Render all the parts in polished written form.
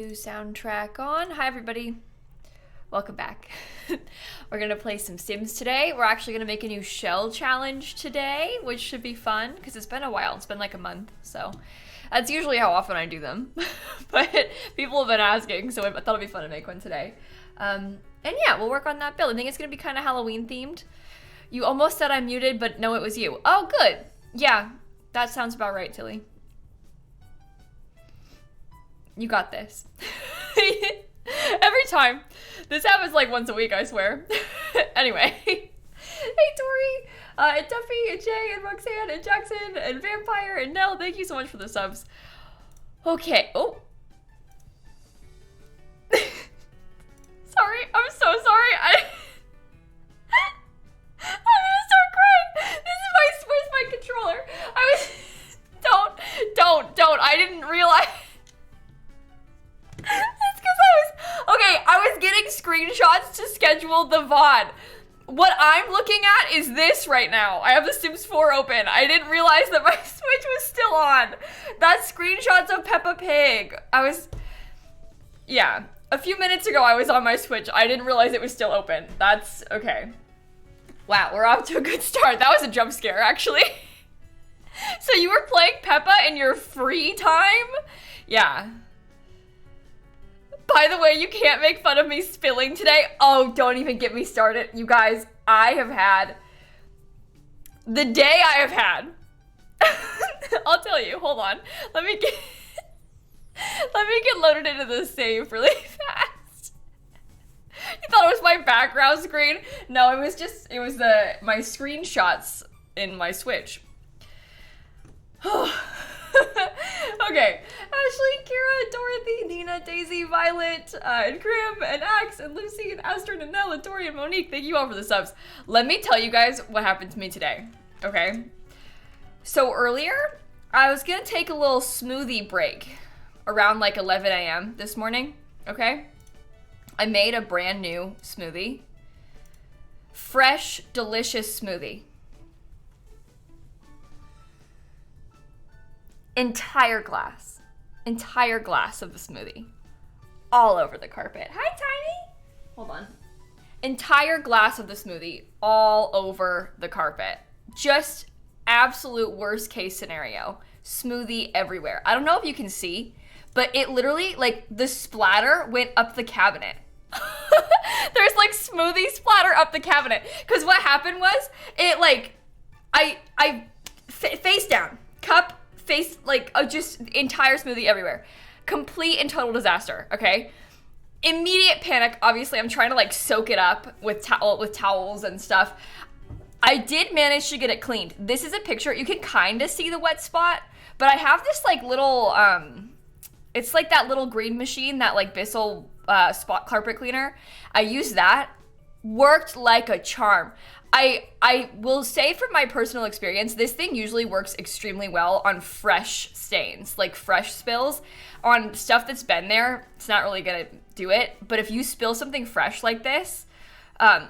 New soundtrack on. Hi everybody. Welcome back. We're gonna play some Sims today. We're actually gonna make a new shell challenge today, which should be fun because it's been a while. It's been like a month, so that's usually how often I do them. But people have been asking, so I thought it'd be fun to make one today. And yeah, we'll work on that build. I think it's gonna be kind of Halloween themed. You almost said I'm muted, but no, it was you. Oh, good. Yeah, that sounds about right, Tilly. You got this. Every time. This happens like once a week, I swear. Anyway. Hey, Tori, and Duffy, and Jay, and Roxanne, and Jackson, and Vampire, and Nell. Thank you so much for the subs. Okay. Oh. Sorry. I'm so sorry. I'm gonna start crying. Where's my controller? Don't. I didn't realize. It's because I was getting screenshots to schedule the VOD. What I'm looking at is this right now. I have the Sims 4 open. I didn't realize that my Switch was still on. That's screenshots of Peppa Pig. Yeah. A few minutes ago, I was on my Switch. I didn't realize it was still open. That's okay. Wow, we're off to a good start. That was a jump scare, actually. So you were playing Peppa in your free time? Yeah. By the way, you can't make fun of me spilling today. Oh, don't even get me started. You guys, I have had the day I have had. I'll tell you, hold on. Let me get loaded into the save really fast. You thought it was my background screen? No, it was my screenshots in my Switch. Okay, Ashley, Kira, Dorothy, Nina, Daisy, Violet, and Grim, and Axe, and Lucy, and Astrid, and Nell, and Tori, and Monique. Thank you all for the subs. Let me tell you guys what happened to me today, okay? So earlier, I was gonna take a little smoothie break around like 11 a.m. this morning, okay? I made a brand new smoothie. Fresh, delicious smoothie. Entire glass of the smoothie, all over the carpet. Hi, Tiny. Hold on. Entire glass of the smoothie, all over the carpet. Just absolute worst case scenario. Smoothie everywhere. I don't know if you can see, but it literally, like, the splatter went up the cabinet. There's like smoothie splatter up the cabinet. Cause what happened was, it like, face down, cup, face, like, just entire smoothie everywhere. Complete and total disaster, okay? Immediate panic. Obviously, I'm trying to, like, soak it up with towels and stuff. I did manage to get it cleaned. This is a picture. You can kind of see the wet spot, but I have this, like, little, it's like that little green machine, that, like, Bissell spot carpet cleaner. I used that. Worked like a charm. I will say from my personal experience, this thing usually works extremely well on fresh stains, like fresh spills. On stuff that's been there, it's not really gonna do it. But if you spill something fresh like this,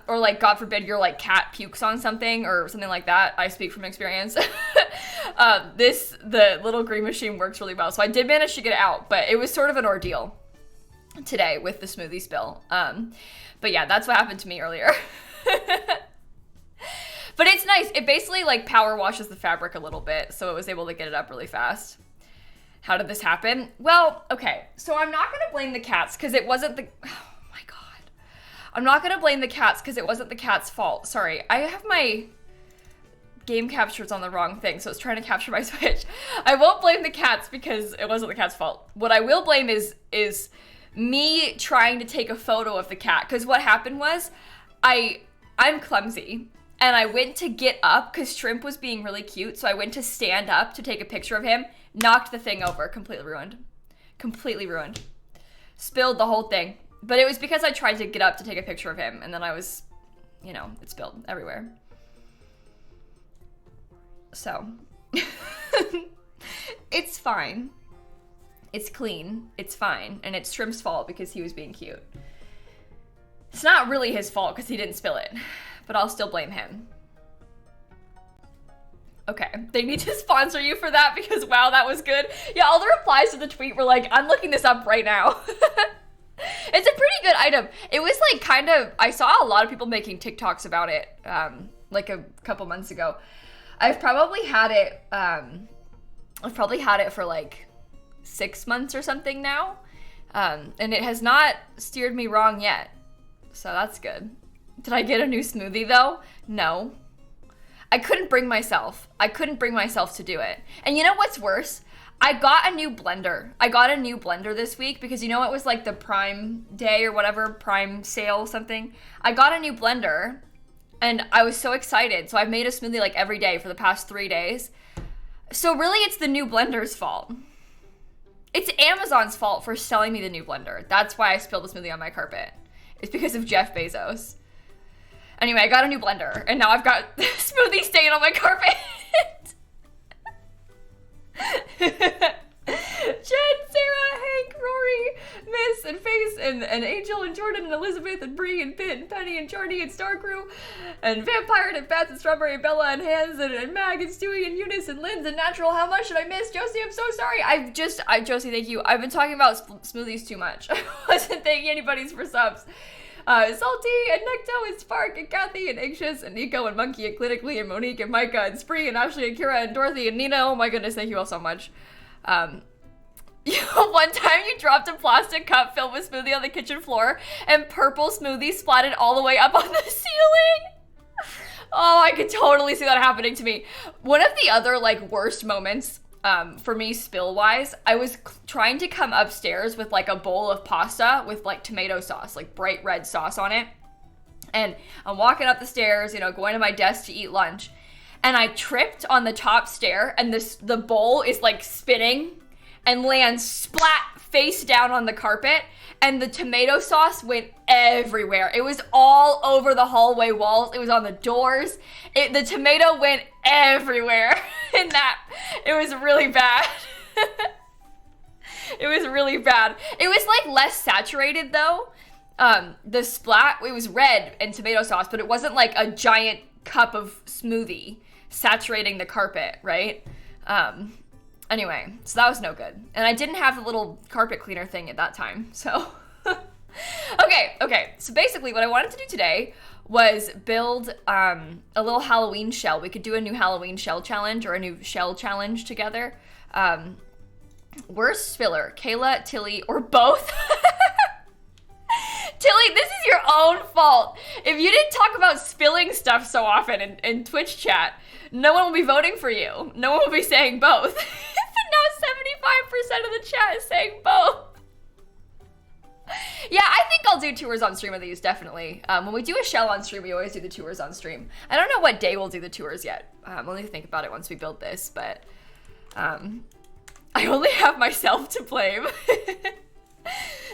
or like, God forbid, your like cat pukes on something or something like that, I speak from experience, the little green machine works really well. So I did manage to get it out, but it was sort of an ordeal today with the smoothie spill. But yeah, that's what happened to me earlier. But it's nice. It basically like power washes the fabric a little bit, so it was able to get it up really fast. How did this happen? Well, okay, so I'm not gonna blame the cats because it wasn't the, oh my God. I'm not gonna blame the cats because it wasn't the cat's fault. Sorry, I have my game captures on the wrong thing, so it's trying to capture my Switch. I won't blame the cats because it wasn't the cat's fault. What I will blame is me trying to take a photo of the cat, because what happened was I'm clumsy. And I went to get up because Shrimp was being really cute. So I went to stand up to take a picture of him. Knocked the thing over. Completely ruined. Completely ruined. Spilled the whole thing. But it was because I tried to get up to take a picture of him. And then I was, you know, it spilled everywhere. So. It's fine. It's clean. It's fine. And it's Shrimp's fault because he was being cute. It's not really his fault because he didn't spill it. But I'll still blame him. Okay, they need to sponsor you for that because wow, that was good. Yeah, all the replies to the tweet were like, I'm looking this up right now. It's a pretty good item. It was like kind of, I saw a lot of people making TikToks about it like a couple months ago. I've probably had it for like 6 months or something now. And it has not steered me wrong yet. So that's good. Did I get a new smoothie though? No. I couldn't bring myself to do it. And you know what's worse? I got a new blender. This week because you know it was like the Prime Day or whatever, Prime sale something. I got a new blender and I was so excited. So I've made a smoothie like every day for the past 3 days. So really it's the new blender's fault. It's Amazon's fault for selling me the new blender. That's why I spilled the smoothie on my carpet. It's because of Jeff Bezos. Anyway, I got a new blender, and now I've got smoothie stain on my carpet. Jen, Sarah, Hank, Rory, Miss, and Face, and Angel, and Jordan, and Elizabeth, and Bree, and Pitt, and Penny, and Charlie, and Star Crew, and Vampire, and Beth, and Strawberry, and Bella, and Hans, and Mag, and Stewie, and Eunice, and Linz, and Natural. How much did I miss? Josie, I'm so sorry. Josie, thank you. I've been talking about smoothies too much. I wasn't thanking anybody's for subs. Salty, and Necto, and Spark, and Kathy, and Anxious, and Nico, and Monkey, and Clinically, and Monique, and Micah, and Spree, and Ashley, and Kira, and Dorothy, and Nina. Oh my goodness, thank you all so much. One time you dropped a plastic cup filled with smoothie on the kitchen floor, and purple smoothie splatted all the way up on the ceiling. Oh, I could totally see that happening to me. One of the other, like, worst moments for me spill-wise, I was trying to come upstairs with, like, a bowl of pasta with, like, tomato sauce, like, bright red sauce on it. And I'm walking up the stairs, you know, going to my desk to eat lunch. And I tripped on the top stair, and the bowl is, like, spinning and lands splat face down on the carpet. And the tomato sauce went everywhere. It was all over the hallway walls. It was on the doors. The tomato went everywhere. And it was really bad. It was really bad. It was like less saturated though. The splat, it was red and tomato sauce, but it wasn't like a giant cup of smoothie saturating the carpet, right? Anyway, so that was no good. And I didn't have the little carpet cleaner thing at that time, so. Okay. So basically what I wanted to do today was build a little Halloween shell. We could do a new Halloween shell challenge or a new shell challenge together. Worst spiller, Kayla, Tilly, or both? Tilly, this is your own fault. If you didn't talk about spilling stuff so often in Twitch chat, no one will be voting for you. No one will be saying both. But now 75% of the chat is saying both. Yeah, I think I'll do tours on stream of these, definitely. When we do a shell on stream, we always do the tours on stream. I don't know what day we'll do the tours yet. We'll need to think about it once we build this, but I only have myself to blame.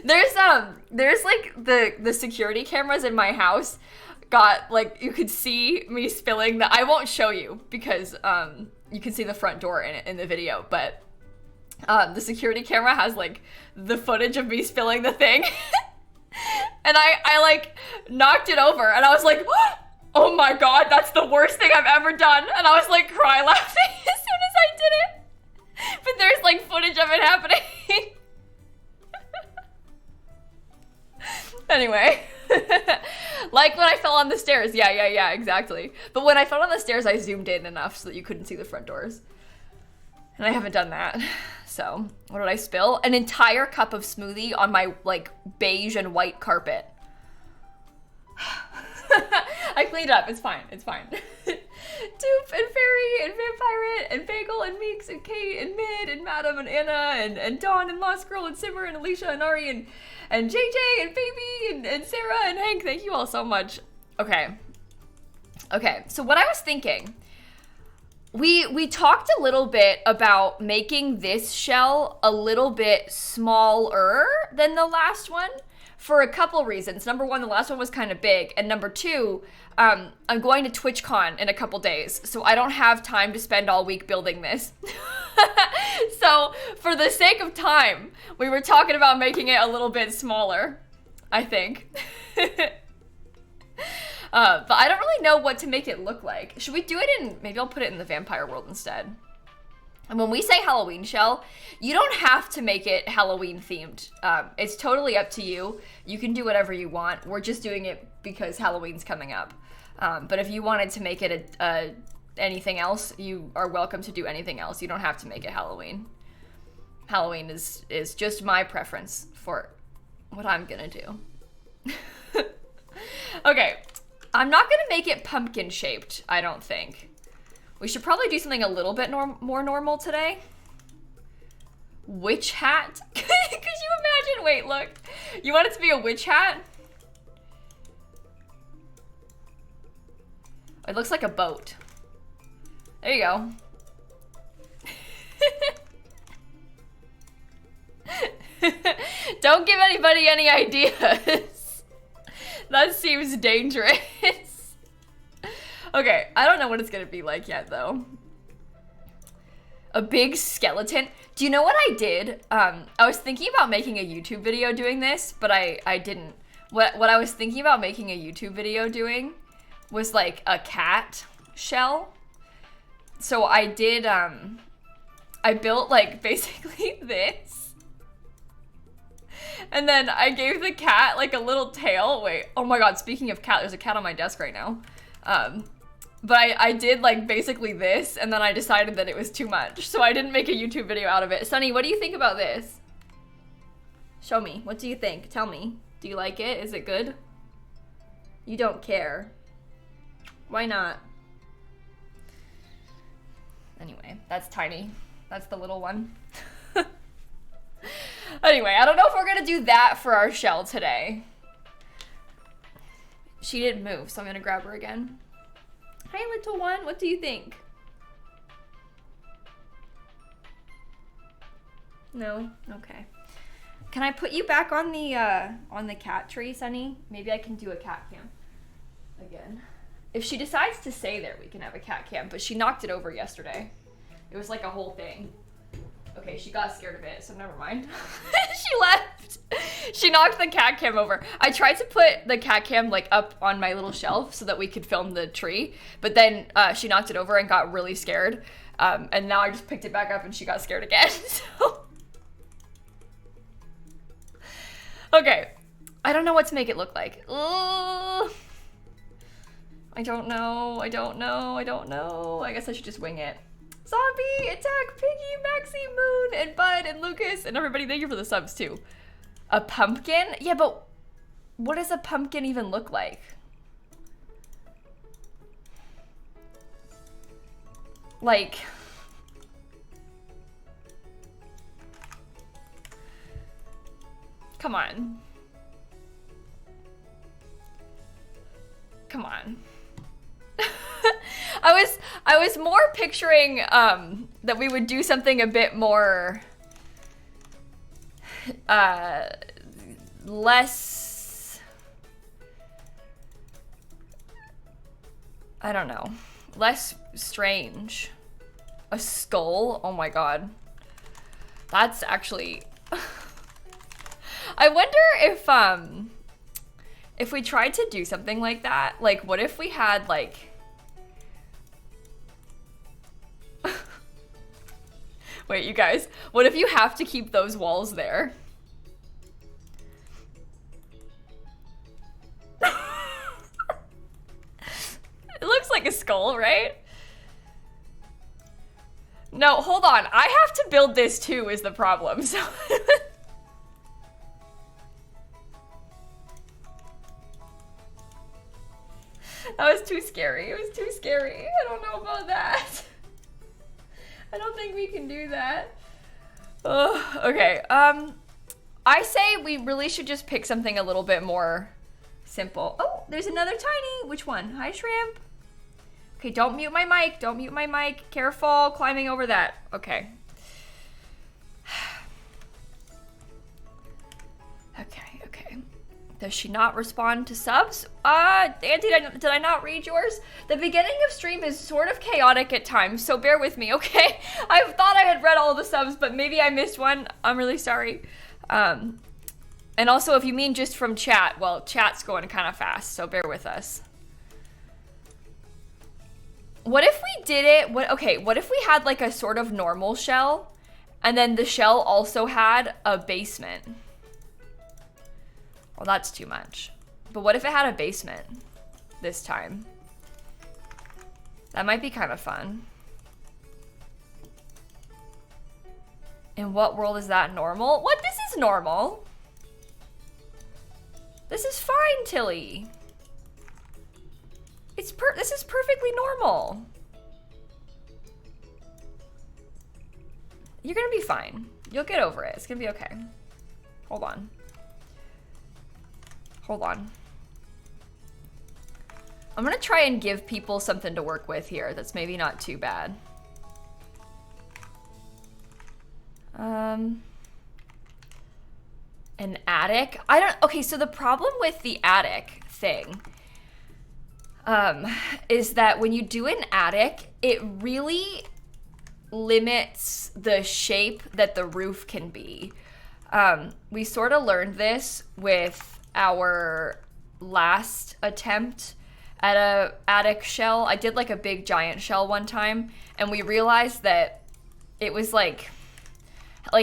There's like the security cameras in my house got, like, you could see me spilling I won't show you because you can see the front door in the video, but the security camera has like the footage of me spilling the thing. And I like knocked it over and I was like, oh my god, that's the worst thing I've ever done. And I was like cry laughing as soon as I did it. But there's like footage of it happening. Anyway. Like when I fell on the stairs. Yeah, exactly. But when I fell on the stairs, I zoomed in enough so that you couldn't see the front doors. And I haven't done that. So, what did I spill? An entire cup of smoothie on my, like, beige and white carpet. I cleaned up. It's fine. Dupe and Fairy and Vampirate and Bagel and Meeks and Kate and Mid and Madam and Anna and Dawn and Lost Girl and Simmer and Alicia and Ari and JJ and Baby and Sarah and Hank. Thank you all so much. Okay, so what I was thinking, we talked a little bit about making this shell a little bit smaller than the last one for a couple reasons. Number one, the last one was kind of big, and number two, I'm going to TwitchCon in a couple days, so I don't have time to spend all week building this. So for the sake of time, we were talking about making it a little bit smaller, I think. But I don't really know what to make it look like. Should we do it in, maybe I'll put it in the vampire world instead. And when we say Halloween shell, you don't have to make it Halloween themed. It's totally up to you. You can do whatever you want. We're just doing it because Halloween's coming up. But if you wanted to make it anything else, you are welcome to do anything else. You don't have to make it Halloween. Halloween is just my preference for what I'm gonna do. Okay, I'm not gonna make it pumpkin shaped, I don't think. We should probably do something a little bit more normal today. Witch hat? Could you imagine? Wait, look. You want it to be a witch hat? It looks like a boat. There you go. Don't give anybody any ideas. That seems dangerous. Okay, I don't know what it's gonna be like yet, though. A big skeleton. Do you know what I did? I was thinking about making a YouTube video doing this, but I didn't. What I was thinking about making a YouTube video doing was like a cat shell. So I did, I built like basically this. And then I gave the cat like a little tail. Wait, oh my God, speaking of cat, there's a cat on my desk right now. But I did like basically this, and then I decided that it was too much. So I didn't make a YouTube video out of it. Sunny, what do you think about this? Show me, what do you think? Tell me, do you like it? Is it good? You don't care. Why not? Anyway, that's tiny. That's the little one. Anyway, I don't know if we're gonna do that for our shell today. She didn't move, so I'm gonna grab her again. Hi, little one. What do you think? No? Okay. Can I put you back on the cat tree, Sunny? Maybe I can do a cat cam again. If she decides to stay there, we can have a cat cam, but she knocked it over yesterday. It was like a whole thing. Okay, she got scared of it, so never mind. She left. She knocked the cat cam over. I tried to put the cat cam like up on my little shelf so that we could film the tree, but then she knocked it over and got really scared. And now I just picked it back up and she got scared again. So. Okay, I don't know what to make it look like. Ugh. I don't know. I guess I should just wing it. Zombie, attack, Piggy, Maxie, Moon, and Bud, and Lucas, and everybody. Thank you for the subs, too. A pumpkin? Yeah, but what does a pumpkin even look like? Like... Come on. Come on. I was more picturing that we would do something a bit more less, I don't know, less strange. A skull? Oh my God. That's actually I wonder if we tried to do something like that, like what if we had like wait, you guys, what if you have to keep those walls there? It looks like a skull, right? No, hold on. I have to build this too is the problem. So that was too scary. It was too scary. I don't know about that. I don't think we can do that. Oh, okay. I say we really should just pick something a little bit more simple. Oh, there's another tiny. Which one? Hi, shrimp. Okay, don't mute my mic. Don't mute my mic. Careful climbing over that. Okay. Okay. Does she not respond to subs? Auntie, did I not read yours? The beginning of stream is sort of chaotic at times, so bear with me, okay? I thought I had read all the subs, but maybe I missed one. I'm really sorry. And also, if you mean just from chat, well, chat's going kind of fast, so bear with us. What if we did it, what if we had like a sort of normal shell and then the shell also had a basement? Well, that's too much. But what if it had a basement this time? That might be kind of fun. In what world is that normal? What? This is normal. This is fine, Tilly. This is perfectly normal. You're gonna be fine. You'll get over it. It's gonna be okay. Hold on. Hold on. I'm gonna try and give people something to work with here that's maybe not too bad. An attic? Okay, so the problem with the attic thing is that when you do an attic, it really limits the shape that the roof can be. We sort of learned this with our last attempt at a attic shell. I did like a big giant shell one time, and we realized that it was like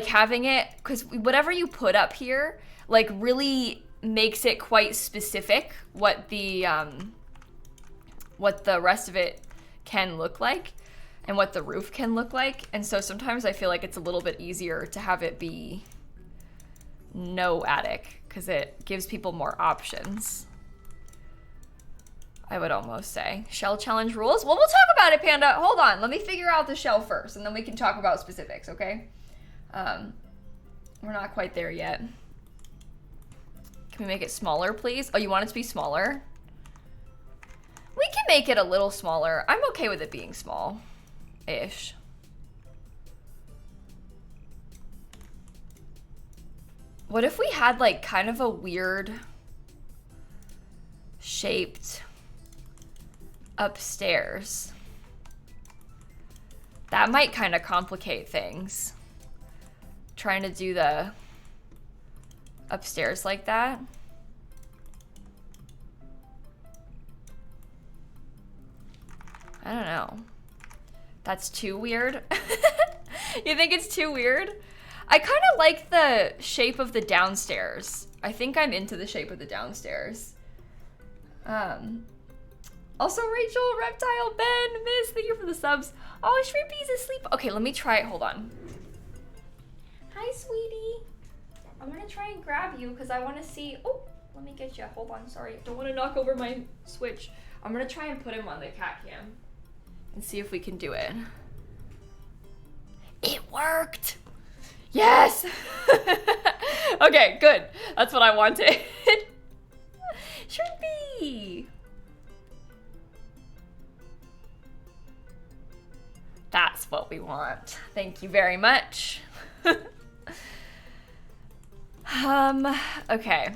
having it, because whatever you put up here like really makes it quite specific what the rest of it can look like and what the roof can look like. And so sometimes I feel like it's a little bit easier to have it be no attic because it gives people more options, I would almost say. Shell challenge rules? Well, we'll talk about it, Panda. Hold on. Let me figure out the shell first, and then we can talk about specifics, okay? We're not quite there yet. Can we make it smaller, please? Oh, you want it to be smaller? We can make it a little smaller. I'm okay with it being small-ish. What if we had like kind of a weird shaped upstairs? That might kind of complicate things. Trying to do the upstairs like that. I don't know. That's too weird. You think it's too weird? I kind of like the shape of the downstairs. I think I'm into the shape of the downstairs. Also, Rachel, Reptile, Ben, Miss, thank you for the subs. Oh, Shrimpy's asleep. Okay, let me try it. Hold on. Hi, sweetie. I'm gonna try and grab you because I want to see. Oh, let me get you. Hold on, sorry. Don't want to knock over my switch. I'm gonna try and put him on the cat cam and see if we can do it. It worked. Yes. Okay, good. That's what I wanted. Shrimpy. That's what we want. Thank you very much. Okay.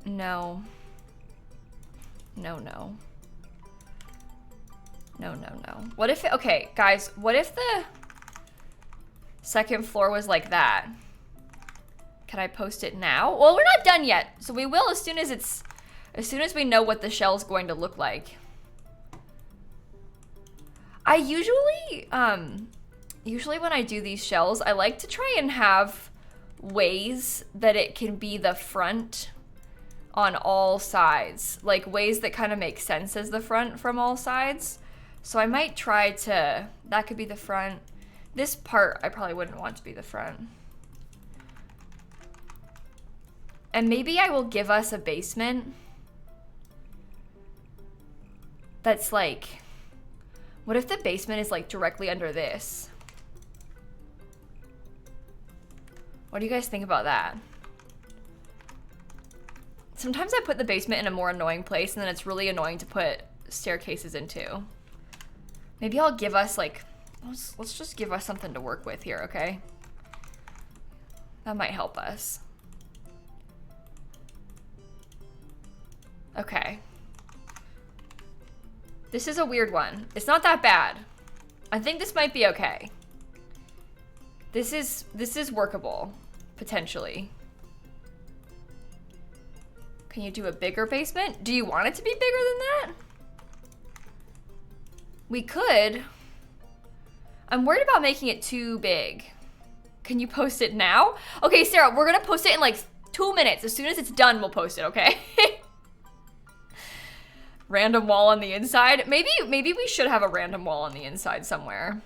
No. No, no. No, no, no. What if, okay, guys, what if the second floor was like that? Can I post it now? Well, we're not done yet, so we will as soon as we know what the shell's going to look like. I usually when I do these shells, I like to try and have ways that it can be the front on all sides, like ways that kind of make sense as the front from all sides. So I might try to, that could be the front. This part I probably wouldn't want to be the front. And maybe I will give us a basement that's like, what if the basement is like directly under this? What do you guys think about that? Sometimes I put the basement in a more annoying place and then it's really annoying to put staircases into. Maybe I'll give us like, let's just give us something to work with here, okay? That might help us. Okay. This is a weird one. It's not that bad. I think this might be okay. This is workable, potentially. Can you do a bigger basement? Do you want it to be bigger than that? We could. I'm worried about making it too big. Can you post it now? Okay, Sarah, we're gonna post it in like 2 minutes. As soon as it's done, we'll post it, okay? Random wall on the inside. Maybe we should have a random wall on the inside somewhere.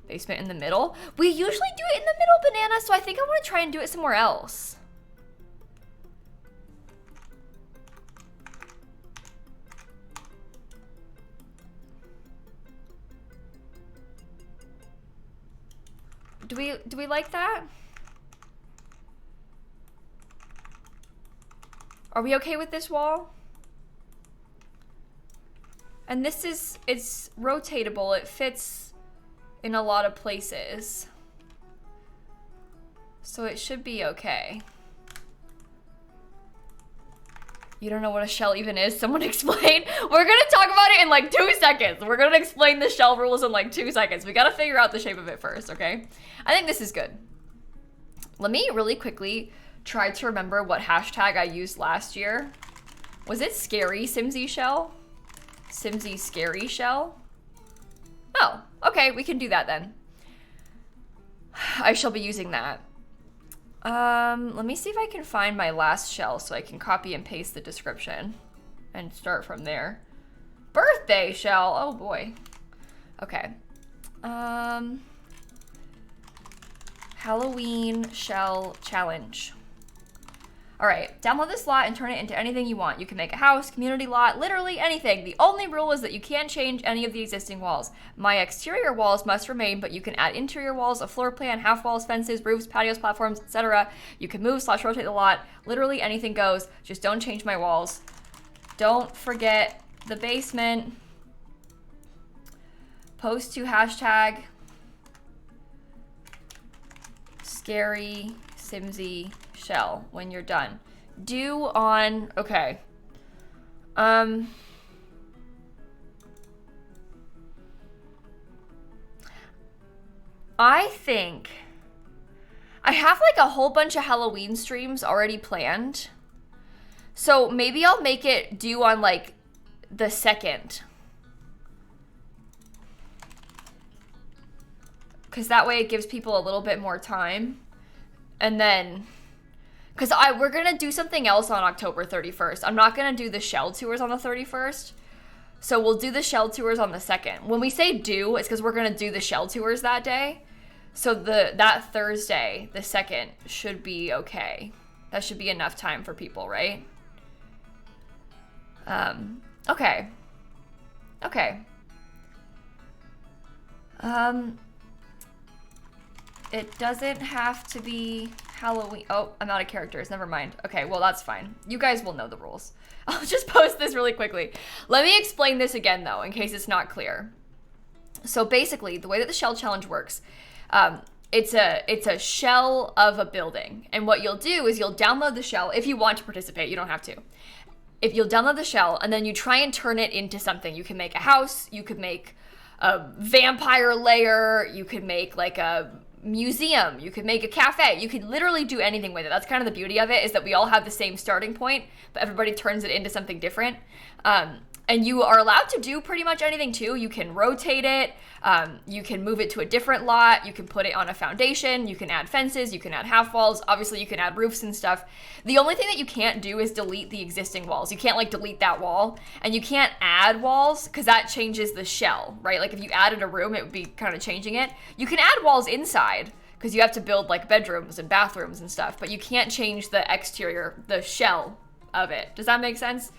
Basement in the middle. We usually do it in the middle, Banana, so I think I want to try and do it somewhere else. Do we like that? Are we okay with this wall? And this is, it's rotatable. It fits in a lot of places. So it should be okay. You don't know what a shell even is? Someone explain. We're gonna talk about it in like 2 seconds. We're gonna explain the shell rules in like 2 seconds. We gotta figure out the shape of it first, okay? I think this is good. Let me really quickly try to remember what hashtag I used last year. Was it scary Simsie shell? Simsie scary shell? Oh, okay, we can do that then. I shall be using that. Let me see if I can find my last shell so I can copy and paste the description and start from there. Birthday shell, oh boy. Okay. Halloween shell challenge. All right, download this lot and turn it into anything you want. You can make a house, community lot, literally anything. The only rule is that you can't change any of the existing walls. My exterior walls must remain, but you can add interior walls, a floor plan, half walls, fences, roofs, patios, platforms, etc. You can move/rotate the lot. Literally anything goes. Just don't change my walls. Don't forget the basement. Post to hashtag scary Simsie shell when you're done. Do on, okay. I think I have like a whole bunch of Halloween streams already planned. So maybe I'll make it due on like the 2nd. Because that way it gives people a little bit more time. And then, because we're going to do something else on October 31st. I'm not going to do the shell tours on the 31st. So we'll do the shell tours on the 2nd. When we say do, it's because we're going to do the shell tours that day. So that Thursday, the 2nd, should be okay. That should be enough time for people, right? Okay. Okay. It doesn't have to be Halloween. Oh, I'm out of characters. Never mind. Okay, well, that's fine. You guys will know the rules. I'll just post this really quickly. Let me explain this again, though, in case it's not clear. So basically, the way that the shell challenge works, it's a shell of a building. And what you'll do is you'll download the shell. If you want to participate, you don't have to. If you'll download the shell, and then you try and turn it into something. You can make a house. You could make a vampire lair. You could make like a museum, you could make a cafe, you could literally do anything with it. That's kind of the beauty of it, is that we all have the same starting point, but everybody turns it into something different. And you are allowed to do pretty much anything too. You can rotate it, you can move it to a different lot, you can put it on a foundation, you can add fences, you can add half walls, obviously you can add roofs and stuff. The only thing that you can't do is delete the existing walls. You can't like delete that wall, and you can't add walls because that changes the shell, right? Like if you added a room, it would be kind of changing it. You can add walls inside because you have to build like bedrooms and bathrooms and stuff, but you can't change the exterior, the shell of it. Does that make sense?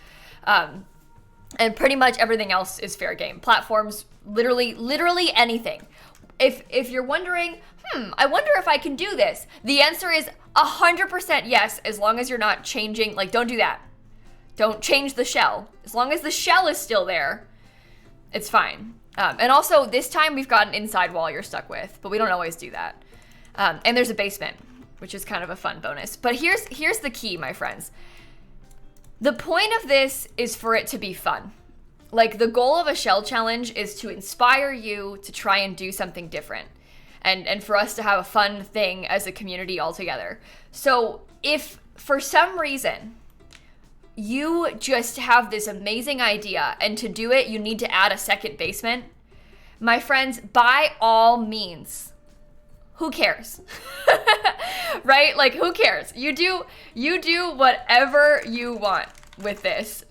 And pretty much everything else is fair game. Platforms, literally anything. If you're wondering, I wonder if I can do this, the answer is 100% yes, as long as you're not changing, like don't do that. Don't change the shell. As long as the shell is still there, it's fine. And also this time we've got an inside wall you're stuck with, but we don't always do that. And there's a basement, which is kind of a fun bonus. But here's the key, my friends. The point of this is for it to be fun. Like the goal of a shell challenge is to inspire you to try and do something different. And for us to have a fun thing as a community all together. So if for some reason, you just have this amazing idea, and to do it, you need to add a second basement, my friends, by all means, who cares? Right? Like, who cares? You do whatever you want with this.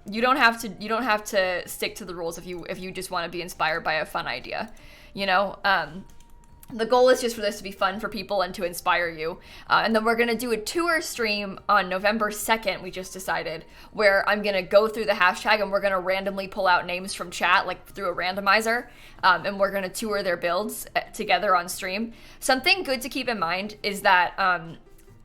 You don't have to stick to the rules if you just want to be inspired by a fun idea. You know, the goal is just for this to be fun for people and to inspire you. And then we're going to do a tour stream on November 2nd, we just decided, where I'm going to go through the hashtag and we're going to randomly pull out names from chat, like through a randomizer, and we're going to tour their builds together on stream. Something good to keep in mind is that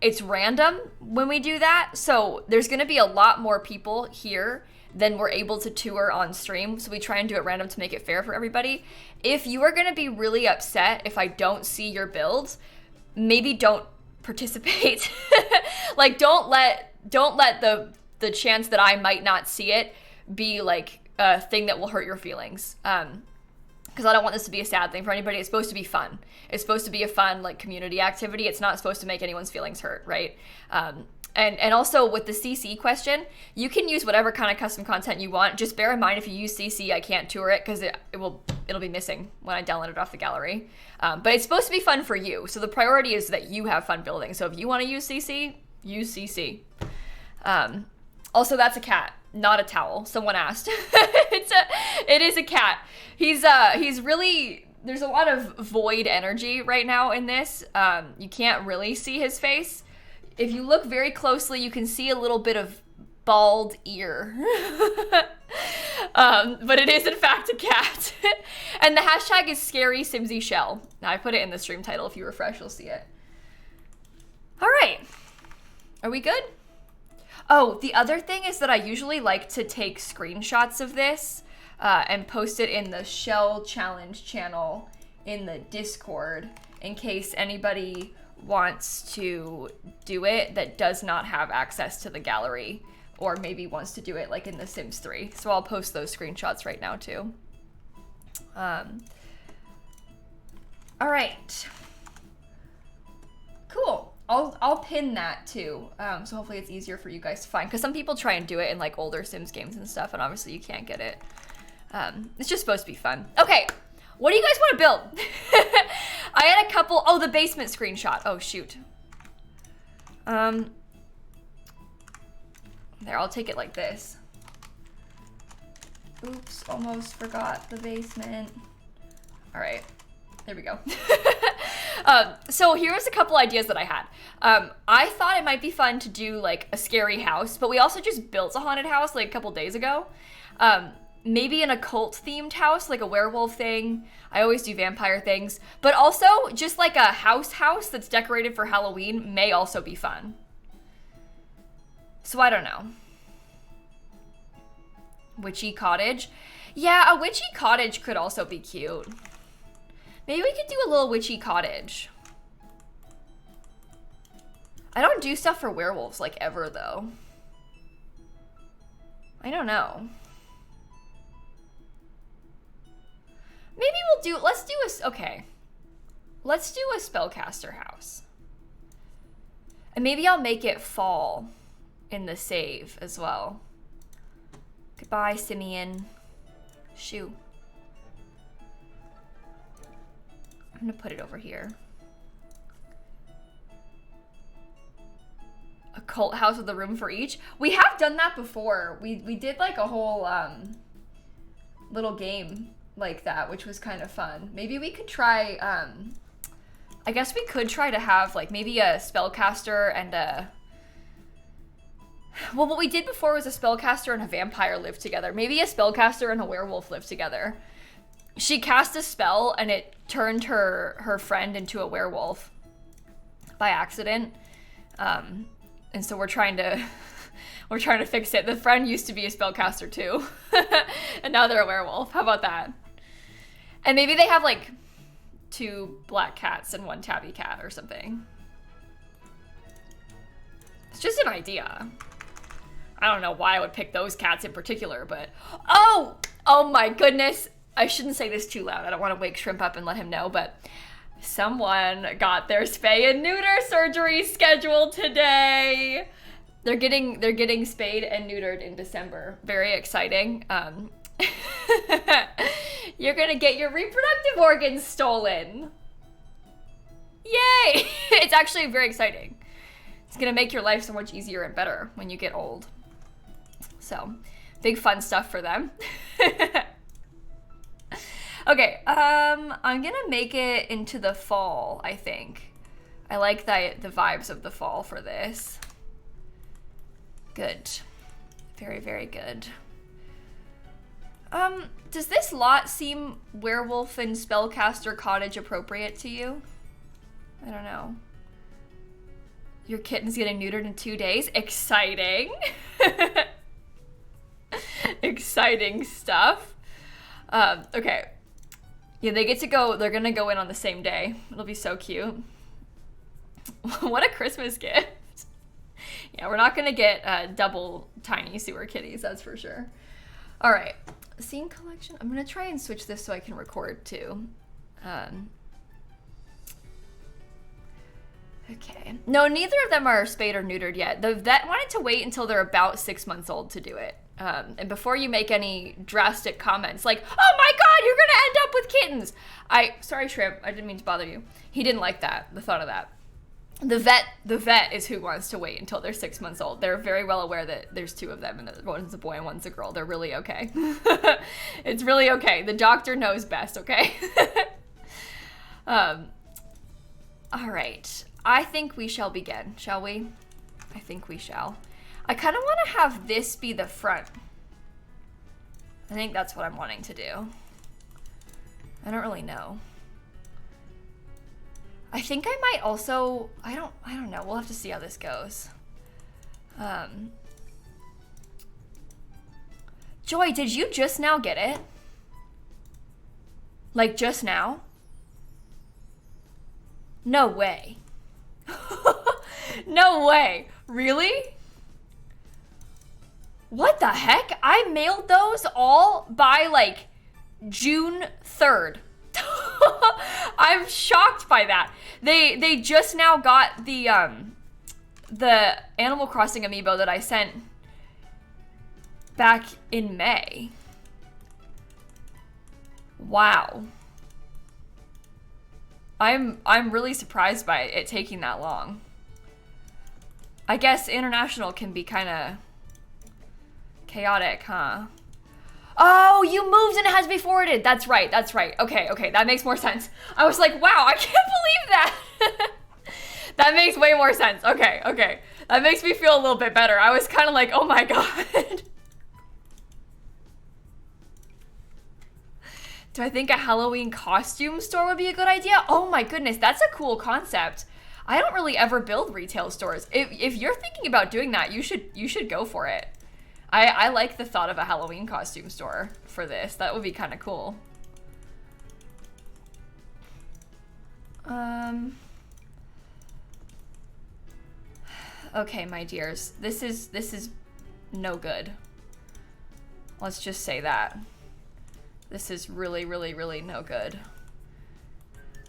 it's random when we do that, so there's going to be a lot more people here than we're able to tour on stream, so we try and do it random to make it fair for everybody. If you are going to be really upset if I don't see your builds, maybe don't participate. Like, don't let the chance that I might not see it be like a thing that will hurt your feelings. Because I don't want this to be a sad thing for anybody. It's supposed to be fun. It's supposed to be a fun, like, community activity. It's not supposed to make anyone's feelings hurt, right? And also with the CC question, you can use whatever kind of custom content you want. Just bear in mind, if you use CC, I can't tour it because it'll be missing when I download it off the gallery. But it's supposed to be fun for you. So the priority is that you have fun building. So if you want to use CC, use CC. Also, that's a cat, not a towel. Someone asked. It is a cat. He's really, there's a lot of void energy right now in this. You can't really see his face. If you look very closely, you can see a little bit of bald ear. But it is, in fact, a cat. And the hashtag is Scary Simsie Shell. Now, I put it in the stream title. If you refresh, you'll see it. All right. Are we good? Oh, the other thing is that I usually like to take screenshots of this and post it in the Shell Challenge channel in the Discord in case anybody wants to do it that does not have access to the gallery, or maybe wants to do it like in The Sims 3. So I'll post those screenshots right now too. All right. Cool. I'll pin that too. So hopefully it's easier for you guys to find, because some people try and do it in like older Sims games and stuff, and obviously you can't get it. It's just supposed to be fun. Okay. What do you guys want to build? I had a couple. Oh, the basement screenshot. Oh, shoot. There, I'll take it like this. Oops, almost forgot the basement. All right, there we go. So here's a couple ideas that I had. I thought it might be fun to do like a scary house, but we also just built a haunted house like a couple days ago. Maybe an occult themed house, like a werewolf thing. I always do vampire things, but also just like a house that's decorated for Halloween may also be fun. So I don't know. Witchy cottage. Yeah, a witchy cottage could also be cute. Maybe we could do a little witchy cottage. I don't do stuff for werewolves like ever though. I don't know. Maybe let's do a spellcaster house. And maybe I'll make it fall in the save as well. Goodbye, Simeon. Shoo. I'm gonna put it over here. A cult house with a room for each. We have done that before. We did like a whole little game like that, which was kind of fun. Maybe we could try, I guess we could try to have like maybe a spellcaster and well, what we did before was a spellcaster and a vampire live together. Maybe a spellcaster and a werewolf live together. She cast a spell and it turned her friend into a werewolf by accident. And so we're trying to fix it. The friend used to be a spellcaster too. And now they're a werewolf. How about that? And maybe they have like 2 black cats and 1 tabby cat or something. It's just an idea. I don't know why I would pick those cats in particular, but oh my goodness. I shouldn't say this too loud. I don't want to wake Shrimp up and let him know, but Someone got their spay and neuter surgery scheduled today. They're getting spayed and neutered in December. Very exciting. You're gonna get your reproductive organs stolen. Yay! It's actually very exciting. It's gonna make your life so much easier and better when you get old. So, big fun stuff for them. Okay, I'm gonna make it into the fall, I think. I like the vibes of the fall for this. Good. Very, very good. Does this lot seem werewolf and spellcaster cottage appropriate to you? I don't know. Your kitten's getting neutered in 2 days. Exciting. Exciting stuff. Okay. Yeah, they get to go, they're gonna go in on the same day. It'll be so cute. What a Christmas gift. Yeah, we're not gonna get double tiny sewer kitties, that's for sure. All right, scene collection. I'm gonna try and switch this so I can record too. Okay. No, neither of them are spayed or neutered yet. The vet wanted to wait until they're about 6 months old to do it. And before you make any drastic comments like, oh my God, you're gonna end up with kittens. Sorry, Shrimp, I didn't mean to bother you. He didn't like that, the thought of that. The vet is who wants to wait until they're 6 months old. They're very well aware that there's 2 of them and that one's a boy and one's a girl. They're really okay. It's really okay. The doctor knows best, okay? All right. I think we shall begin, shall we? I think we shall. I kind of want to have this be the front. I think that's what I'm wanting to do. I don't really know. I think I might also, I don't know. We'll have to see how this goes. Joy, did you just now get it? Like just now? No way. No way. Really? What the heck? I mailed those all by like June 3rd. I'm shocked by that. They just now got the Animal Crossing amiibo that I sent back in May. Wow. I'm really surprised by it taking that long. I guess international can be kind of chaotic, huh? Oh, you moved and it has to be forwarded. That's right. Okay, that makes more sense. I was like, wow, I can't believe that. That makes way more sense. Okay. That makes me feel a little bit better. I was kind of like, oh my God. Do I think a Halloween costume store would be a good idea? Oh my goodness, that's a cool concept. I don't really ever build retail stores. If you're thinking about doing that, you should go for it. I like the thought of a Halloween costume store for this. That would be kind of cool. Okay, my dears. This is no good. Let's just say that. This is really, really, really no good.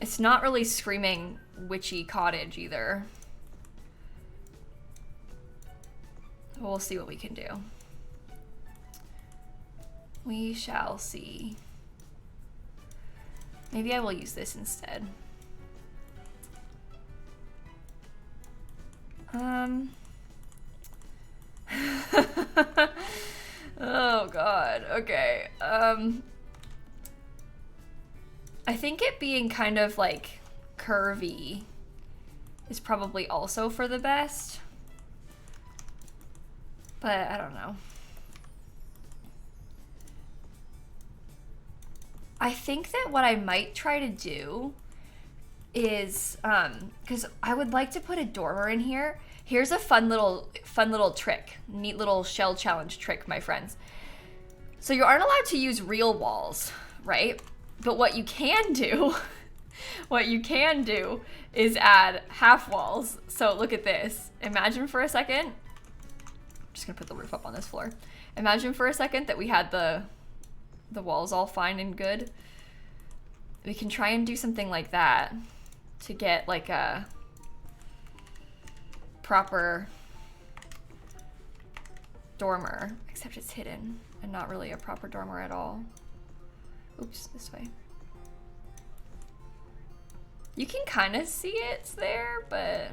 It's not really screaming witchy cottage either. We'll see what we can do. We shall see. Maybe I will use this instead. Oh God, okay. I think it being kind of like curvy is probably also for the best. But I don't know. I think that what I might try to do is, because I would like to put a dormer in here. Here's a fun little trick, neat little shell challenge trick, my friends. So you aren't allowed to use real walls, right? But what you can do, is add half walls. So look at this. Imagine for a second, I'm just gonna put the roof up on this floor. Imagine for a second that we had the walls all fine and good. We can try and do something like that. to get like a proper dormer, except it's hidden and not really a proper dormer at all. Oops, this way. You can kind of see it's there, but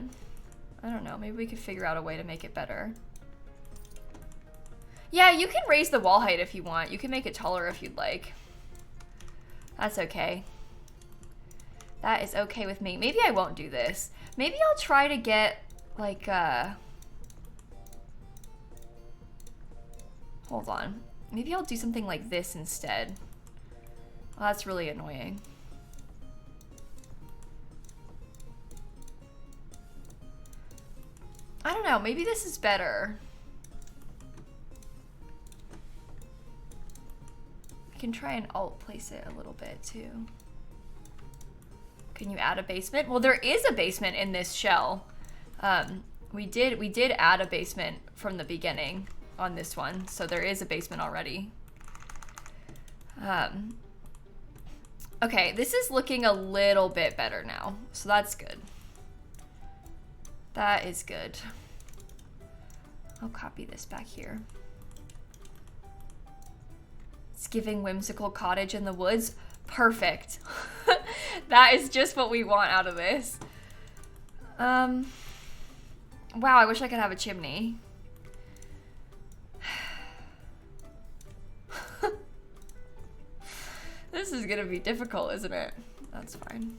I don't know, maybe we could figure out a way to make it better. Yeah, you can raise the wall height if you want. You can make it taller if you'd like. That's okay. That is okay with me. Maybe I won't do this. Maybe I'll try to get like hold on. Maybe I'll do something like this instead. Well, that's really annoying. I don't know, maybe this is better. I can try and alt place it a little bit too. Can you add a basement? Well, there is a basement in this shell. We did add a basement from the beginning on this one, so there is a basement already. Okay, this is looking a little bit better now, so that's good. That is good. I'll copy this back here. It's giving whimsical cottage in the woods. Perfect. That is just what we want out of this. Wow, I wish I could have a chimney. This is gonna be difficult, isn't it? That's fine.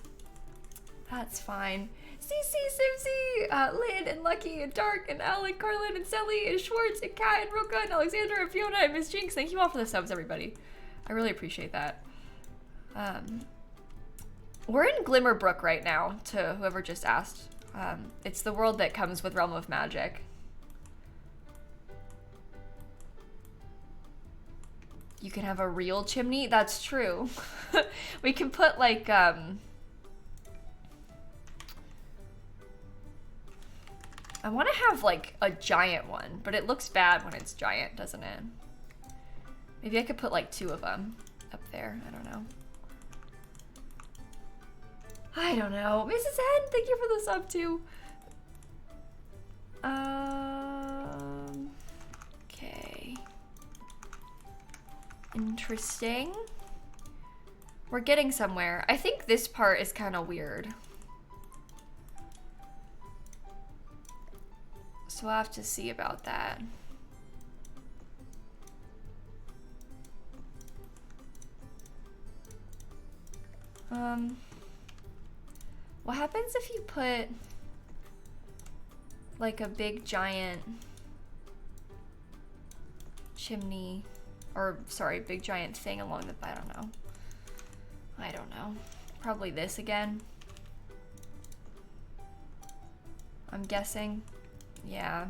That's fine. Simsie, Lynn and Lucky and Dark and Alan, Carlin and Sally and Schwartz and Kat and Roka and Alexandra and Fiona and Miss Jinx. Thank you all for the subs, everybody. I really appreciate that. We're in Glimmerbrook right now, to whoever just asked. It's the world that comes with Realm of Magic. You can have a real chimney? That's true. We can put like, I want to have like a giant one, but it looks bad when it's giant, doesn't it? Maybe I could put like 2 of them up there. I don't know. I don't know. Mrs. Hen, thank you for the sub too. Okay. Interesting. We're getting somewhere. I think this part is kind of weird. So I'll have to see about that. What happens if you put like a big giant chimney, or sorry, big giant thing along the, I don't know. Probably this again. I'm guessing. Yeah.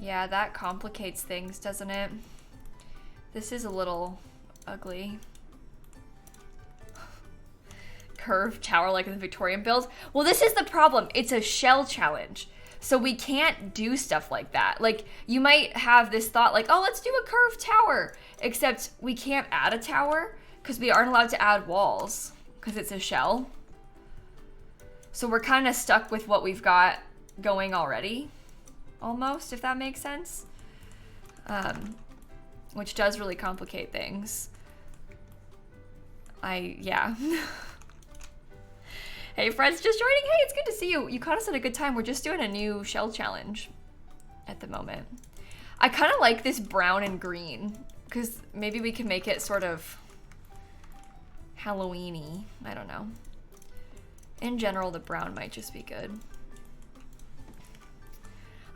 Yeah, that complicates things, doesn't it? This is a little ugly. Curved tower like in the Victorian build. Well, this is the problem. It's a shell challenge. So we can't do stuff like that. Like, you might have this thought like, oh, let's do a curved tower. Except we can't add a tower because we aren't allowed to add walls because it's a shell. So we're kind of stuck with what we've got going already. Almost, if that makes sense. Which does really complicate things. Yeah. Hey, Fred's just joining. Hey, it's good to see you. You caught us at a good time. We're just doing a new shell challenge at the moment. I kind of like this brown and green because maybe we can make it sort of Halloween-y. I don't know. In general, the brown might just be good.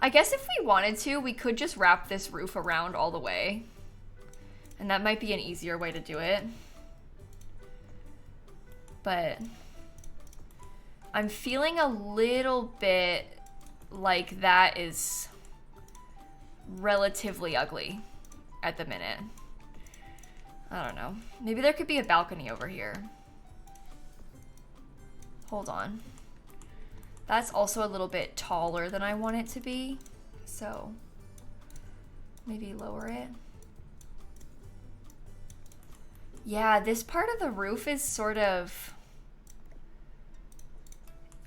I guess if we wanted to, we could just wrap this roof around all the way. And that might be an easier way to do it. But I'm feeling a little bit like that is relatively ugly at the minute. I don't know. Maybe there could be a balcony over here. Hold on. That's also a little bit taller than I want it to be. So maybe lower it. Yeah, this part of the roof is sort of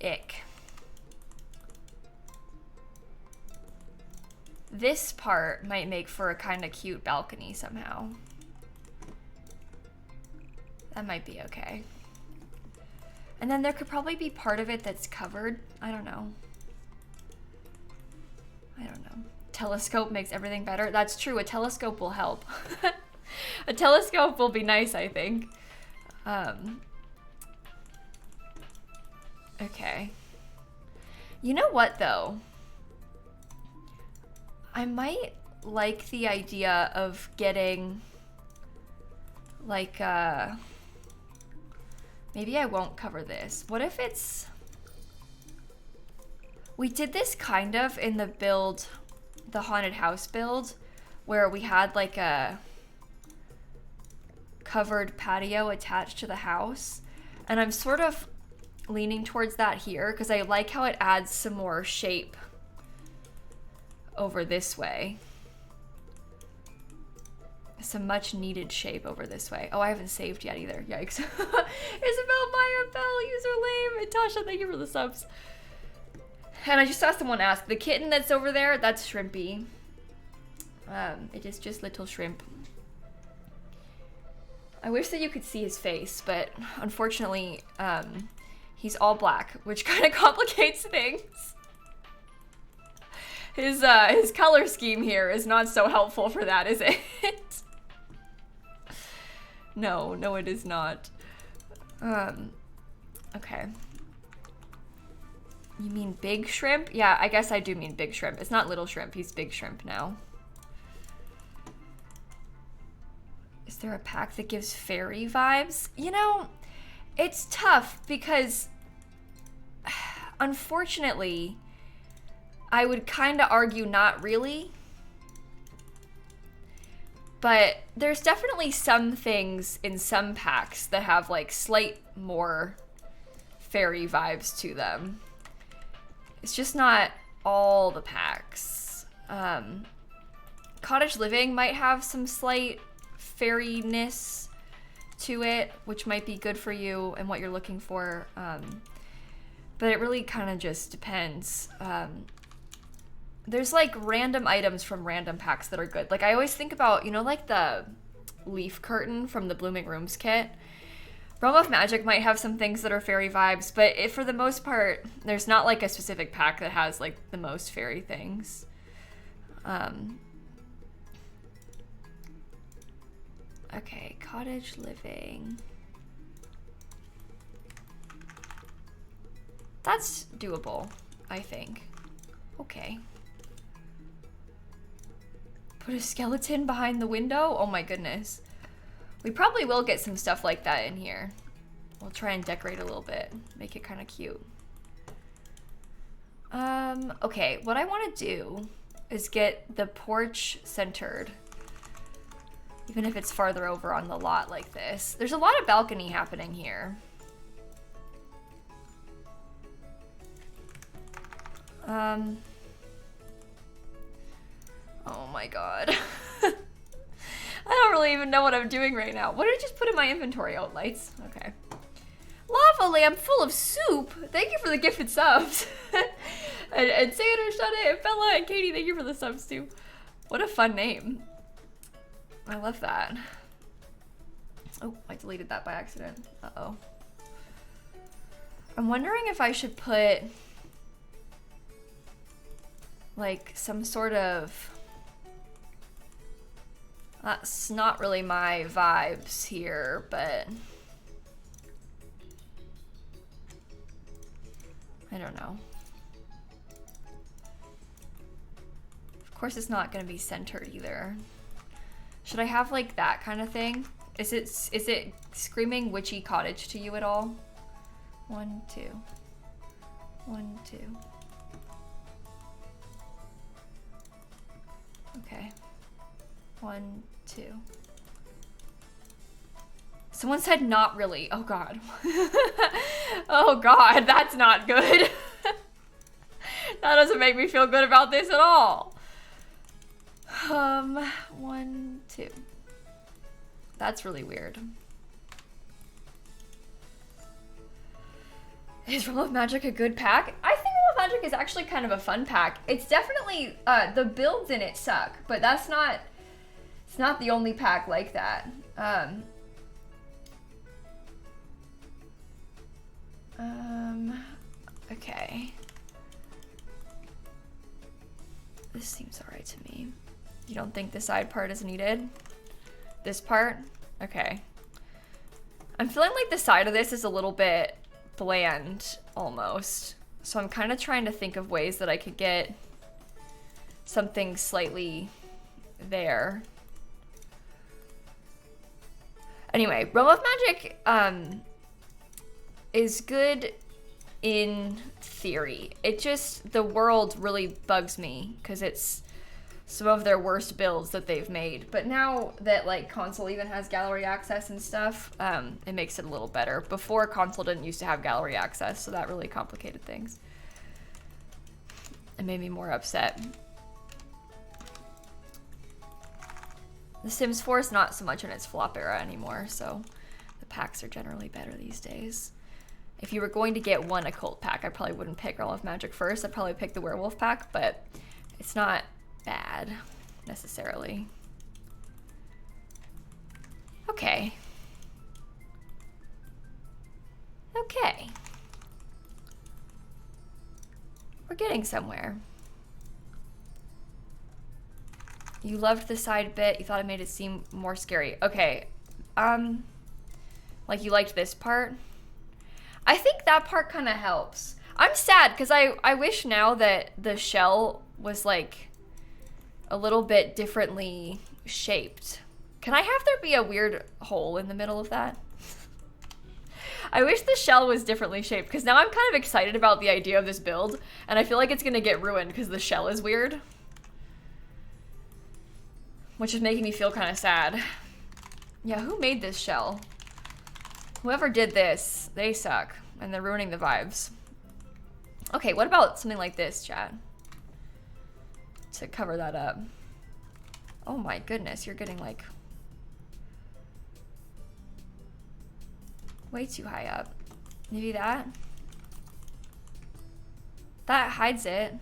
Ick. This part might make for a kind of cute balcony somehow. That might be okay. And then there could probably be part of it that's covered. I don't know. I don't know. Telescope makes everything better. That's true. A telescope will help. A telescope will be nice, I think. Okay. You know what, though? I might like the idea of getting, like, maybe I won't cover this. What if it's... We did this kind of in the build, the haunted house build, where we had like a covered patio attached to the house. And I'm sort of leaning towards that here because I like how it adds some more shape over this way. Some much needed shape over this way. Oh, I haven't saved yet either. Yikes. Isabel, Maya, Bell, user lame, and Tasha, thank you for the subs. And I just saw someone ask, the kitten that's over there, that's Shrimpy. It is just little shrimp. I wish that you could see his face, but unfortunately, he's all black, which kind of complicates things. His color scheme here is not so helpful for that, is it? No, it is not. Okay. You mean big shrimp? Yeah, I guess I do mean big shrimp. It's not little shrimp, he's big shrimp now. Is there a pack that gives fairy vibes? You know, it's tough because, unfortunately, I would kind of argue not really. But there's definitely some things in some packs that have like slight more fairy vibes to them. It's just not all the packs. Cottage Living might have some slight fairiness to it, which might be good for you and what you're looking for. But it really kind of just depends. There's like random items from random packs that are good. Like I always think about, you know, like the leaf curtain from the Blooming Rooms kit. Realm of Magic might have some things that are fairy vibes, but for the most part, there's not like a specific pack that has like the most fairy things. Okay, Cottage Living. That's doable, I think. Okay. Put a skeleton behind the window? Oh my goodness. We probably will get some stuff like that in here. We'll try and decorate a little bit. Make it kind of cute. Okay, what I want to do is get the porch centered. Even if it's farther over on the lot like this. There's a lot of balcony happening here. Oh my god. I don't really even know what I'm doing right now. What did I just put in my inventory? Oh, lights. Okay. Lava lamp full of soup. Thank you for the gifted subs. and Sandra, Shana, and Bella, and Katie, thank you for the subs too. What a fun name. I love that. Oh, I deleted that by accident. Uh-oh. I'm wondering if I should put like some sort of... That's not really my vibes here, but I don't know. Of course it's not gonna be centered either. Should I have like that kind of thing? Is it screaming witchy cottage to you at all? 1, 2. 1, 2. Okay. 1, 2. Someone said not really. Oh god. Oh god, that's not good. That doesn't make me feel good about this at all. 1, 2. That's really weird. Is Realm of Magic a good pack? I think Realm of Magic is actually kind of a fun pack. It's definitely, the builds in it suck, but that's not, it's not the only pack like that. Okay. This seems alright to me. You don't think the side part is needed? This part? Okay. I'm feeling like the side of this is a little bit bland, almost. So I'm kind of trying to think of ways that I could get something slightly there. Anyway, Realm of Magic is good in theory. It just, the world really bugs me because it's some of their worst builds that they've made. But now that like console even has gallery access and stuff, it makes it a little better. Before, console didn't used to have gallery access, so that really complicated things. It made me more upset. The Sims 4 is not so much in its flop era anymore, so the packs are generally better these days. If you were going to get one occult pack, I probably wouldn't pick Realm of Magic first. I'd probably pick the werewolf pack, but it's not bad necessarily. Okay. Okay. We're getting somewhere. You loved the side bit. You thought it made it seem more scary. Okay. Like you liked this part. I think that part kind of helps. I'm sad because I wish now that the shell was like a little bit differently shaped. Can I have there be a weird hole in the middle of that? I wish the shell was differently shaped because now I'm kind of excited about the idea of this build and I feel like it's gonna get ruined because the shell is weird. Which is making me feel kind of sad. Yeah, who made this shell? Whoever did this, they suck. And they're ruining the vibes. Okay, what about something like this, chat? To cover that up. Oh my goodness, you're getting like way too high up. Maybe that? That hides it.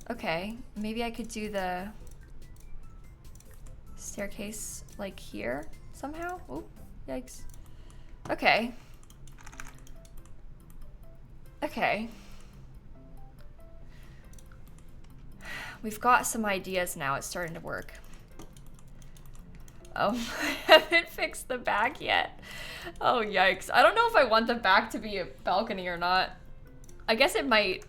Okay, maybe I could do the staircase like here somehow. Oh, yikes. Okay. Okay. We've got some ideas now. It's starting to work. Oh, I haven't fixed the back yet. Oh, yikes. I don't know if I want the back to be a balcony or not. I guess it might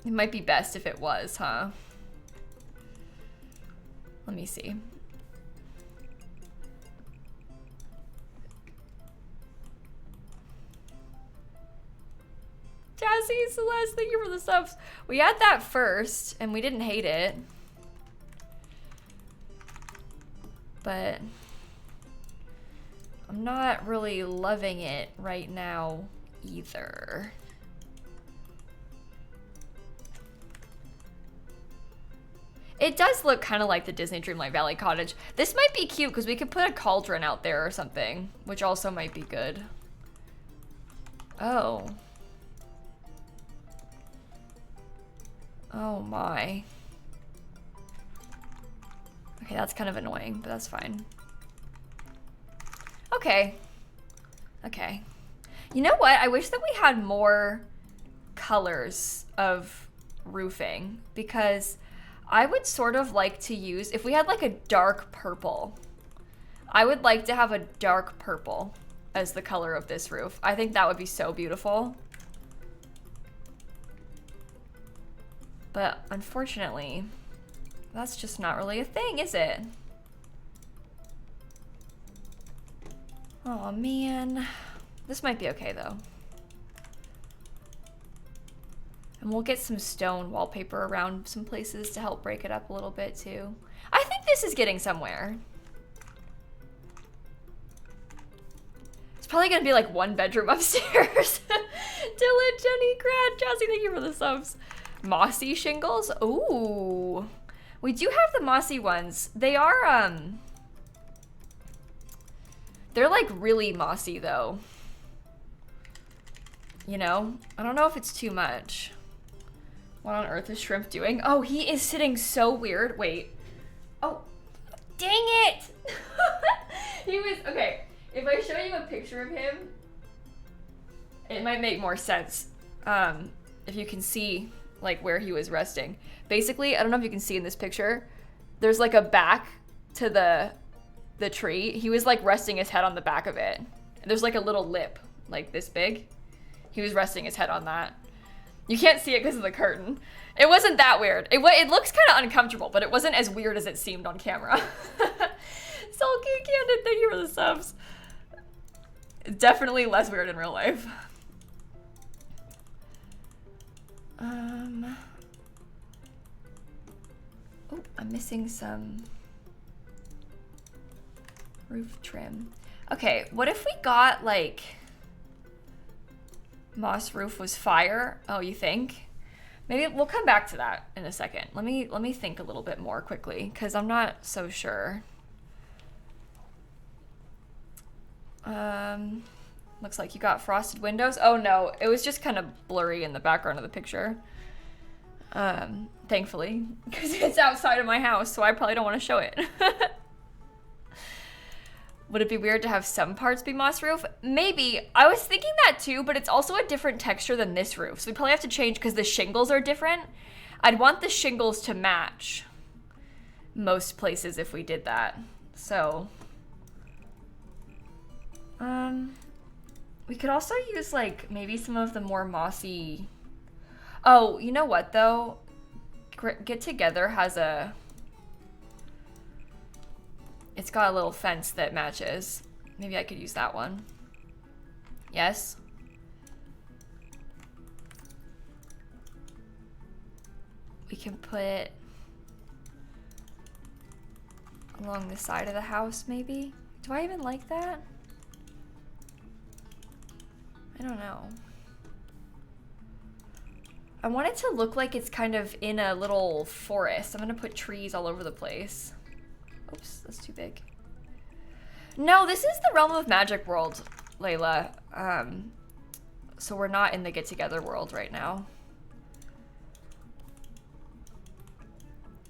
be best if it was, huh? Let me see. Jazzy, Celeste, thank you for the subs. We had that first, and we didn't hate it. But I'm not really loving it right now either. It does look kind of like the Disney Dreamlight Valley cottage. This might be cute because we could put a cauldron out there or something, which also might be good. Oh. Oh my. Okay, that's kind of annoying, but that's fine. Okay. Okay. You know what? I wish that we had more colors of roofing because I would sort of like to use, if we had like a dark purple, I would like to have a dark purple as the color of this roof. I think that would be so beautiful. But unfortunately, that's just not really a thing, is it? Oh man. This might be okay though. And we'll get some stone wallpaper around some places to help break it up a little bit too. I think this is getting somewhere. It's probably gonna be like one bedroom upstairs. Dylan, Jenny, Grad, Jazzy, thank you for the subs. Mossy shingles? Ooh. We do have the mossy ones. They are, they're like really mossy though. You know? I don't know if it's too much. What on earth is Shrimp doing? Oh, he is sitting so weird. Wait. Oh, dang it! He was, okay, if I show you a picture of him, it might make more sense. If you can see, like, where he was resting. Basically, I don't know if you can see in this picture, there's like a back to the tree. He was like resting his head on the back of it. And there's like a little lip, like this big. He was resting his head on that. You can't see it because of the curtain. It wasn't that weird. It looks kind of uncomfortable, but it wasn't as weird as it seemed on camera. Sulky Candid, thank you for the subs. It's definitely less weird in real life. Oh, I'm missing some roof trim. Okay, what if we got like moss roof was fire? Oh, you think? Maybe we'll come back to that in a second. Let me think a little bit more quickly because I'm not so sure. Looks like you got frosted windows. Oh no, it was just kind of blurry in the background of the picture. Thankfully, because it's outside of my house, so I probably don't want to show it. Would it be weird to have some parts be moss roof? Maybe. I was thinking that too, but it's also a different texture than this roof. So we probably have to change because the shingles are different. I'd want the shingles to match most places if we did that. So, we could also use like maybe some of the more mossy. Oh, you know what though? Get Together has a, it's got a little fence that matches. Maybe I could use that one. Yes. We can put along the side of the house maybe. Do I even like that? I don't know. I want it to look like it's kind of in a little forest. I'm gonna put trees all over the place. Oops, that's too big. No, this is the Realm of Magic world, Layla. So we're not in the Get Together world right now.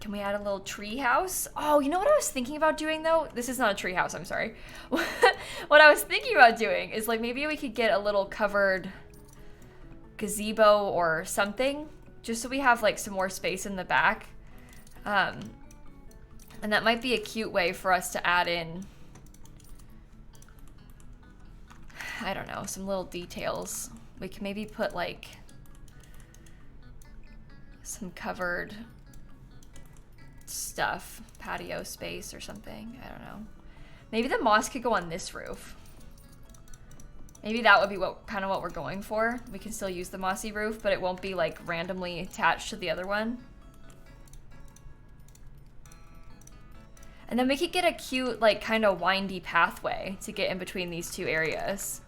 Can we add a little tree house? Oh, you know what I was thinking about doing though? This is not a tree house, I'm sorry. What I was thinking about doing is like maybe we could get a little covered gazebo or something, just so we have like some more space in the back. And that might be a cute way for us to add in, I don't know, some little details. We can maybe put like some covered stuff, patio space or something. I don't know. Maybe the moss could go on this roof. Maybe that would be what we're going for. We can still use the mossy roof, but it won't be like randomly attached to the other one. And then we could get a cute, like kind of windy pathway to get in between these two areas.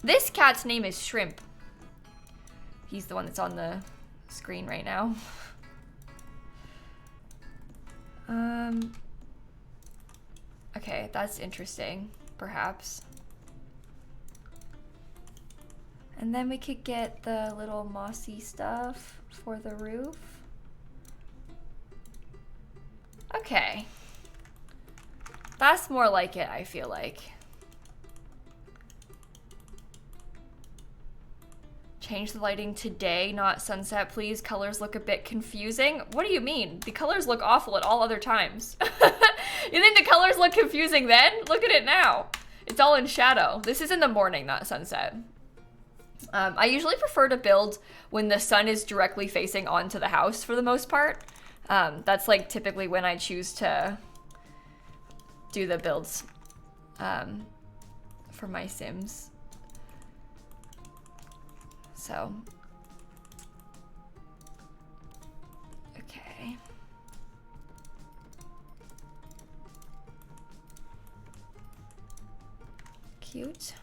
This cat's name is Shrimp. He's the one that's on the screen right now. Okay, that's interesting. Perhaps. And then we could get the little mossy stuff for the roof. Okay. That's more like it, I feel like. Change the lighting today, not sunset, please. Colors look a bit confusing. What do you mean? The colors look awful at all other times. You think the colors look confusing then? Look at it now. It's all in shadow. This is in the morning, not sunset. I usually prefer to build when the sun is directly facing onto the house for the most part. That's like typically when I choose to do the builds for my Sims. So, okay. Cute.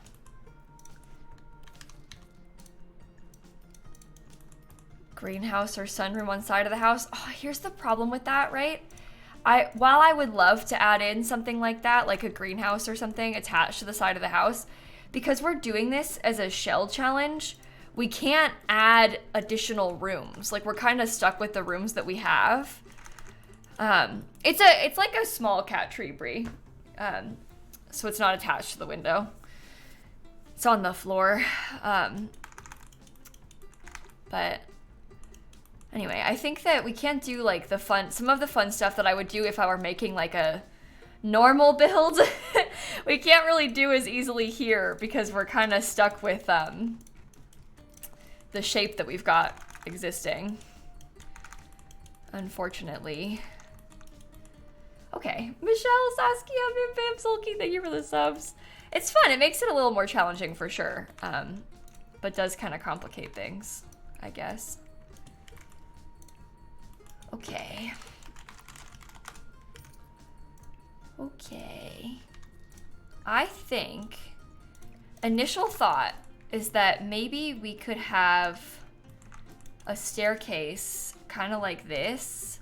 Greenhouse or sunroom on side of the house. Oh, here's the problem with that, right? While I would love to add in something like that, like a greenhouse or something attached to the side of the house, because we're doing this as a shell challenge, we can't add additional rooms. Like, we're kind of stuck with the rooms that we have. It's like a small cat tree, Brie. So it's not attached to the window. It's on the floor. But anyway, I think that we can't do like some of the fun stuff that I would do if I were making like a normal build. We can't really do as easily here because we're kind of stuck with the shape that we've got existing, unfortunately. Okay, Michelle, Saskia, Bim Bam, Sulky, thank you for the subs. It's fun. It makes it a little more challenging for sure, but does kind of complicate things, I guess. Okay. Okay. I think initial thought is that maybe we could have a staircase kind of like this.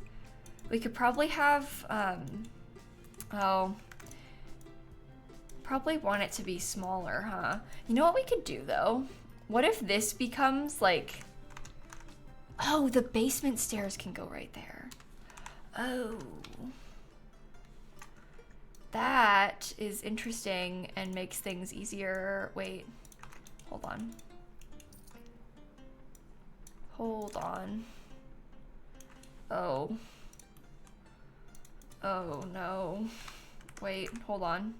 We could probably have, probably want it to be smaller, huh? You know what we could do though? What if this becomes like, oh, the basement stairs can go right there. Oh. That is interesting and makes things easier. Wait, hold on. Hold on. Oh. Oh no. Wait, hold on.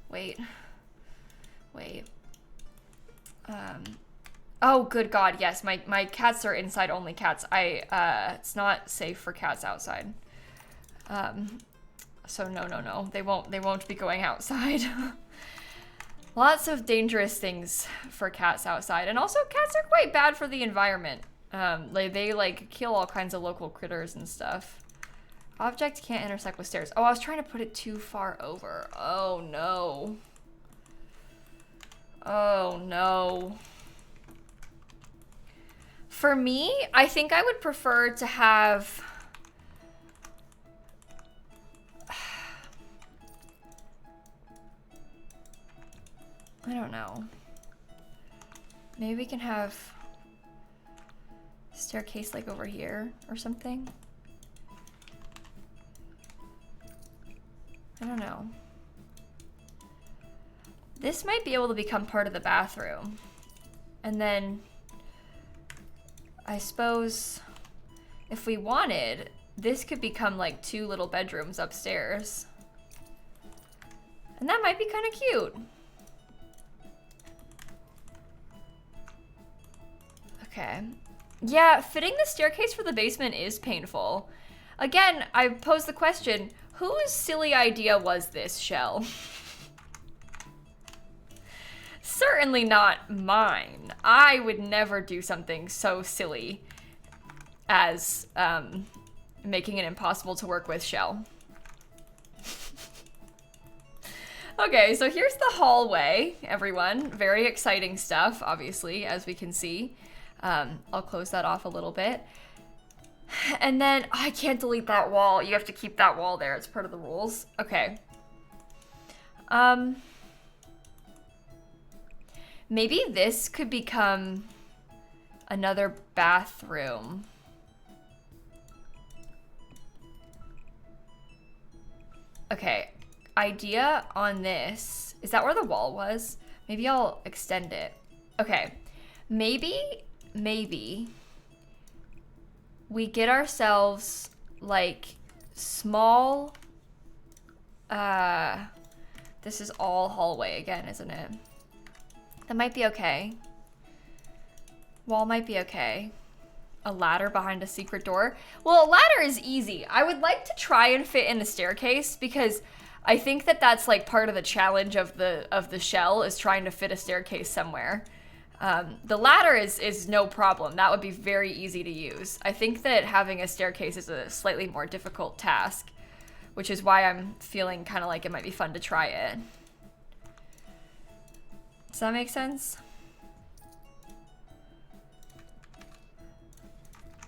Wait. Wait. Oh, good God, yes, my cats are inside only cats. It's not safe for cats outside. So no. They won't be going outside. Lots of dangerous things for cats outside. And also cats are quite bad for the environment. They like kill all kinds of local critters and stuff. Object can't intersect with stairs. Oh, I was trying to put it too far over. Oh no. Oh no. For me, I think I would prefer to have... I don't know. Maybe we can have staircase like over here or something. I don't know. This might be able to become part of the bathroom. And then I suppose if we wanted, this could become like 2 little bedrooms upstairs. And that might be kind of cute. Okay. Yeah, fitting the staircase for the basement is painful. Again, I pose the question, whose silly idea was this, Shell? Certainly not mine. I would never do something so silly as making it impossible to work with, Shell. Okay, so here's the hallway, everyone. Very exciting stuff, obviously, as we can see. I'll close that off a little bit. And then, I can't delete that wall. You have to keep that wall there. It's part of the rules. Okay. Maybe this could become another bathroom. Okay, idea on this. Is that where the wall was? Maybe I'll extend it. Okay, maybe we get ourselves like small, this is all hallway again, isn't it? That might be okay. Wall might be okay. A ladder behind a secret door. Well, a ladder is easy. I would like to try and fit in a staircase because I think that that's like part of the challenge of the shell is trying to fit a staircase somewhere. The ladder is no problem. That would be very easy to use. I think that having a staircase is a slightly more difficult task, which is why I'm feeling kind of like it might be fun to try it. Does that make sense?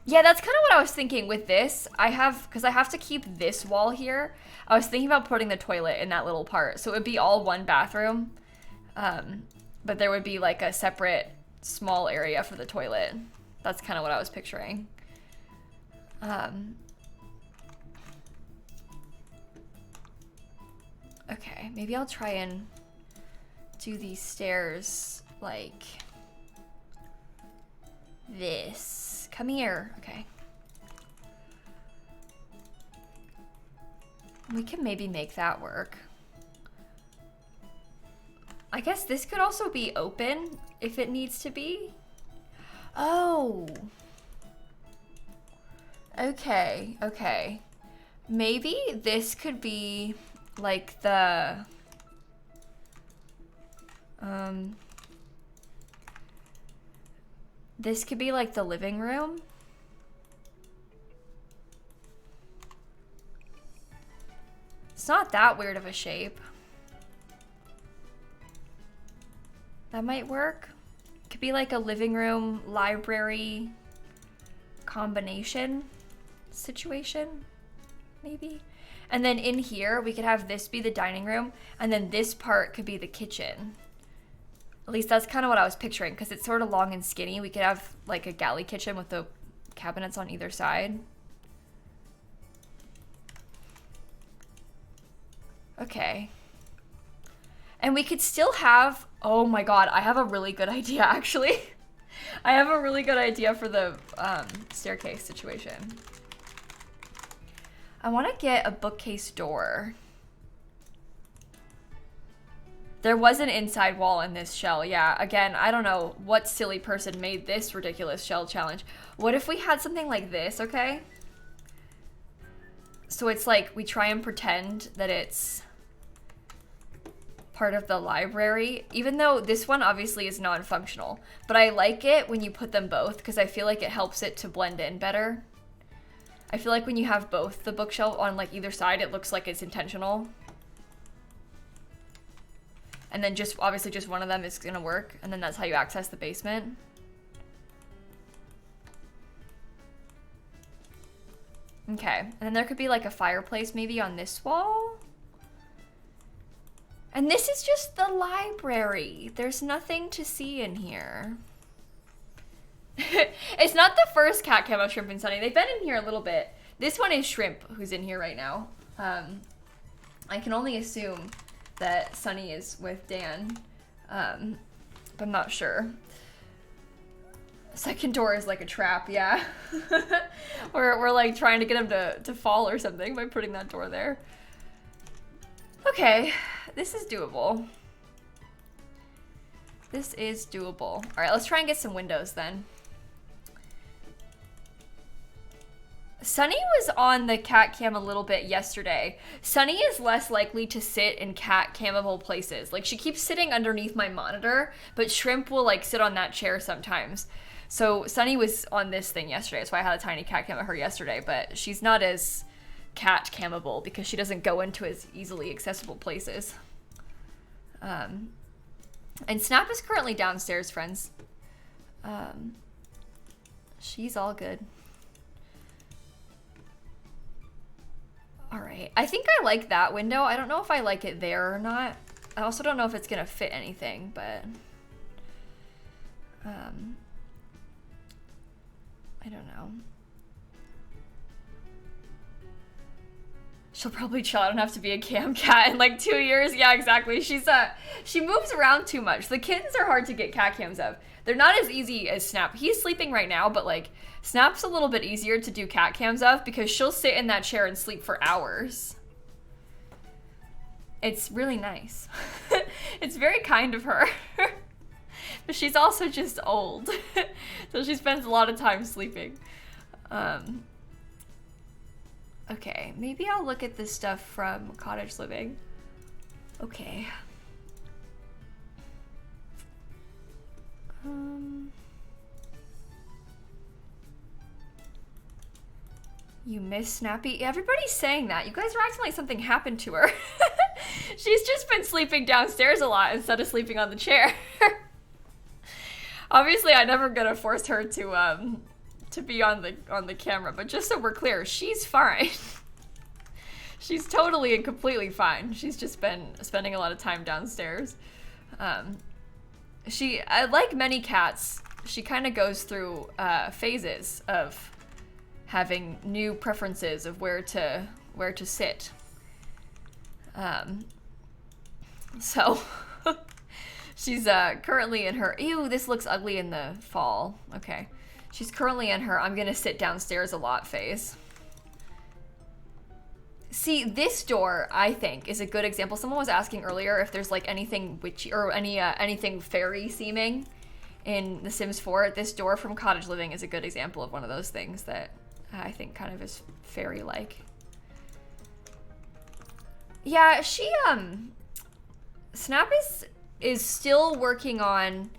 Yeah, that's kind of what I was thinking with this. Because I have to keep this wall here. I was thinking about putting the toilet in that little part. So it would be all one bathroom. But there would be like a separate small area for the toilet. That's kind of what I was picturing. Okay, maybe I'll try and do these stairs like this. Come here. Okay. We can maybe make that work. I guess this could also be open if it needs to be. Oh. Okay, okay. Maybe this could be like the this could be like the living room. It's not that weird of a shape. That might work. Could be like a living room, library combination situation, maybe. And then in here, we could have this be the dining room, and then this part could be the kitchen. At least that's kind of what I was picturing, because it's sort of long and skinny. We could have like a galley kitchen with the cabinets on either side. Okay. And we could still have, oh my god, I have a really good idea actually. I have a really good idea for the staircase situation. I want to get a bookcase door. There was an inside wall in this shell, yeah. Again, I don't know what silly person made this ridiculous shell challenge. What if we had something like this, okay? So it's like we try and pretend that it's part of the library, even though this one obviously is non-functional. But I like it when you put them both because I feel like it helps it to blend in better. I feel like when you have both the bookshelf on like either side, it looks like it's intentional. And then just obviously just one of them is gonna work, and then that's how you access the basement. Okay, and then there could be like a fireplace maybe on this wall. And this is just the library. There's nothing to see in here. It's not the first cat camo Shrimp and Sunny. They've been in here a little bit. This one is Shrimp, who's in here right now. I can only assume that Sunny is with Dan, but I'm not sure. Second door is like a trap, yeah. we're like trying to get him to fall or something by putting that door there. Okay, this is doable. This is doable. All right, let's try and get some windows then. Sunny was on the cat cam a little bit yesterday. Sunny is less likely to sit in cat camable places. Like she keeps sitting underneath my monitor, but Shrimp will like sit on that chair sometimes. So Sunny was on this thing yesterday. That's why I had a tiny cat cam of her yesterday, but she's not as cat camable because she doesn't go into as easily accessible places. And Snap is currently downstairs, friends. She's all good. All right, I think I like that window. I don't know if I like it there or not. I also don't know if it's gonna fit anything, but I don't know. She'll probably chill. I don't have to be a cam cat in like 2 years. Yeah, exactly. She moves around too much. The kittens are hard to get cat cams of. They're not as easy as Snap. He's sleeping right now, but like Snap's a little bit easier to do cat cams of because she'll sit in that chair and sleep for hours. It's really nice. It's very kind of her. But she's also just old. So she spends a lot of time sleeping. Okay, maybe I'll look at this stuff from Cottage Living. Okay. You miss Snappy? Everybody's saying that. You guys are acting like something happened to her. She's just been sleeping downstairs a lot instead of sleeping on the chair. Obviously, I never gonna force her to be on the camera, but just so we're clear, she's fine. She's totally and completely fine. She's just been spending a lot of time downstairs. Like many cats, she kind of goes through phases of having new preferences of where to sit. So she's currently in her, ew, this looks ugly in the fall. Okay. She's currently in her I'm gonna sit downstairs a lot phase. See, this door, I think, is a good example. Someone was asking earlier if there's like anything witchy or anything fairy seeming in The Sims 4. This door from Cottage Living is a good example of one of those things that I think kind of is fairy-like. Yeah, Snap is still working on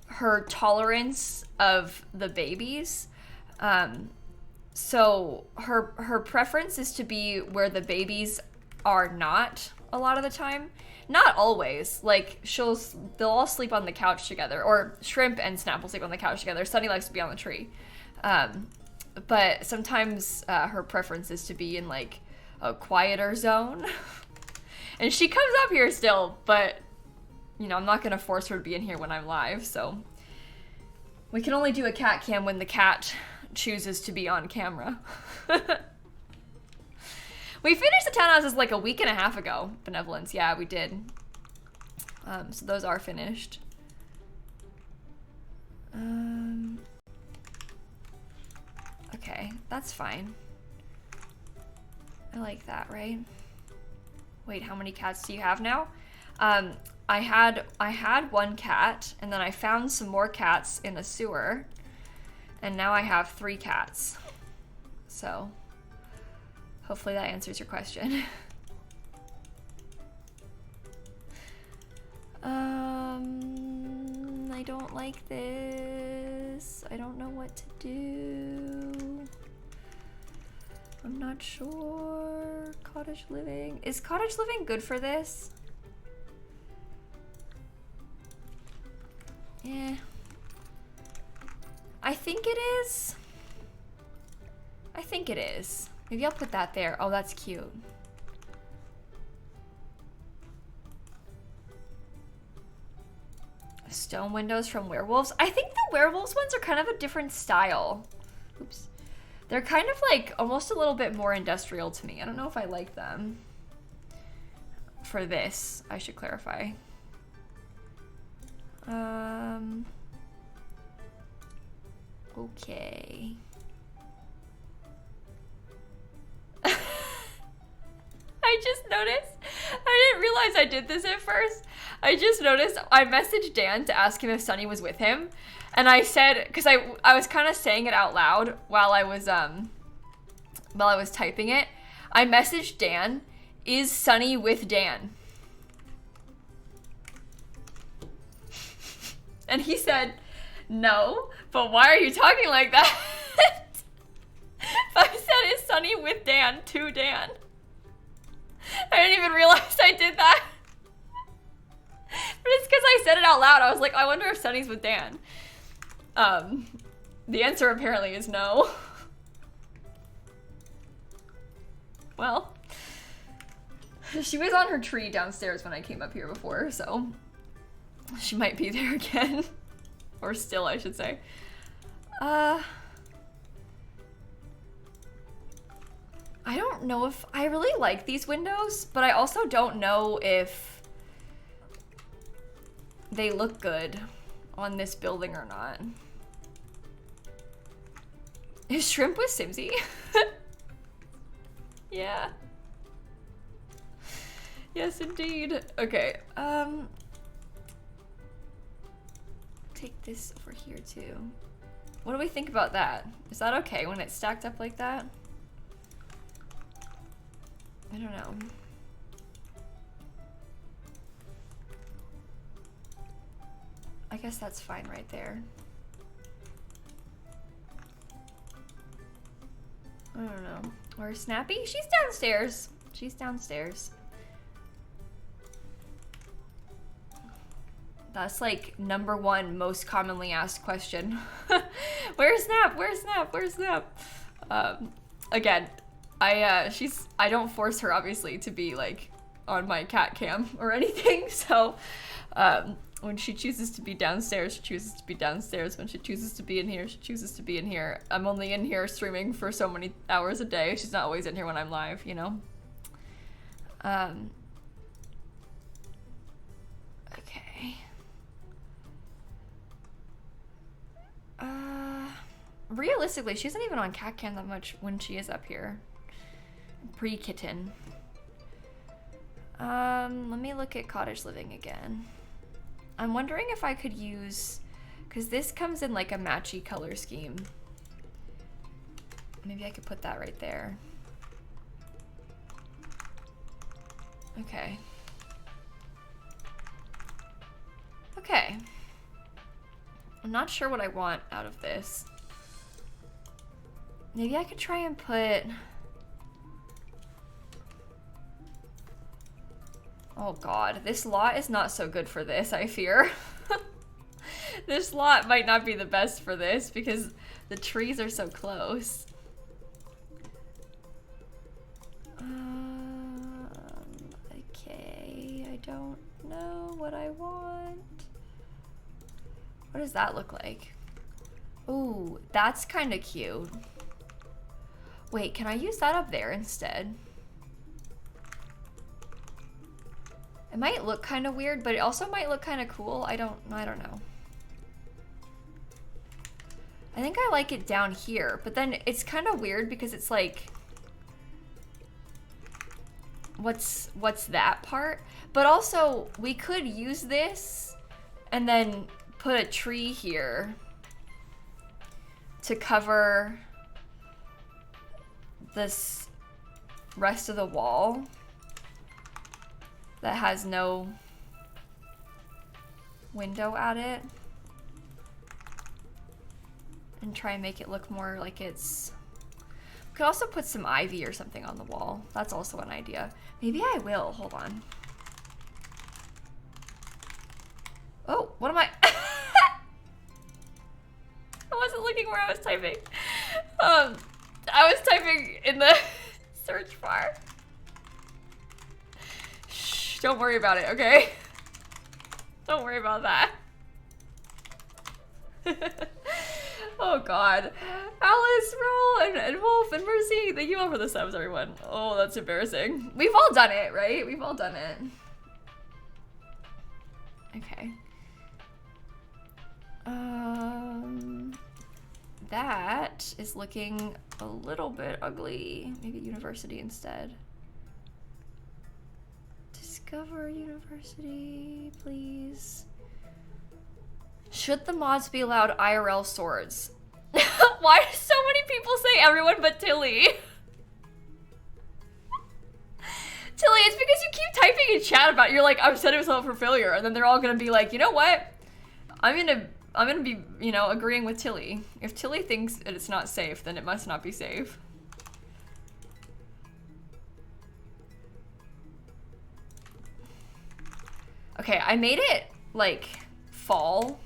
her tolerance of the babies. So her preference is to be where the babies are not a lot of the time. Not always. Like, they'll all sleep on the couch together, or Shrimp and Snap will sleep on the couch together. Sunny likes to be on the tree. But sometimes her preference is to be in like a quieter zone. And she comes up here still, but you know, I'm not gonna force her to be in here when I'm live, so we can only do a cat cam when the cat chooses to be on camera. We finished the townhouses like a week and a half ago. Benevolence, yeah, we did. So those are finished. Okay, that's fine. I like that, right? Wait, how many cats do you have now? I had one cat, and then I found some more cats in a sewer, and now I have 3 cats. So hopefully that answers your question. I don't like this. I don't know what to do. I'm not sure. Cottage Living. Is Cottage Living good for this? Yeah. I think it is. I think it is. Maybe I'll put that there. Oh, that's cute. Stone windows from werewolves. I think the werewolves ones are kind of a different style. Oops. They're kind of like almost a little bit more industrial to me. I don't know if I like them. For this, I should clarify. Okay. I just noticed, I didn't realize I did this at first. I just noticed, I messaged Dan to ask him if Sunny was with him. And I said, cause I was kind of saying it out loud while I was typing it. I messaged Dan, is Sunny with Dan? And he said, no, but why are you talking like that? I said, is Sunny with Dan to Dan? I didn't even realize I did that. But it's because I said it out loud. I was like, I wonder if Sunny's with Dan. The answer apparently is no. Well, she was on her tree downstairs when I came up here before, so she might be there again. Or still, I should say. I don't know if I really like these windows, but I also don't know if they look good on this building or not. Is Shrimp with Simsie? Yeah. Yes, indeed. Okay, take this over here too. What do we think about that? Is that okay when it's stacked up like that? I don't know. I guess that's fine right there. I don't know. Where's Snappy? She's downstairs. She's downstairs. That's like #1 most commonly asked question. Where's Snap? Where's Snap? Where's Snap? Again, I don't force her obviously to be like on my cat cam or anything, so When she chooses to be downstairs, she chooses to be downstairs. When she chooses to be in here, she chooses to be in here. I'm only in here streaming for so many hours a day. She's not always in here when I'm live, you know? Okay. Realistically, she isn't even on cat cam that much when she is up here. Pre-kitten. Let me look at cottage living again. I'm wondering if I could use, because this comes in like a matchy color scheme. Maybe I could put that right there. Okay. Okay. I'm not sure what I want out of this. Maybe I could try and put... Oh god, this lot is not so good for this, I fear. This lot might not be the best for this because the trees are so close. Okay, I don't know what I want. What does that look like? Ooh, that's kind of cute. Wait, can I use that up there instead? It might look kind of weird, but it also might look kind of cool. I don't know. I think I like it down here, but then it's kind of weird because it's like, what's that part? But also, we could use this and then put a tree here to cover this rest of the wall that has no window at it, and try and make it look more like it's... We could also put some ivy or something on the wall. That's also an idea. Maybe I will. Hold on. Oh, what am I? I wasn't looking where I was typing. I was typing in the search bar. Shh, don't worry about it, okay? Don't worry about that. Oh god. Alice, Roll, and Wolf, and Mercy. Thank you all for the subs, everyone. Oh, that's embarrassing. We've all done it, right? We've all done it. Okay. That is looking a little bit ugly. Maybe university instead. Discover university, please. Should the mods be allowed IRL swords? Why do so many people say everyone but Tilly? Tilly, it's because you keep typing in chat about, you're like, I'm setting myself up for failure, and then they're all gonna be like, you know what? I'm gonna be, you know, agreeing with Tilly. If Tilly thinks that it's not safe, then it must not be safe. Okay, I made it, like, fall,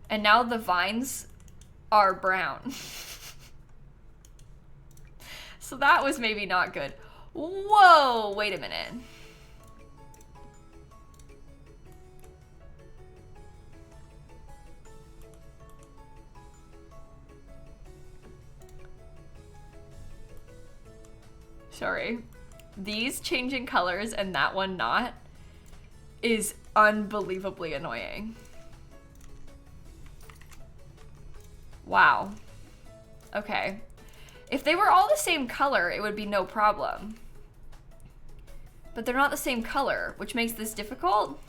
and now the vines are brown. So that was maybe not good. Whoa, wait a minute. Sorry. These changing colors and that one not is unbelievably annoying. Wow. Okay. If they were all the same color, it would be no problem. But they're not the same color, which makes this difficult.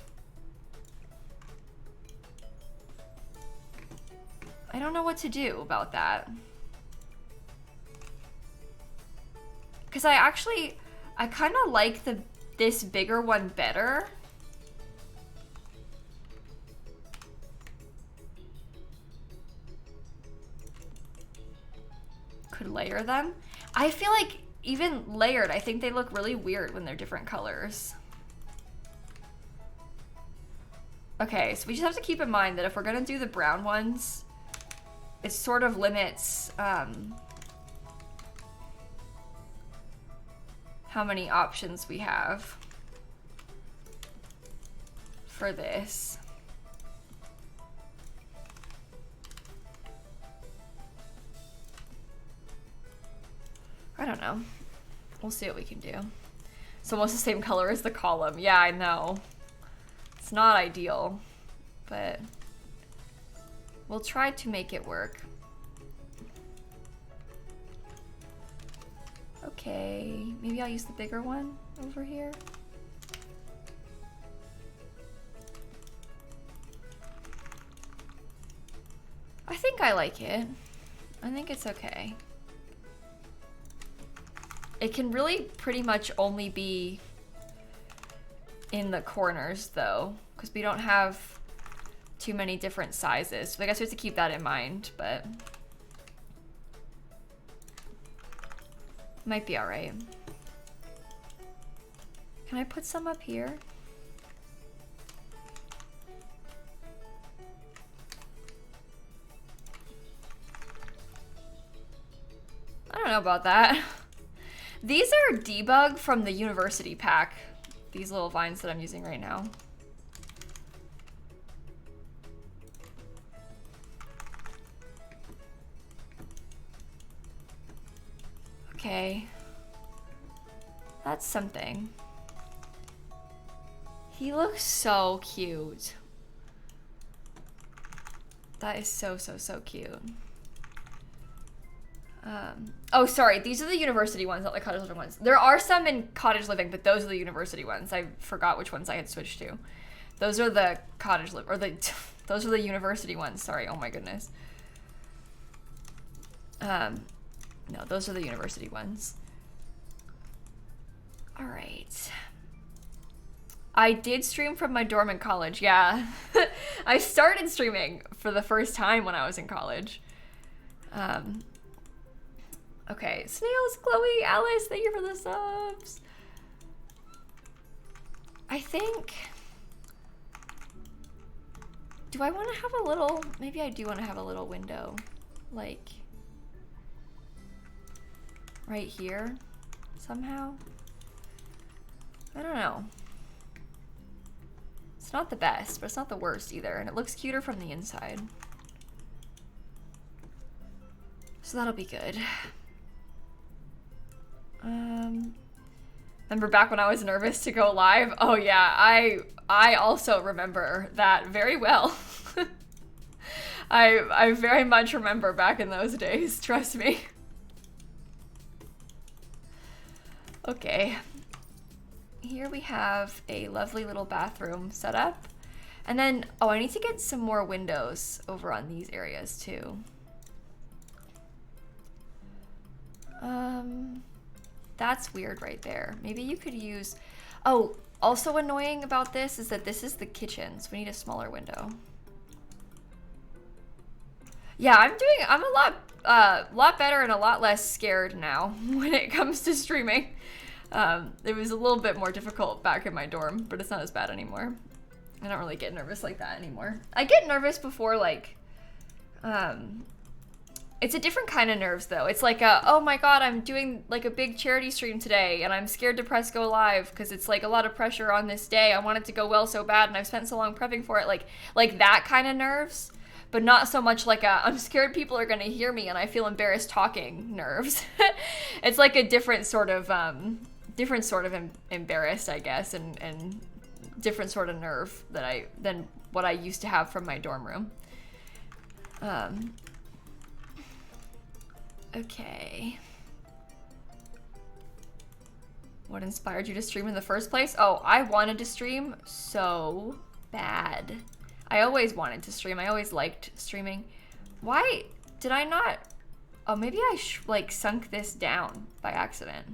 I don't know what to do about that. Because I kind of like this bigger one better. Could layer them. I feel like even layered, I think they look really weird when they're different colors. Okay, so we just have to keep in mind that if we're gonna do the brown ones, it sort of limits how many options we have for this. I don't know. We'll see what we can do. It's almost the same color as the column. Yeah, I know. It's not ideal, but we'll try to make it work. Okay, maybe I'll use the bigger one over here. I think I like it. I think it's okay. It can really pretty much only be in the corners though, because we don't have too many different sizes. So I guess we have to keep that in mind, but might be all right. Can I put some up here? I don't know about that. These are debug from the university pack. These little vines that I'm using right now. Okay. That's something. He looks so cute. That is so, so, so cute. Oh, sorry. These are the university ones, not the cottage living ones. There are some in cottage living, but those are the university ones. I forgot which ones I had switched to. Those are the cottage live, or the, those are the university ones. Sorry. Oh my goodness. No, those are the university ones. All right. I did stream from my dorm in college. Yeah. I started streaming for the first time when I was in college. Okay, Snails, Chloe, Alice, thank you for the subs. I think, do I want to have a little, maybe I do want to have a little window, like right here somehow. I don't know. It's not the best, but it's not the worst either, and it looks cuter from the inside. So that'll be good. Remember back when I was nervous to go live? Oh yeah, I also remember that very well. I very much remember back in those days, trust me. Okay. Here we have a lovely little bathroom set up. And then, oh, I need to get some more windows over on these areas too. That's weird right there. Maybe you could use, oh, also annoying about this is that this is the kitchen, so we need a smaller window. Yeah, I'm a lot better and a lot less scared now when it comes to streaming. It was a little bit more difficult back in my dorm, but it's not as bad anymore. I don't really get nervous like that anymore. I get nervous before, like, it's a different kind of nerves though. It's like, oh my god, I'm doing like a big charity stream today and I'm scared to press go live because it's like a lot of pressure on this day. I want it to go well so bad and I've spent so long prepping for it. Like that kind of nerves, but not so much like I'm scared people are gonna hear me and I feel embarrassed talking nerves. It's like a different sort of embarrassed, I guess, and different sort of nerve than what I used to have from my dorm room. Okay. What inspired you to stream in the first place? Oh, I wanted to stream so bad. I always wanted to stream. I always liked streaming. Why did I not? Oh, maybe I like sunk this down by accident.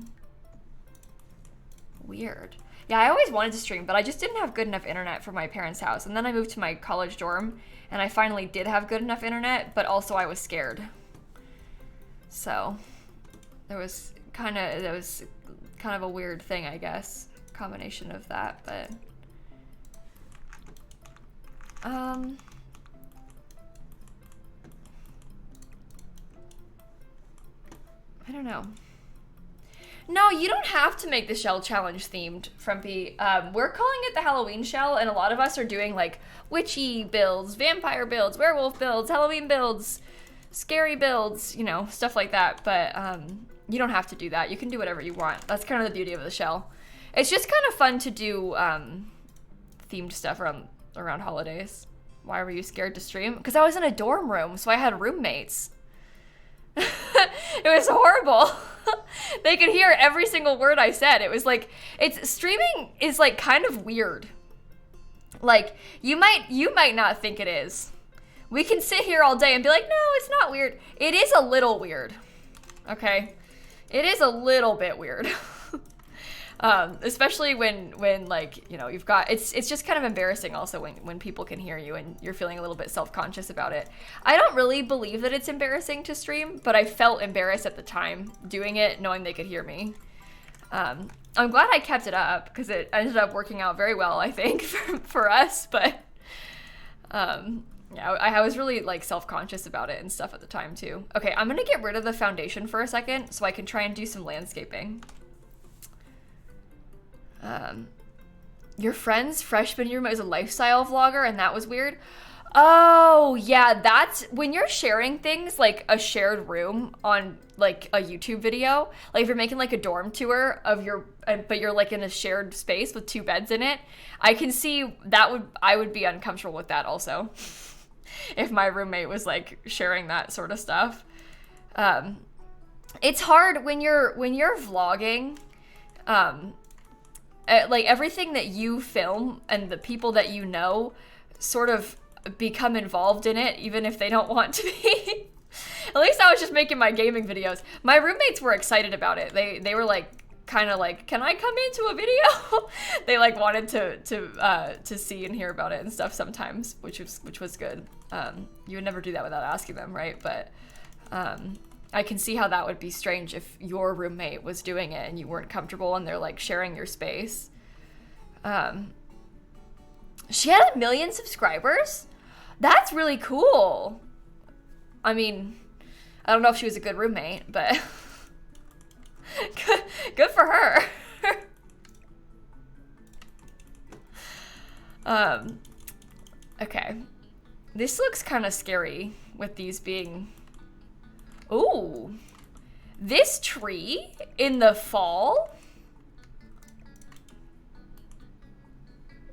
Weird. Yeah, I always wanted to stream, but I just didn't have good enough internet for my parents' house. And then I moved to my college dorm, and I finally did have good enough internet, but also I was scared. So there was kind of a weird thing, I guess, combination of that, but I don't know. No, you don't have to make the shell challenge themed, Frumpy. We're calling it the Halloween shell, and a lot of us are doing like witchy builds, vampire builds, werewolf builds, Halloween builds, scary builds, you know, stuff like that. But you don't have to do that. You can do whatever you want. That's kind of the beauty of the shell. It's just kind of fun to do themed stuff around holidays. Why were you scared to stream? Because I was in a dorm room, so I had roommates. It was horrible. They could hear every single word I said. It was like, streaming is like kind of weird. Like, you might not think it is. We can sit here all day and be like, no, it's not weird. It is a little weird. Okay? It is a little bit weird. Especially when like, you know, you've got, it's just kind of embarrassing also when people can hear you and you're feeling a little bit self-conscious about it. I don't really believe that it's embarrassing to stream, but I felt embarrassed at the time doing it, knowing they could hear me. I'm glad I kept it up because it ended up working out very well, I think, for us, but yeah, I was really like self-conscious about it and stuff at the time too. Okay, I'm gonna get rid of the foundation for a second so I can try and do some landscaping. Your friend's freshman year was a lifestyle vlogger and that was weird. Oh yeah, that's when you're sharing things like a shared room on like a YouTube video. Like if you're making like a dorm tour of your, but you're like in a shared space with 2 beds in it. I can see that I would be uncomfortable with that also. If my roommate was like sharing that sort of stuff. It's hard when you're vlogging. Like everything that you film and the people that you know sort of become involved in it, even if they don't want to be. At least I was just making my gaming videos. My roommates were excited about it. They were like, kind of like, can I come into a video? They like wanted to see and hear about it and stuff sometimes, which was good. You would never do that without asking them, right? But I can see how that would be strange if your roommate was doing it and you weren't comfortable and they're like sharing your space. She had 1 million subscribers? That's really cool. I mean, I don't know if she was a good roommate, but good for her. Okay. This looks kind of scary with these being... Ooh, this tree in the fall?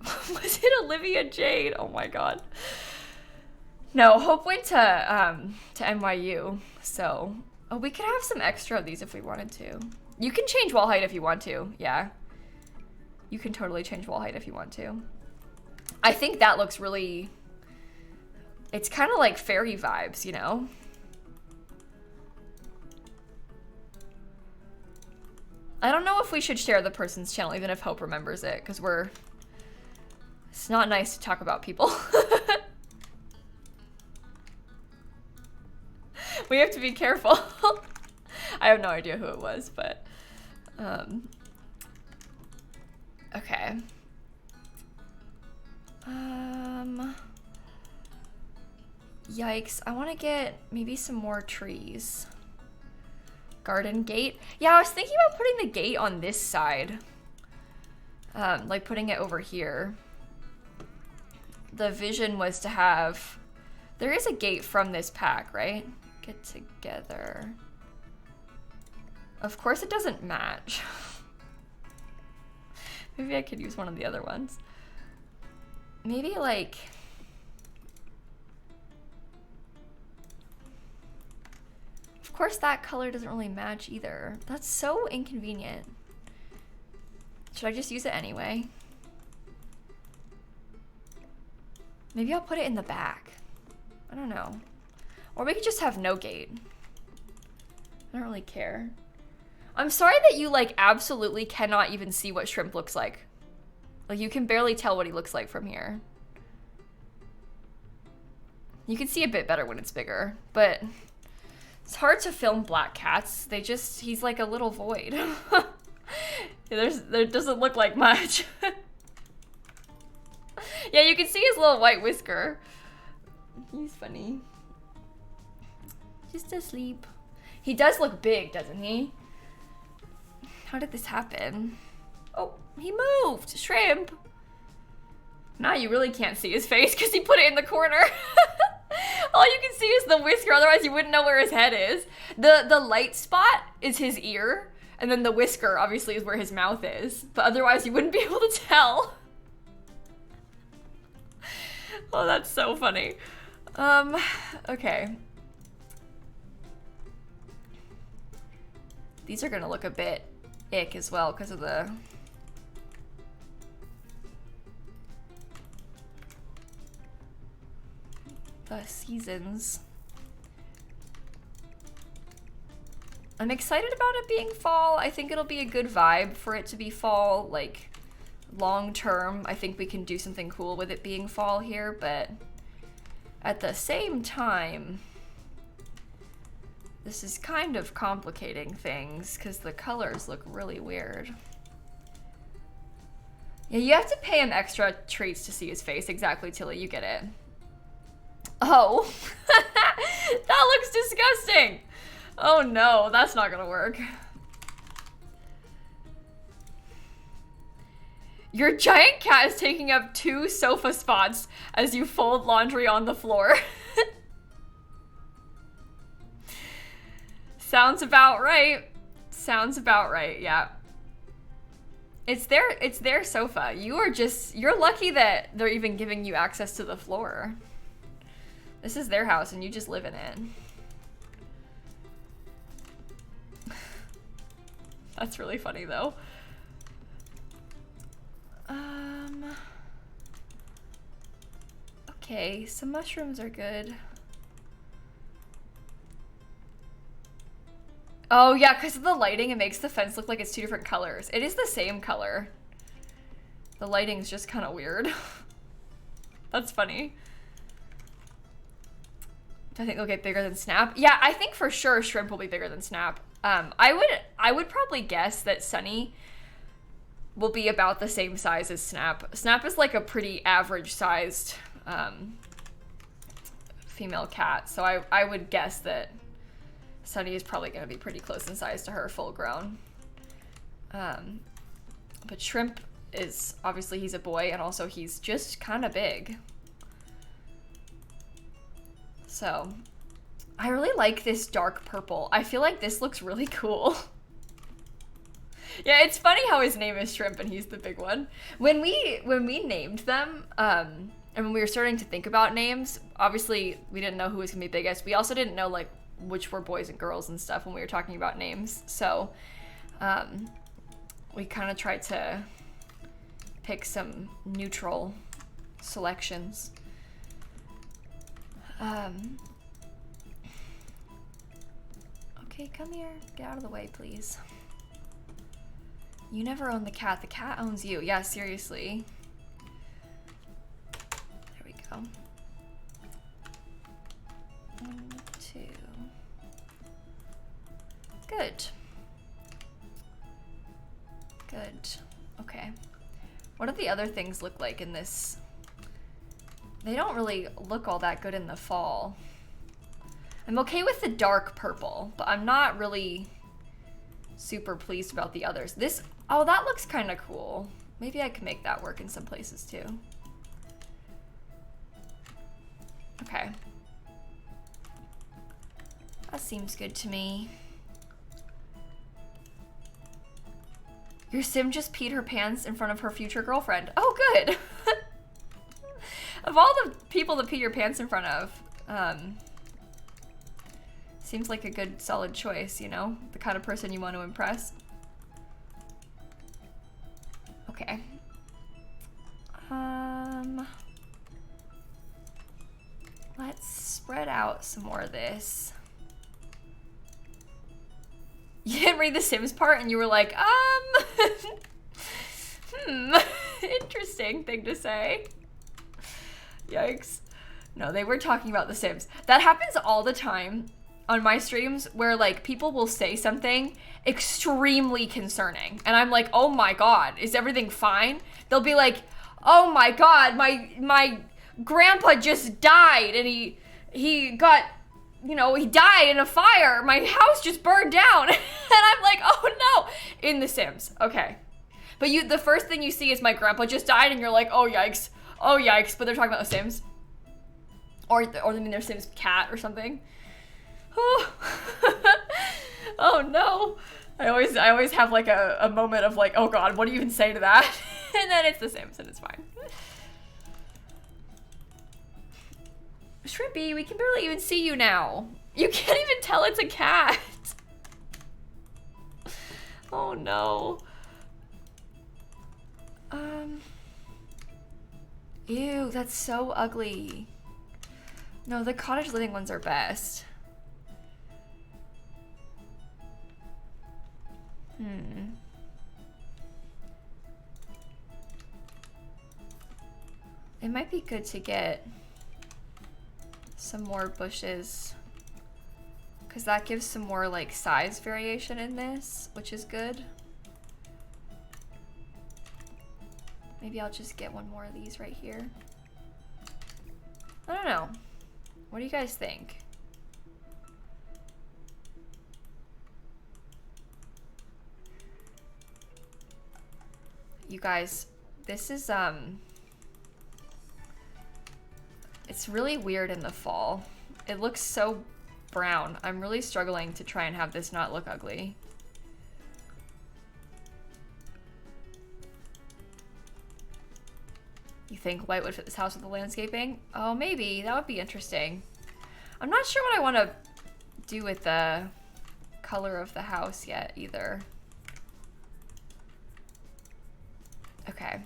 Was it Olivia Jade? Oh my god. No, Hope went to NYU, so we could have some extra of these if we wanted to. You can change wall height if you want to, yeah. You can totally change wall height if you want to. I think that looks really... It's kind of like fairy vibes, you know? I don't know if we should share the person's channel, even if Hope remembers it, because it's not nice to talk about people. We have to be careful. I have no idea who it was, but, okay. Yikes, I want to get maybe some more trees. Garden gate. Yeah, I was thinking about putting the gate on this side. Like putting it over here. The vision was to have... There is a gate from this pack, right? Get together. Of course it doesn't match. Maybe I could use one of the other ones. Maybe like... Of course that color doesn't really match either. That's so inconvenient. Should I just use it anyway? Maybe I'll put it in the back. I don't know. Or we could just have no gate. I don't really care. I'm sorry that you like absolutely cannot even see what Shrimp looks like. Like you can barely tell what he looks like from here. You can see a bit better when it's bigger, but it's hard to film black cats. He's like a little void. There doesn't look like much. Yeah, you can see his little white whisker. He's funny. Just asleep. He does look big, doesn't he? How did this happen? Oh, he moved. Shrimp. Now you really can't see his face because he put it in the corner. All you can see is the whisker, otherwise you wouldn't know where his head is. The light spot is his ear, and then the whisker obviously is where his mouth is, but otherwise you wouldn't be able to tell. Oh, that's so funny. Okay. These are gonna look a bit ick as well because of the seasons. I'm excited about it being fall. I think it'll be a good vibe for it to be fall, like long term. I think we can do something cool with it being fall here, but at the same time, this is kind of complicating things because the colors look really weird. Yeah, you have to pay him extra treats to see his face. Exactly, Tilly, you get it. Oh, that looks disgusting. Oh no, that's not gonna work. Your giant cat is taking up 2 sofa spots as you fold laundry on the floor. Sounds about right. Sounds about right, yeah. It's their sofa. You're lucky that they're even giving you access to the floor. This is their house and you just live in it. That's really funny though. Okay, some mushrooms are good. Oh yeah, because of the lighting, it makes the fence look like it's 2 different colors. It is the same color. The lighting's just kind of weird. That's funny. Do I think they'll get bigger than Snap? Yeah, I think for sure Shrimp will be bigger than Snap. I would probably guess that Sunny will be about the same size as Snap. Snap is like a pretty average sized female cat, so I would guess that Sunny is probably going to be pretty close in size to her full grown. But Shrimp is, obviously he's a boy, and also he's just kind of big. So, I really like this dark purple. I feel like this looks really cool. Yeah, it's funny how his name is Shrimp and he's the big one. When we named them, and when we were starting to think about names, obviously we didn't know who was gonna be biggest. We also didn't know like which were boys and girls and stuff when we were talking about names. So, we kind of tried to pick some neutral selections. Okay, come here. Get out of the way, please. You never own the cat. The cat owns you. Yeah, seriously. There we go. 1, 2. Good. Good. Okay. What do the other things look like in this? They don't really look all that good in the fall. I'm okay with the dark purple, but I'm not really super pleased about the others. This, oh, that looks kind of cool. Maybe I can make that work in some places too. Okay. That seems good to me. Your sim just peed her pants in front of her future girlfriend. Oh, good. Of all the people to pee your pants in front of, seems like a good, solid choice, you know? The kind of person you want to impress. Okay. Let's spread out some more of this. You didn't read the Sims part and you were like, interesting thing to say. Yikes. No, they were talking about the Sims. That happens all the time on my streams where like people will say something extremely concerning and I'm like, oh my god, is everything fine? They'll be like, oh my god, my grandpa just died and he got you know, he died in a fire. My house just burned down. And I'm like, oh no, in The Sims. Okay. But the first thing you see is my grandpa just died and you're like, oh yikes. Oh yikes. But they're talking about The Sims. Or I mean their Sims cat or something. Oh, oh no. I always have like a moment of like, oh god, what do you even say to that? And then it's The Sims and it's fine. Shrimpy, we can barely even see you now. You can't even tell it's a cat. Oh no. Ew, that's so ugly. No, the cottage living ones are best. It might be good to get some more bushes because that gives some more like size variation in this, which is good. Maybe I'll just get one more of these right here. I don't know. What do you guys think? You guys, this is it's really weird in the fall. It looks so brown. I'm really struggling to try and have this not look ugly. You think white would fit this house with the landscaping? Oh, maybe. That would be interesting. I'm not sure what I want to do with the color of the house yet either. Okay.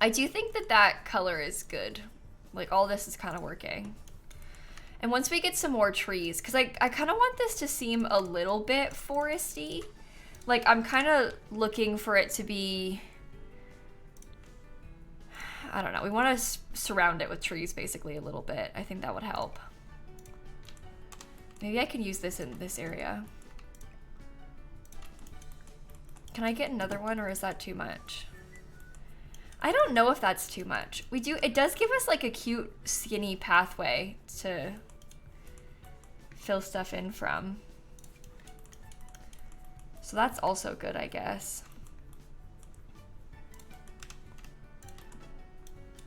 I do think that that color is good. Like all this is kind of working. And once we get some more trees, because I kind of want this to seem a little bit foresty. Like I'm kind of looking for it to be, I don't know. We want to surround it with trees basically a little bit. I think that would help. Maybe I can use this in this area. Can I get another one or is that too much? I don't know if that's too much. It does give us like a cute skinny pathway to fill stuff in from. So that's also good, I guess.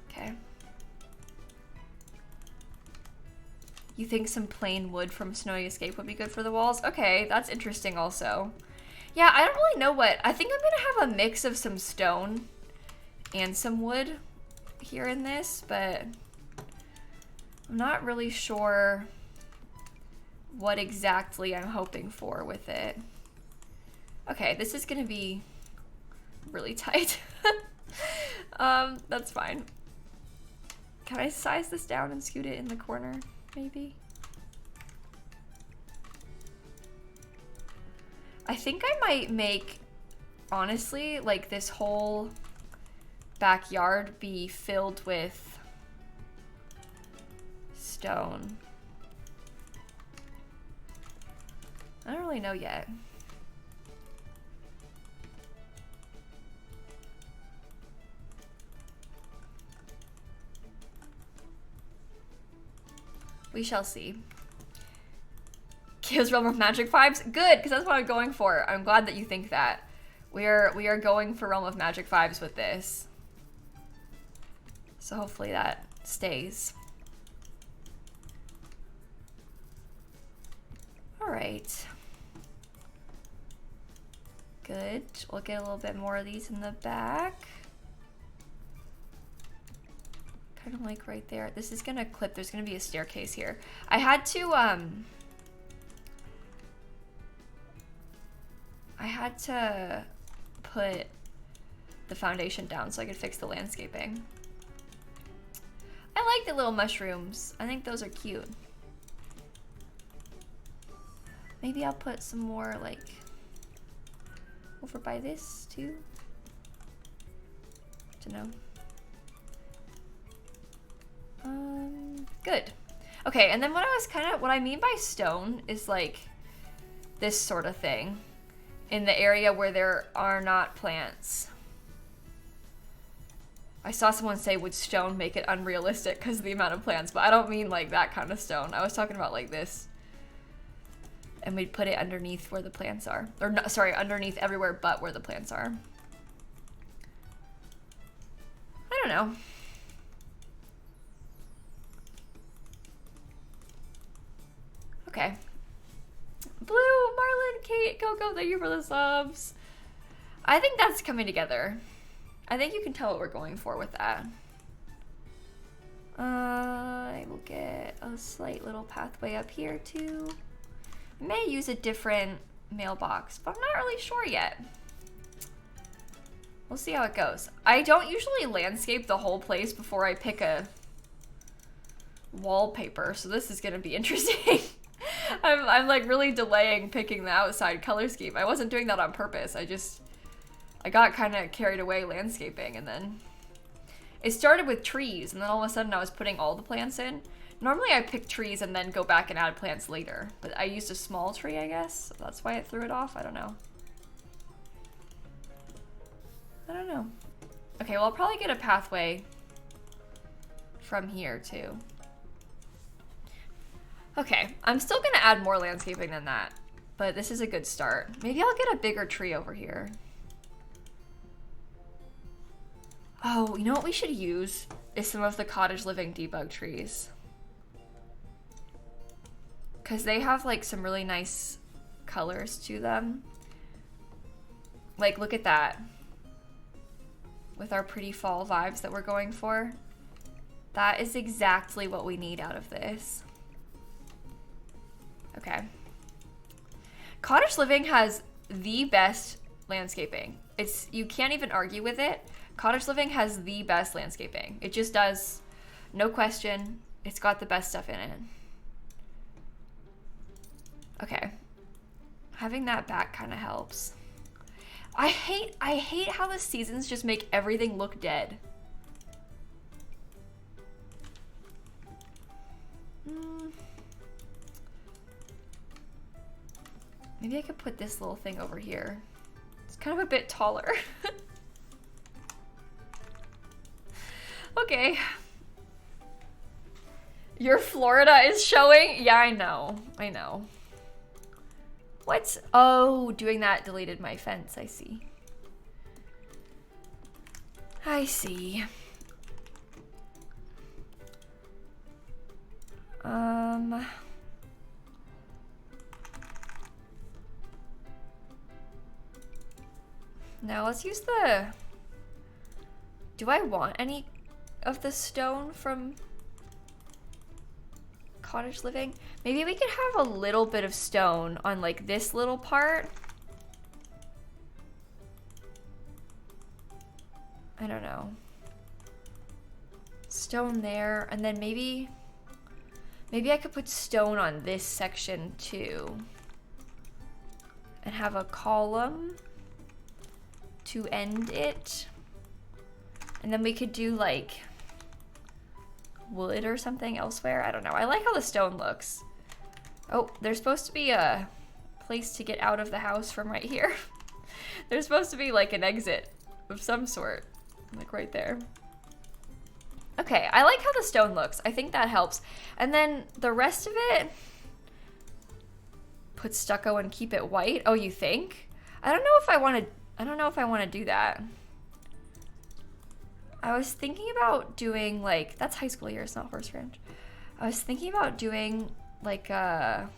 Okay. You think some plain wood from Snowy Escape would be good for the walls? Okay, that's interesting also. Yeah, I don't really know what. I think I'm gonna have a mix of some stone and some wood here in this, but I'm not really sure what exactly I'm hoping for with it. Okay, this is gonna be really tight. That's fine. Can I size this down and scoot it in the corner, maybe? I think I might make, honestly, like this whole backyard be filled with stone. I don't really know yet. We shall see. Gives Realm of Magic vibes? Good, because that's what I'm going for. I'm glad that you think that. We are going for Realm of Magic vibes with this. So hopefully that stays. All right. Good. We'll get a little bit more of these in the back. Kind of like right there. This is gonna clip. There's gonna be a staircase here. I had to put the foundation down so I could fix the landscaping. I like the little mushrooms. I think those are cute. Maybe I'll put some more like over by this too. Dunno. Good. Okay, and then what I mean by stone is like this sort of thing in the area where there are not plants. I saw someone say, would stone make it unrealistic because of the amount of plants, but I don't mean like that kind of stone. I was talking about like this. And we'd put it underneath where the plants are. Or no, sorry, underneath everywhere but where the plants are. I don't know. Okay. Blue, Marlon, Kate, Coco, thank you for the subs. I think that's coming together. I think you can tell what we're going for with that. I will get a slight little pathway up here too. I may use a different mailbox, but I'm not really sure yet. We'll see how it goes. I don't usually landscape the whole place before I pick a wallpaper, so this is gonna be interesting. I'm like really delaying picking the outside color scheme. I wasn't doing that on purpose. I got kind of carried away landscaping, and then it started with trees, and then all of a sudden I was putting all the plants in. Normally I pick trees and then go back and add plants later, but I used a small tree, I guess. So that's why it threw it off. I don't know. Okay, well, I'll probably get a pathway from here too. Okay, I'm still gonna add more landscaping than that, but this is a good start. Maybe I'll get a bigger tree over here. Oh, you know what we should use is some of the cottage living debug trees. Because they have like some really nice colors to them. Like, look at that. With our pretty fall vibes that we're going for. That is exactly what we need out of this. Okay. Cottage living has the best landscaping. You can't even argue with it. Cottage living has the best landscaping. It just does, no question. It's got the best stuff in it. Okay. Having that back kind of helps. I hate how the seasons just make everything look dead. Maybe I could put this little thing over here. It's kind of a bit taller. Okay. Your Florida is showing? Yeah, I know. I know. What? Oh, doing that deleted my fence. I see. I see. Now let's use the... Do I want any of the stone from cottage living? Maybe we could have a little bit of stone on like this little part. I don't know. Stone there, and then maybe I could put stone on this section too. And have a column to end it. And then we could do like wood or something elsewhere. I don't know. I like how the stone looks. Oh, there's supposed to be a place to get out of the house from right here. There's supposed to be like an exit of some sort, like right there. Okay, I like how the stone looks. I think that helps. And then the rest of it, put stucco and keep it white. Oh, you think? I don't know if I want to do that. I was thinking about doing like, that's high school year, it's not horse ranch. I was thinking about doing like oh,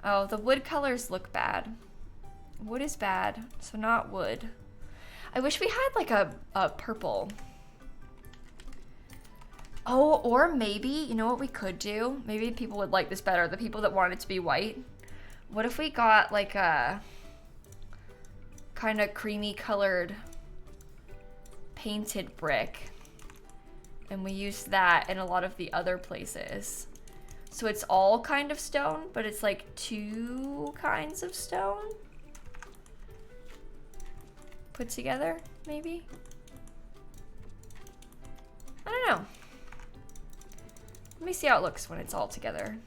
the wood colors look bad. Wood is bad, so not wood. I wish we had like a purple. Oh, or maybe, you know what we could do? Maybe people would like this better, the people that want it to be white. What if we got like a kind of creamy colored painted brick, and we use that in a lot of the other places, so it's all kind of stone, but it's like two kinds of stone put together, maybe? I don't know. Let me see how it looks when it's all together.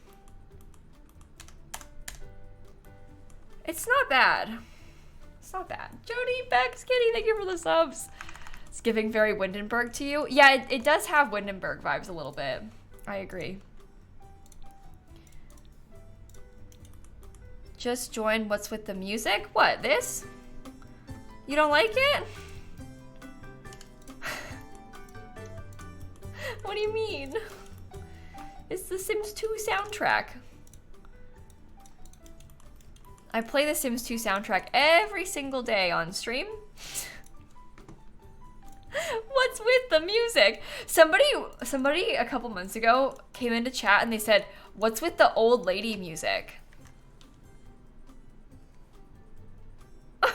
It's not bad. It's not bad. Jody, Bex, Kitty, thank you for the subs. It's giving very Windenburg to you. Yeah, it does have Windenburg vibes a little bit. I agree. Just join what's with the music? What, this? You don't like it? What do you mean? It's the Sims 2 soundtrack. I play the Sims 2 soundtrack every single day on stream. What's with the music? Somebody a couple months ago came into chat and they said, what's with the old lady music? Doesn't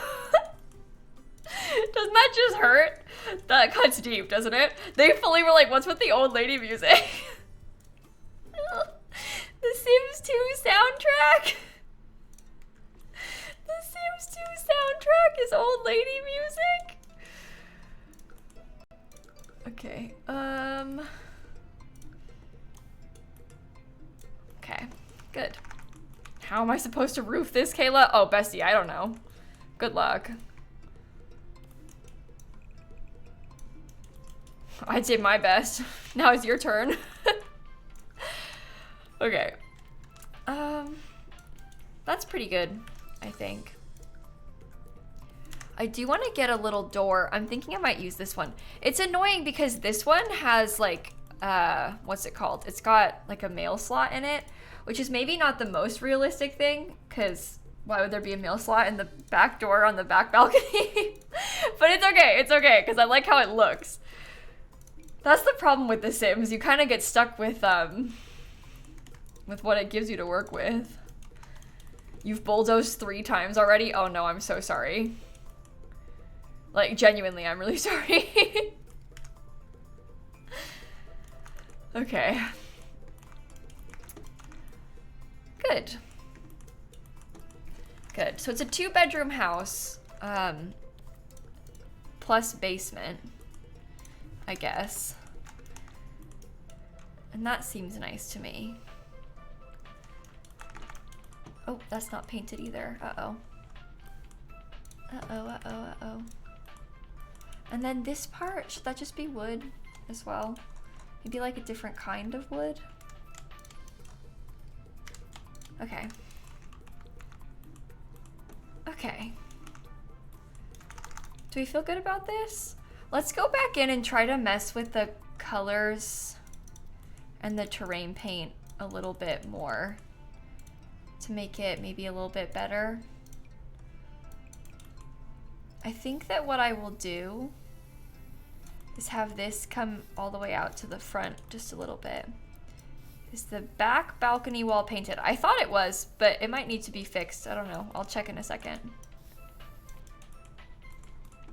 that just hurt? That cuts deep, doesn't it? They fully were like, what's with the old lady music? The Sims 2 soundtrack? The Sims 2 soundtrack is old lady music? Okay, okay, good. How am I supposed to roof this, Kayla? Oh, bestie, I don't know. Good luck. I did my best. Now it's your turn. Okay. That's pretty good, I think. I do want to get a little door. I'm thinking I might use this one. It's annoying because this one has like, what's it called? It's got like a mail slot in it, which is maybe not the most realistic thing, because why would there be a mail slot in the back door on the back balcony? But it's okay, because I like how it looks. That's the problem with The Sims. You kind of get stuck with what it gives you to work with. You've bulldozed 3 times already? Oh no, I'm so sorry. Like, genuinely, I'm really sorry. Okay. Good. Good. So it's a 2-bedroom house, plus basement, I guess. And that seems nice to me. Oh, that's not painted either. Uh-oh. Uh-oh, uh-oh, uh-oh. And then this part, should that just be wood as well? Maybe like a different kind of wood? Okay. Okay. Do we feel good about this? Let's go back in and try to mess with the colors and the terrain paint a little bit more to make it maybe a little bit better. I think that what I will do is have this come all the way out to the front just a little bit. Is the back balcony wall painted? I thought it was, but it might need to be fixed. I don't know. I'll check in a second.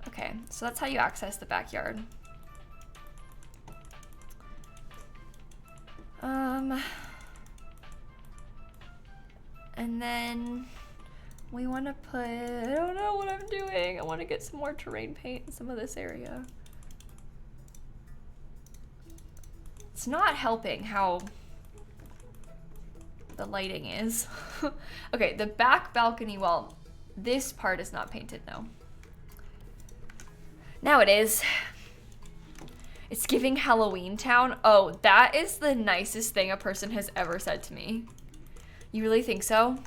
Okay, so that's how you access the backyard. And then we want to put, I don't know what I'm doing. I want to get some more terrain paint in some of this area. It's not helping how the lighting is. Okay, the back balcony wall, this part is not painted, no. Now it is. It's giving Halloween Town. Oh, that is the nicest thing a person has ever said to me. You really think so?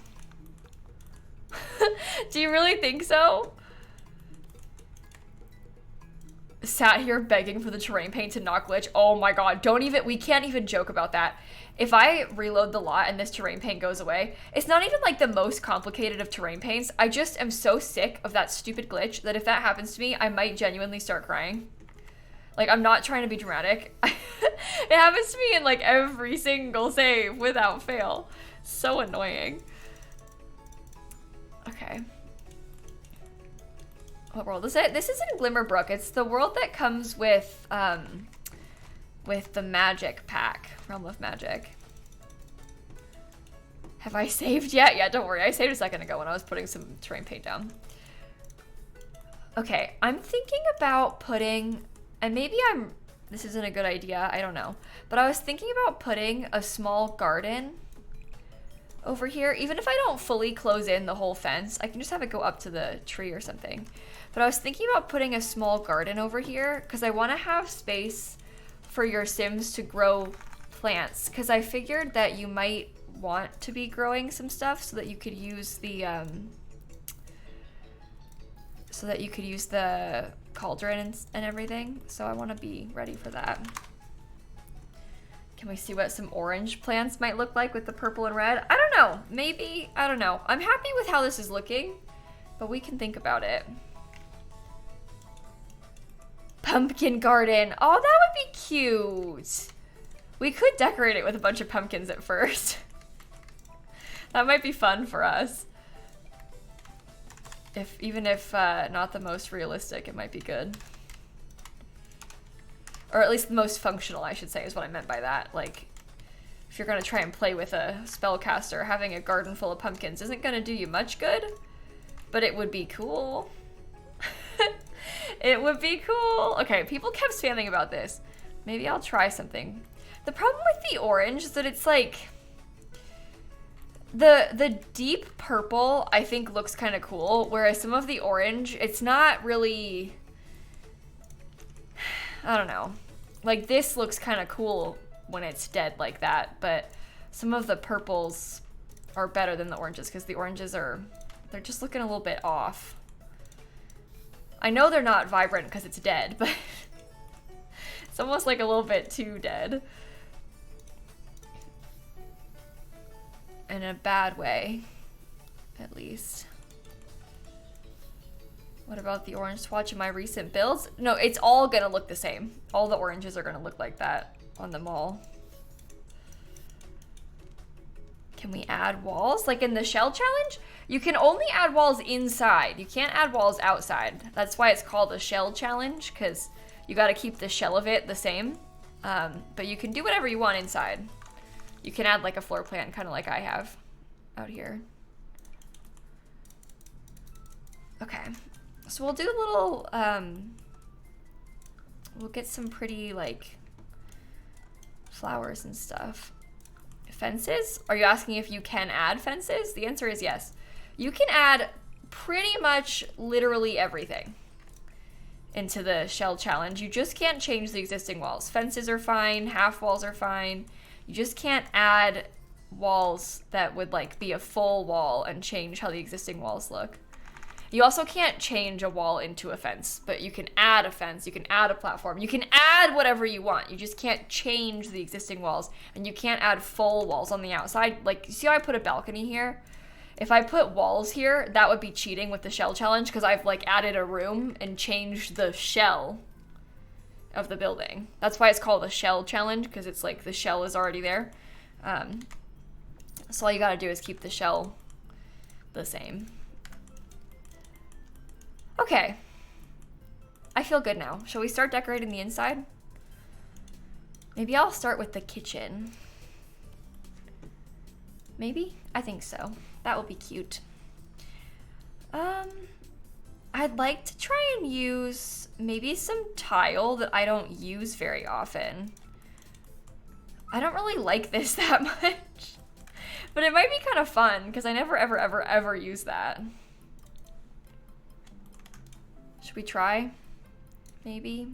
Do you really think so? Sat here begging for the terrain paint to not glitch. Oh my god, we can't even joke about that. If I reload the lot and this terrain paint goes away, it's not even like the most complicated of terrain paints. I just am so sick of that stupid glitch that if that happens to me, I might genuinely start crying. Like, I'm not trying to be dramatic. It happens to me in like every single save without fail. So annoying. Okay. What world is it? This isn't Glimmerbrook. It's the world that comes with the magic pack, Realm of Magic. Have I saved yet? Yeah, don't worry. I saved a second ago when I was putting some terrain paint down. Okay, I'm thinking about putting, and maybe this isn't a good idea, I don't know. But I was thinking about putting a small garden over here. Even if I don't fully close in the whole fence, I can just have it go up to the tree or something. But I was thinking about putting a small garden over here because I want to have space for your Sims to grow plants, because I figured that you might want to be growing some stuff so that you could use the cauldron and everything. So I want to be ready for that. Can we see what some orange plants might look like with the purple and red? I don't know. Maybe. I don't know. I'm happy with how this is looking, but we can think about it. Pumpkin garden. Oh, that would be cute. We could decorate it with a bunch of pumpkins at first. That might be fun for us. Even if not the most realistic, it might be good. Or at least the most functional, I should say, is what I meant by that. Like, if you're gonna try and play with a spellcaster, having a garden full of pumpkins isn't gonna do you much good, but it would be cool. It would be cool. Okay, people kept spamming about this. Maybe I'll try something. The problem with the orange is that it's like, the deep purple I think looks kind of cool, whereas some of the orange, it's not really, I don't know. Like this looks kind of cool when it's dead like that, but some of the purples are better than the oranges because the oranges they're just looking a little bit off. I know they're not vibrant because it's dead, but it's almost like a little bit too dead. In a bad way, at least. What about the orange swatch in my recent builds? No, it's all gonna look the same. All the oranges are gonna look like that on them all. Can we add walls? Like in the shell challenge, you can only add walls inside. You can't add walls outside. That's why it's called a shell challenge, because you gotta keep the shell of it the same. But you can do whatever you want inside. You can add like a floor plan, kind of like I have out here. Okay, so we'll do a little, we'll get some pretty like flowers and stuff. Fences? Are you asking if you can add fences? The answer is yes. You can add pretty much literally everything into the shell challenge. You just can't change the existing walls. Fences are fine, half walls are fine. You just can't add walls that would like be a full wall and change how the existing walls look. You also can't change a wall into a fence, but you can add a fence, you can add a platform, you can add whatever you want. You just can't change the existing walls, and you can't add full walls on the outside. Like, you see how I put a balcony here? If I put walls here, that would be cheating with the shell challenge because I've like added a room and changed the shell of the building. That's why it's called a shell challenge, because it's like the shell is already there. So all you gotta do is keep the shell the same. Okay. I feel good now. Shall we start decorating the inside? Maybe I'll start with the kitchen. Maybe? I think so. That will be cute. I'd like to try and use maybe some tile that I don't use very often. I don't really like this that much, but it might be kind of fun because I never ever use that. Should we try? Maybe.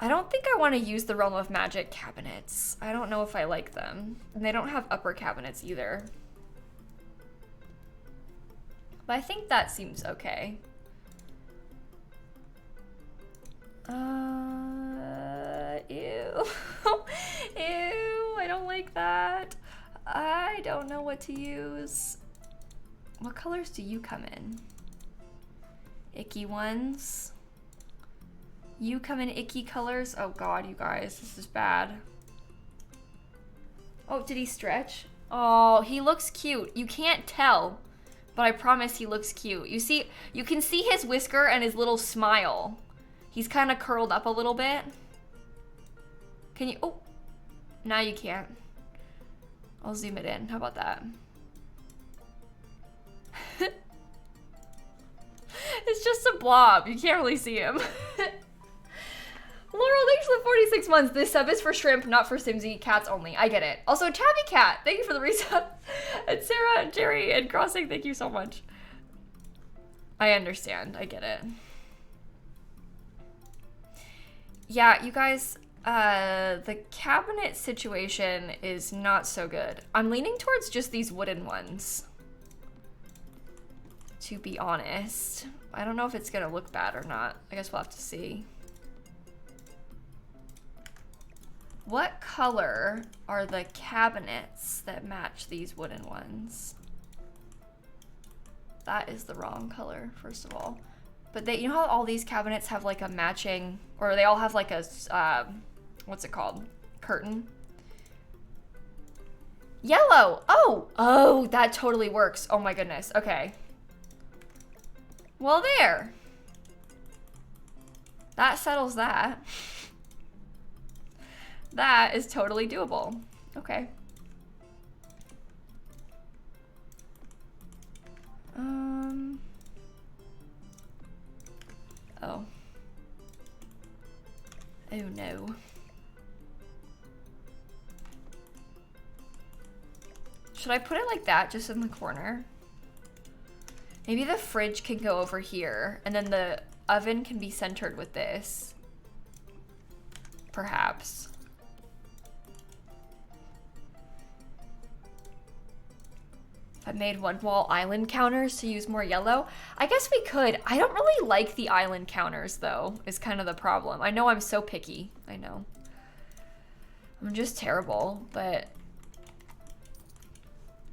I don't think I want to use the Realm of Magic cabinets. I don't know if I like them. And they don't have upper cabinets either. But I think that seems okay. Ew. Ew, I don't like that. I don't know what to use. What colors do you come in? Icky ones? You come in icky colors? Oh god, you guys, this is bad. Oh, did he stretch? Oh, he looks cute. You can't tell, but I promise he looks cute. You see, you can see his whisker and his little smile. He's kind of curled up a little bit. Can you, oh, now you can't. I'll zoom it in, how about that? It's just a blob, you can't really see him. Laurel, thanks for the 46 months. This sub is for shrimp, not for Simsie. Cats only. I get it. Also, Tabby Cat, thank you for the resub. And Sarah, Jerry, and Crossing, thank you so much. I understand. I get it. Yeah, you guys, the cabinet situation is not so good. I'm leaning towards just these wooden ones, to be honest. I don't know if it's gonna look bad or not. I guess we'll have to see. What color are the cabinets that match these wooden ones? That is the wrong color, first of all. But they, you know how all these cabinets have like a matching, or they all have like a, what's it called? Curtain? Yellow! Oh, that totally works. Oh my goodness, okay. Well, there. That settles that. That is totally doable. Okay. Oh. Oh no. Should I put it like that, just in the corner? Maybe the fridge can go over here, and then the oven can be centered with this. Perhaps. I made one wall island counters to use more yellow. I guess we could. I don't really like the island counters though, is kind of the problem. I know I'm so picky. I know. I'm just terrible, but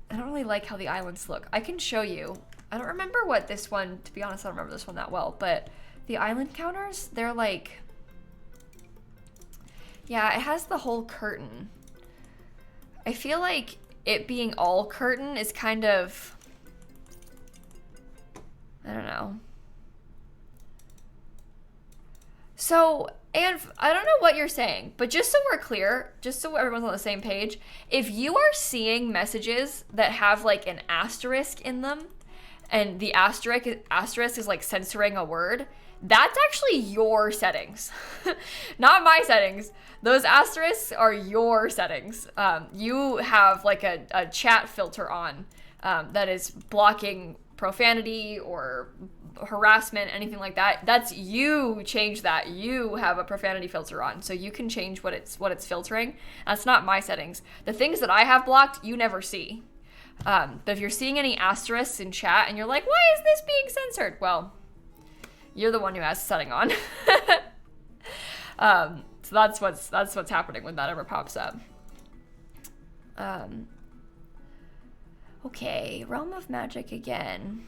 I don't really like how the islands look. I can show you. I don't remember what this one, to be honest, I don't remember this one that well, but the island counters, they're like, yeah, it has the whole curtain. I feel like it being all curtain is kind of, I don't know. So, and I don't know what you're saying, but just so we're clear, just so everyone's on the same page, if you are seeing messages that have like an asterisk in them, and the asterisk is like censoring a word, that's actually your settings, not my settings. Those asterisks are your settings. You have like a chat filter on that is blocking profanity or harassment, anything like that. That's you change that. You have a profanity filter on, so you can change what it's filtering. That's not my settings. The things that I have blocked, you never see. But if you're seeing any asterisks in chat and you're like, why is this being censored? Well, you're the one who has the setting on. So that's what's happening when that ever pops up. Okay, Realm of Magic again.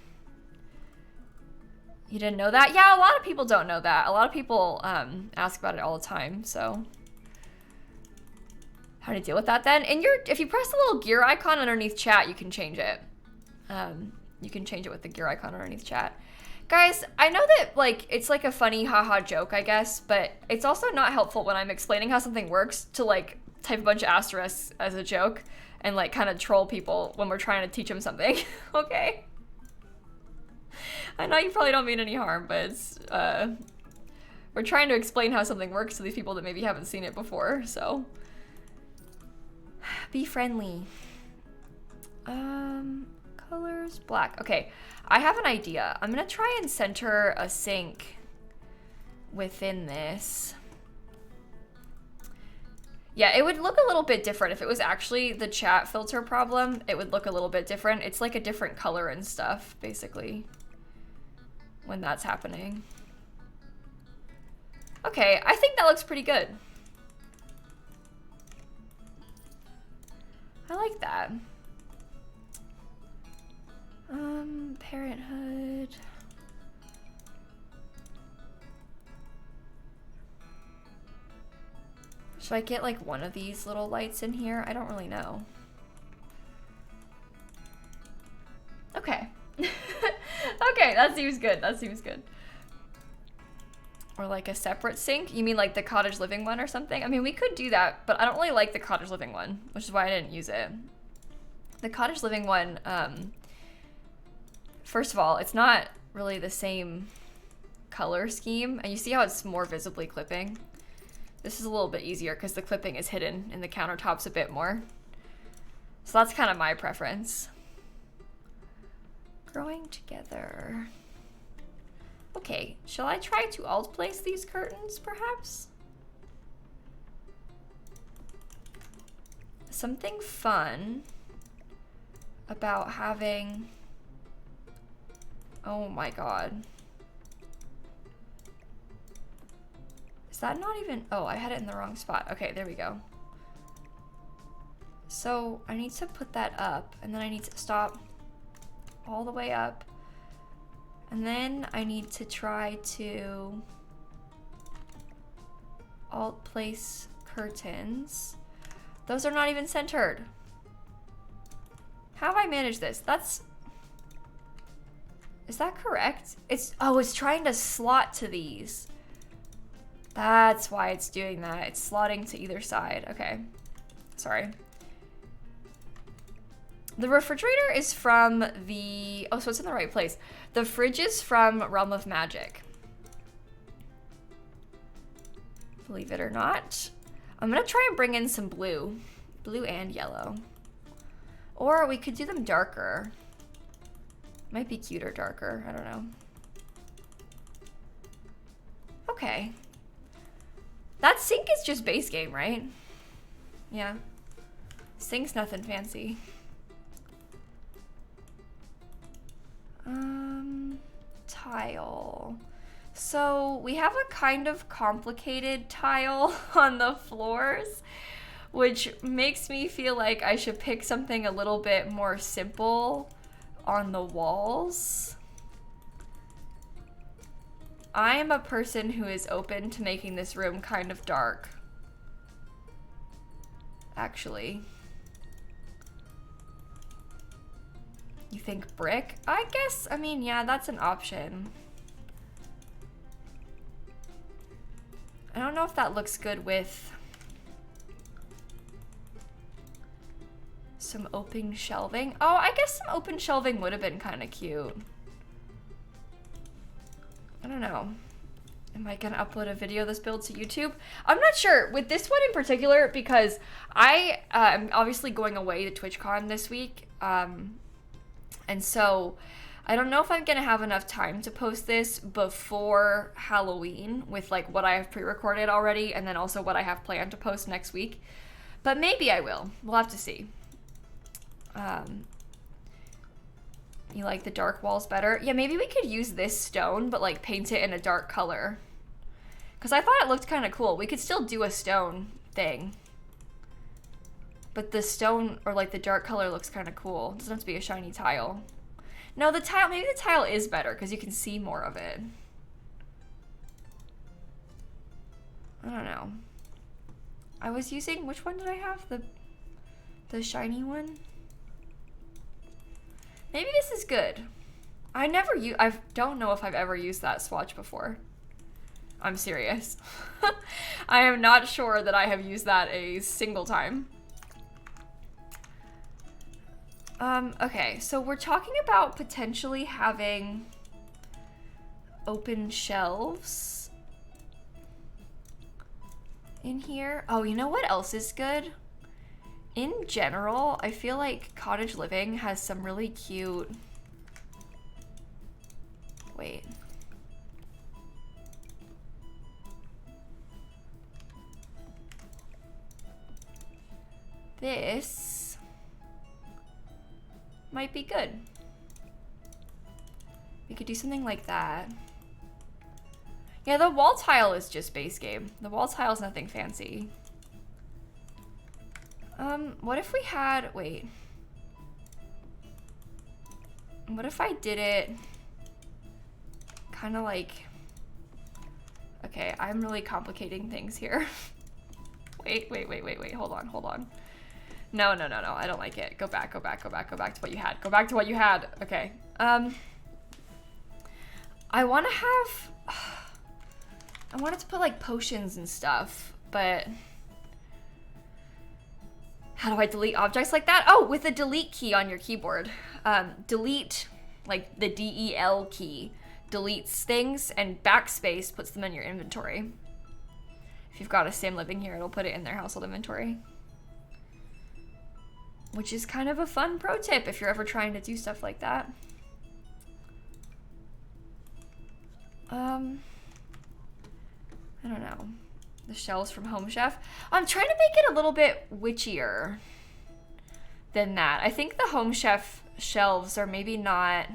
You didn't know that? Yeah, a lot of people don't know that. A lot of people ask about it all the time, so how to deal with that then? If you press the little gear icon underneath chat, you can change it. You can change it with the gear icon underneath chat. Guys, I know that like it's like a funny haha joke, I guess, but it's also not helpful when I'm explaining how something works to like type a bunch of asterisks as a joke and like kind of troll people when we're trying to teach them something. Okay? I know you probably don't mean any harm, but it's, we're trying to explain how something works to these people that maybe haven't seen it before, so be friendly. Colors, black. Okay, I have an idea. I'm gonna try and center a sink within this. Yeah, it would look a little bit different. If it was actually the chat filter problem, it would look a little bit different. It's like a different color and stuff, basically, when that's happening. Okay, I think that looks pretty good. I like that. Parenthood. Should I get like one of these little lights in here? I don't really know. Okay. Okay, that seems good. That seems good. Or like a separate sink? You mean like the cottage living one or something? I mean, we could do that, but I don't really like the cottage living one, which is why I didn't use it. The cottage living one, first of all, it's not really the same color scheme. And you see how it's more visibly clipping? This is a little bit easier because the clipping is hidden in the countertops a bit more. So that's kind of my preference. Growing together. Okay, shall I try to alt place these curtains, perhaps? Something fun about having... Oh my god. Is that not even... Oh, I had it in the wrong spot. Okay, there we go. So I need to put that up, and then I need to stop all the way up. And then I need to try to alt place curtains. Those are not even centered. How have I managed this? Is that correct? It's trying to slot to these. That's why it's doing that. It's slotting to either side. Okay, sorry. The refrigerator is from the, oh, so it's in the right place. The fridge is from Realm of Magic. Believe it or not. I'm gonna try and bring in some blue. Blue and yellow. Or we could do them darker. Might be cuter darker, I don't know. Okay. That sink is just base game, right? Yeah. Sink's nothing fancy. Tile. So we have a kind of complicated tile on the floors, which makes me feel like I should pick something a little bit more simple on the walls. I am a person who is open to making this room kind of dark, actually. You think brick? I guess, I mean, yeah, that's an option. I don't know if that looks good with some open shelving. Oh, I guess some open shelving would have been kind of cute. I don't know. Am I gonna upload a video of this build to YouTube? I'm not sure with this one in particular because I am obviously going away to TwitchCon this week. And so I don't know if I'm gonna have enough time to post this before Halloween with like what I have pre-recorded already and then also what I have planned to post next week. But maybe I will. We'll have to see. You like the dark walls better? Yeah, maybe we could use this stone but like paint it in a dark color. Because I thought it looked kind of cool. We could still do a stone thing. But the stone, or like the dark color looks kind of cool. It doesn't have to be a shiny tile. No, the tile, maybe the tile is better because you can see more of it. I don't know. I was using, which one did I have? The shiny one? Maybe this is good. I don't know if I've ever used that swatch before. I'm serious. I am not sure that I have used that a single time. Okay, so we're talking about potentially having open shelves in here. Oh, you know what else is good? In general, I feel like cottage living has some really cute... Wait. This might be good. We could do something like that. Yeah, the wall tile is just base game. The wall tile is nothing fancy. What if we had, wait. What if I did it kind of like, okay, I'm really complicating things here. Wait, hold on. No, I don't like it. Go back to what you had. Go back to what you had. Okay. I want it to put like potions and stuff, but how do I delete objects like that? Oh, with the delete key on your keyboard. Delete, like the DEL key, deletes things, and backspace puts them in your inventory. If you've got a sim living here, it'll put it in their household inventory. Which is kind of a fun pro tip if you're ever trying to do stuff like that. I don't know. The shelves from Home Chef. I'm trying to make it a little bit witchier than that. I think the Home Chef shelves are maybe not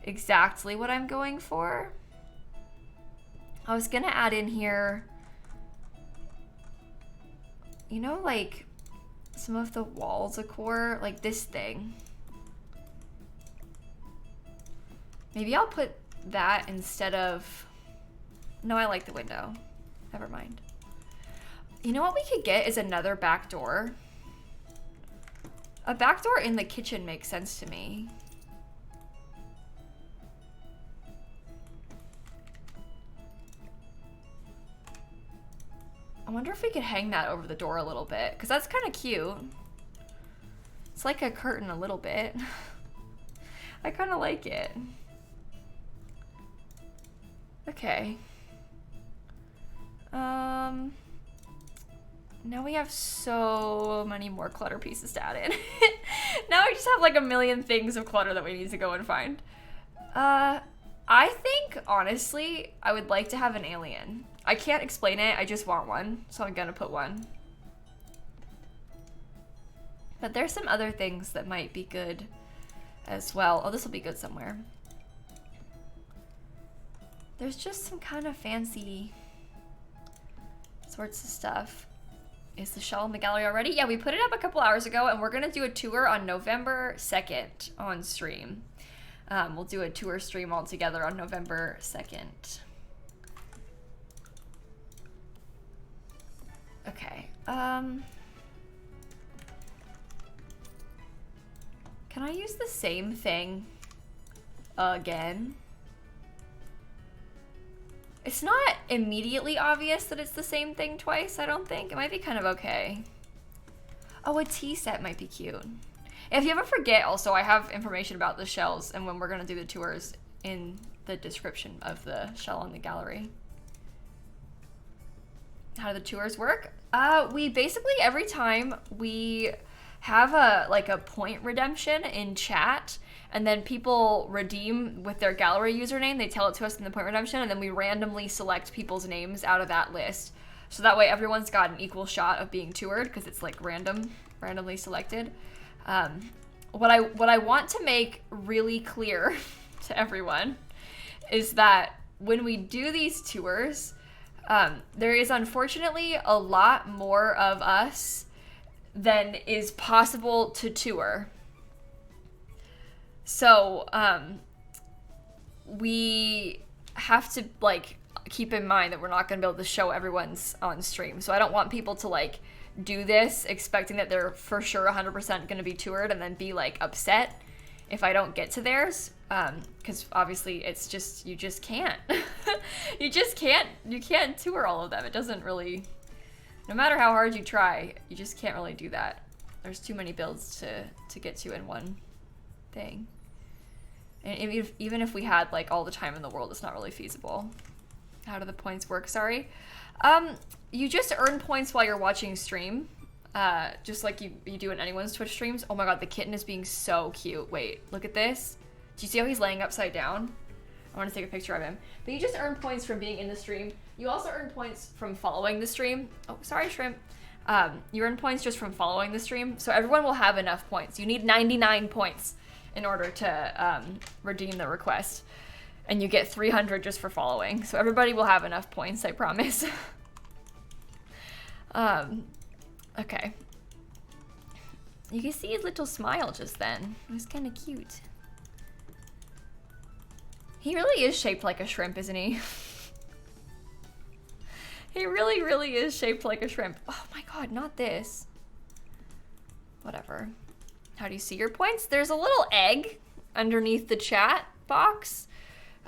exactly what I'm going for. I was gonna add in here, you know, like some of the wall decor, like this thing. Maybe I'll put that instead of, no, I like the window. Never mind. You know what we could get is another back door. A back door in the kitchen makes sense to me. I wonder if we could hang that over the door a little bit, because that's kind of cute. It's like a curtain a little bit. I kind of like it. Okay. Now we have so many more clutter pieces to add in. Now we just have like a million things of clutter that we need to go and find. I think, honestly, I would like to have an alien. I can't explain it, I just want one, so I'm gonna put one. But there's some other things that might be good as well. Oh, this will be good somewhere. There's just some kind of fancy sorts of stuff. Is the shell in the gallery already? Yeah, we put it up a couple hours ago, and we're gonna do a tour on November 2nd on stream. We'll do a tour stream all together on November 2nd. Okay, can I use the same thing again? It's not immediately obvious that it's the same thing twice, I don't think. It might be kind of okay. Oh, a tea set might be cute. If you ever forget, also, I have information about the shells and when we're gonna do the tours in the description of the shell in the gallery. How do the tours work? We basically, every time we have a point redemption in chat, and then people redeem with their gallery username, they tell it to us in the point redemption, and then we randomly select people's names out of that list. So that way everyone's got an equal shot of being toured, because it's like randomly selected. What I want to make really clear to everyone is that when we do these tours, there is unfortunately a lot more of us than is possible to tour. So we have to keep in mind that we're not going to be able to show everyone's on stream. So I don't want people to do this expecting that they're for sure 100% going to be toured and then be upset if I don't get to theirs, because obviously it's just, you just can't. you can't tour all of them. It doesn't really, no matter how hard you try, you just can't really do that. There's too many builds to get to in one thing. And even if we had all the time in the world, it's not really feasible. How do the points work? Sorry. You just earn points while you're watching stream, just like you do in anyone's Twitch streams. Oh my god, the kitten is being so cute. Wait, look at this. Do you see how he's laying upside down? I want to take a picture of him. But you just earn points from being in the stream. You also earn points from following the stream. Oh, sorry, shrimp. You earn points just from following the stream. So everyone will have enough points. You need 99 points in order to redeem the request. And you get 300 just for following. So everybody will have enough points, I promise. Okay. You can see his little smile just then. It was kind of cute. He really is shaped like a shrimp, isn't he? He really, really is shaped like a shrimp. Oh my god, not this. Whatever. How do you see your points? There's a little egg underneath the chat box.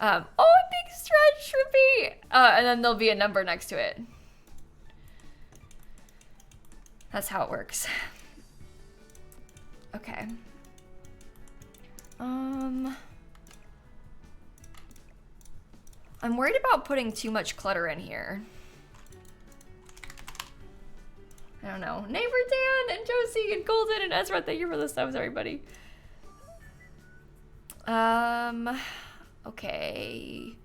Oh, a big stretch, shrimpy! And then there'll be a number next to it. That's how it works. Okay. I'm worried about putting too much clutter in here. I don't know. Neighbor Dan and Josie and Golden and Ezra, thank you for the subs, everybody. Okay.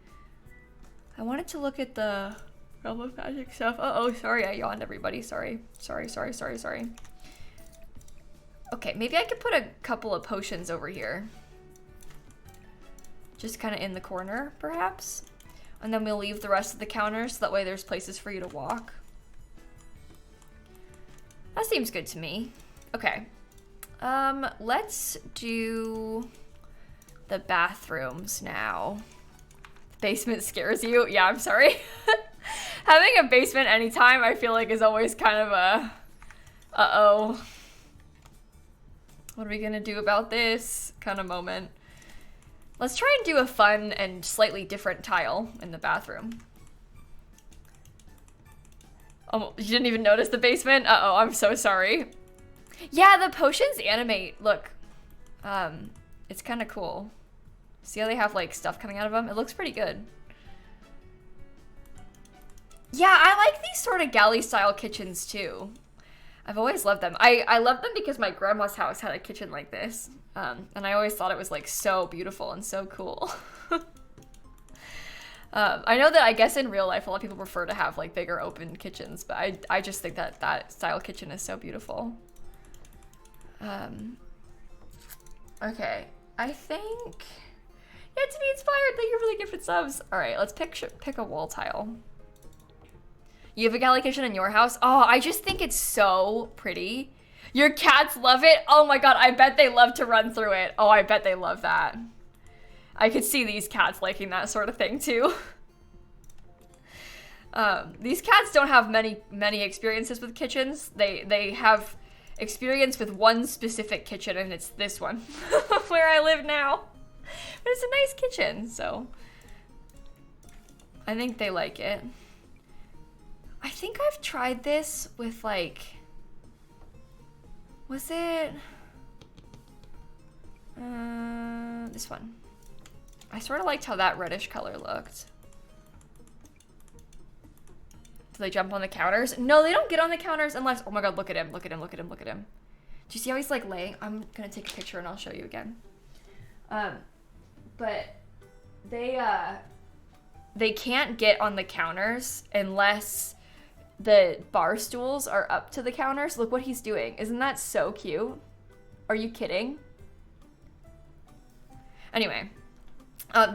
I wanted to look at the Realm of Magic stuff. Uh-oh, sorry, I yawned, everybody. Sorry. Okay, maybe I could put a couple of potions over here. Just kind of in the corner, perhaps. And then we'll leave the rest of the counters so that way there's places for you to walk. That seems good to me. Okay. Let's do the bathrooms now. Basement scares you? Yeah, I'm sorry. Having a basement anytime I feel like is always kind of a uh-oh. What are we gonna do about this kind of moment? Let's try and do a fun and slightly different tile in the bathroom. Oh, you didn't even notice the basement? Uh-oh, I'm so sorry. Yeah, the potions animate. Look, it's kind of cool. See how they have like stuff coming out of them? It looks pretty good. Yeah, I like these sort of galley style kitchens too. I've always loved them. I love them because my grandma's house had a kitchen like this. And I always thought it was like so beautiful and so cool. I know that I guess in real life a lot of people prefer to have like bigger open kitchens, but I just think that that style kitchen is so beautiful. Okay, I think, yeah, to be inspired, thank you for the gifted subs. All right, let's pick a wall tile. You have a galley kitchen in your house? Oh, I just think it's so pretty. Your cats love it? Oh my god, I bet they love to run through it. Oh, I bet they love that. I could see these cats liking that sort of thing too. These cats don't have many experiences with kitchens. They have experience with one specific kitchen, and it's this one where I live now. But it's a nice kitchen, so I think they like it. I think I've tried this with like, was it this one? I sort of liked how that reddish color looked. Do they jump on the counters? No, they don't get on the counters unless, oh my god, look at him, look at him, look at him, look at him. Do you see how he's like laying? I'm gonna take a picture and I'll show you again. But they can't get on the counters unless the bar stools are up to the counters. Look what he's doing. Isn't that so cute? Are you kidding? Anyway,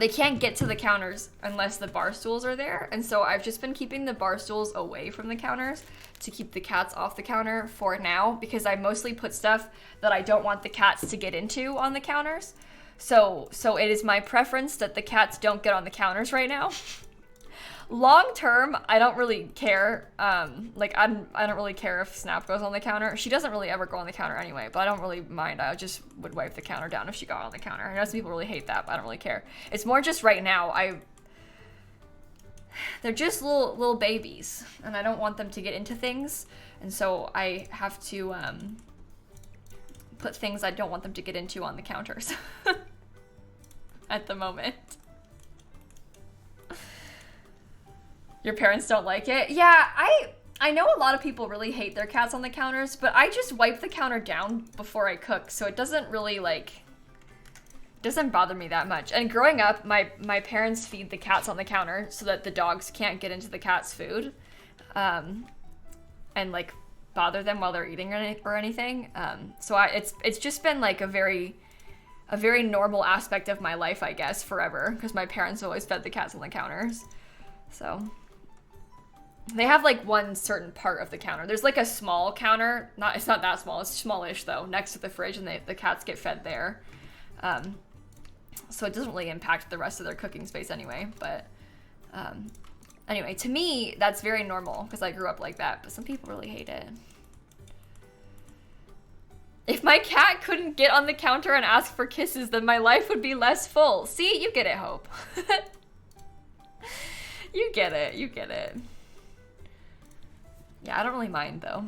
they can't get to the counters unless the bar stools are there. And so I've just been keeping the bar stools away from the counters to keep the cats off the counter for now, because I mostly put stuff that I don't want the cats to get into on the counters. So it is my preference that the cats don't get on the counters right now. Long term, I don't really care. Like I don't really care if Snap goes on the counter. She doesn't really ever go on the counter anyway, but I don't really mind. I just would wipe the counter down if she got on the counter. I know some people really hate that, but I don't really care. It's more just right now, they're just little babies, and I don't want them to get into things, and so I have to put things I don't want them to get into on the counters at the moment. Your parents don't like it? Yeah, I know a lot of people really hate their cats on the counters, but I just wipe the counter down before I cook, so it doesn't really doesn't bother me that much. And growing up, my parents feed the cats on the counter so that the dogs can't get into the cat's food, and like bother them while they're eating or anything. So it's just been like a very normal aspect of my life, I guess, forever, because my parents always fed the cats on the counters. So they have like one certain part of the counter. There's like a small counter. It's not that small. It's smallish though, next to the fridge, and the cats get fed there. So it doesn't really impact the rest of their cooking space anyway. But anyway, to me, that's very normal because I grew up like that. But some people really hate it. If my cat couldn't get on the counter and ask for kisses, then my life would be less full. See, you get it, Hope. You get it. You get it. Yeah, I don't really mind, though.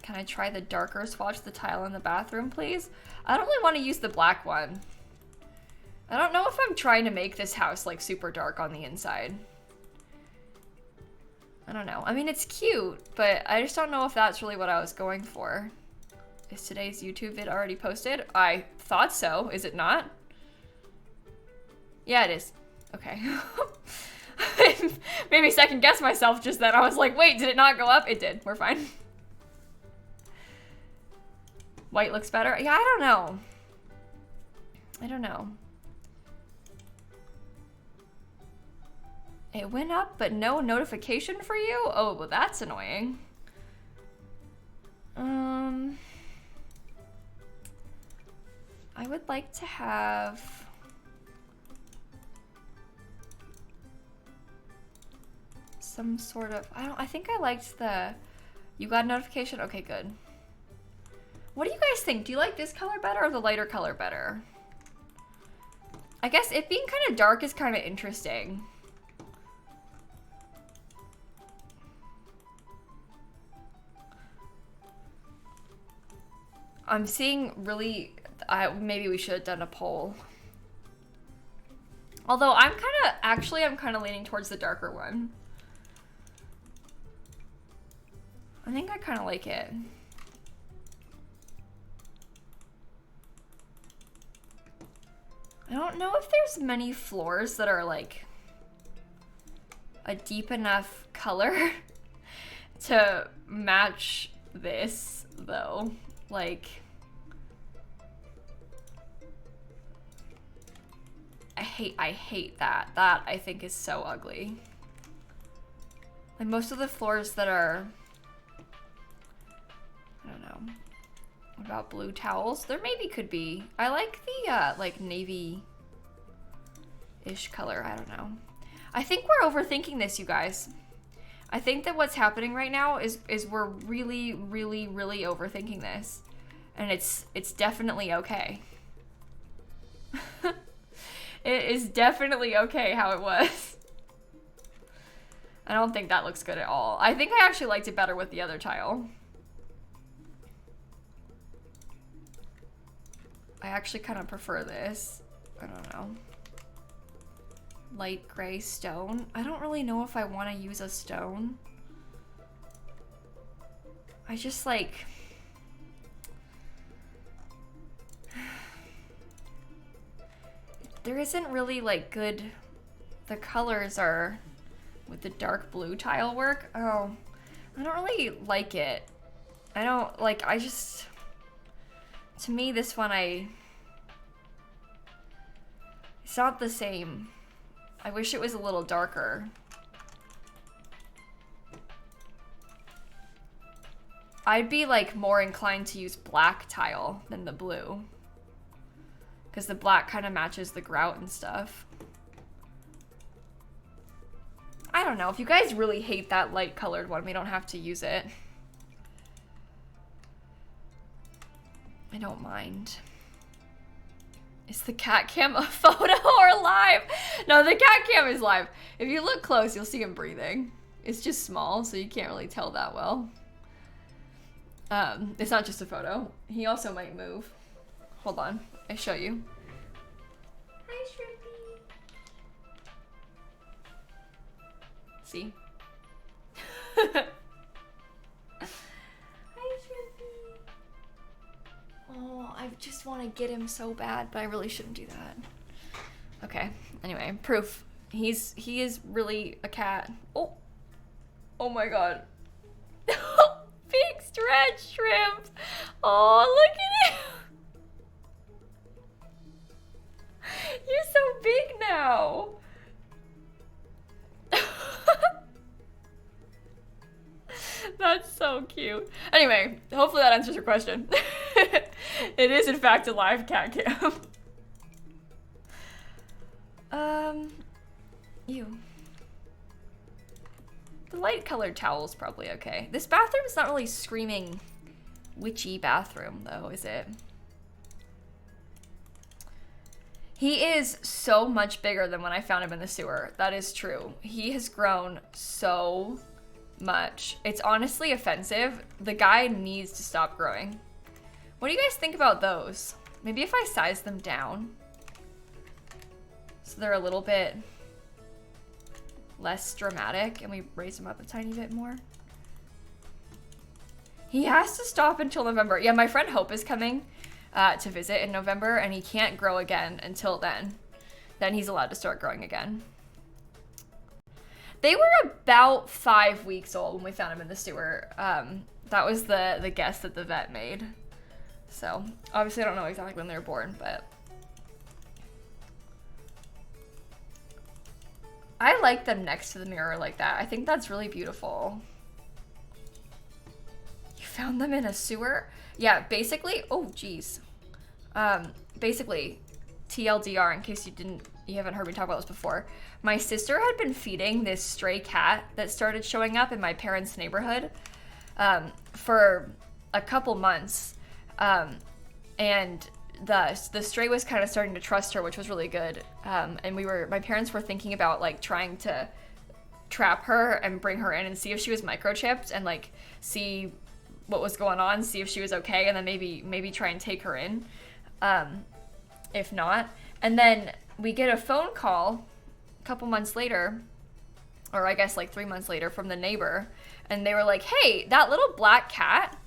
Can I try the darker swatch the tile in the bathroom, please? I don't really want to use the black one. I don't know if I'm trying to make this house, like, super dark on the inside. I don't know. I mean, it's cute, but I just don't know if that's really what I was going for. Is today's YouTube vid already posted? I thought so. Is it not? Yeah, it is. Okay. Maybe second guess myself just then. I was like, wait, did it not go up? It did. We're fine. White looks better. Yeah, I don't know. I don't know. It went up, but no notification for you? Oh, well, that's annoying. I would like to have some sort of, I think I liked the, you got a notification? Okay, good. What do you guys think? Do you like this color better or the lighter color better? I guess it being kind of dark is kind of interesting. I'm seeing really, maybe we should have done a poll. Although I'm kind of leaning towards the darker one. I think I kind of like it. I don't know if there's many floors that are like a deep enough color to match this though. Like, I hate that. That I think is so ugly. Like most of the floors that are, I don't know. What about blue towels? There maybe could be. I like the like navy-ish color. I don't know. I think we're overthinking this, you guys. I think that what's happening right now is we're really overthinking this. And it's definitely okay. It is definitely okay how it was. I don't think that looks good at all. I think I actually liked it better with the other tile. I actually kind of prefer this. I don't know. Light gray stone. I don't really know if I want to use a stone. I just like... There isn't really like good... The colors are with the dark blue tile work. Oh, I don't really like it. I don't like, I just... To me, this one, it's not the same. I wish it was a little darker. I'd be like more inclined to use black tile than the blue. Because the black kind of matches the grout and stuff. I don't know. If you guys really hate that light colored one, we don't have to use it. I don't mind. Is the cat cam a photo or live? No, the cat cam is live. If you look close, you'll see him breathing. It's just small, so you can't really tell that well. It's not just a photo. He also might move. Hold on, I show you. Hi, Shrimpy. See? Oh, I just want to get him so bad, but I really shouldn't do that. Okay, anyway, proof. He is really a cat. Oh, oh my god. Big stretch shrimp. Oh, look at him. You're so big now. That's so cute. Anyway, hopefully that answers your question. It is in fact a live cat cam. Ew. The light colored towel is probably okay. This bathroom is not really screaming witchy bathroom though, is it? He is so much bigger than when I found him in the sewer. That is true. He has grown so much. It's honestly offensive. The guy needs to stop growing. What do you guys think about those? Maybe if I size them down so they're a little bit less dramatic and we raise him up a tiny bit more. He has to stop until November. Yeah, my friend Hope is coming to visit in November, and he can't grow again until then. Then he's allowed to start growing again. They were about 5 weeks old when we found him in the sewer. That was the guess that the vet made. So obviously I don't know exactly when they were born, but I like them next to the mirror like that. I think that's really beautiful. You found them in a sewer? Yeah, basically, oh geez. Basically, TLDR, in case you haven't heard me talk about this before, my sister had been feeding this stray cat that started showing up in my parents' neighborhood for a couple months. And the stray was kind of starting to trust her, which was really good. And my parents were thinking about like trying to trap her and bring her in and see if she was microchipped and like see what was going on, see if she was okay, and then maybe try and take her in, if not. And then we get a phone call a couple months later, or I guess like 3 months later, from the neighbor, and they were like, hey, that little black cat,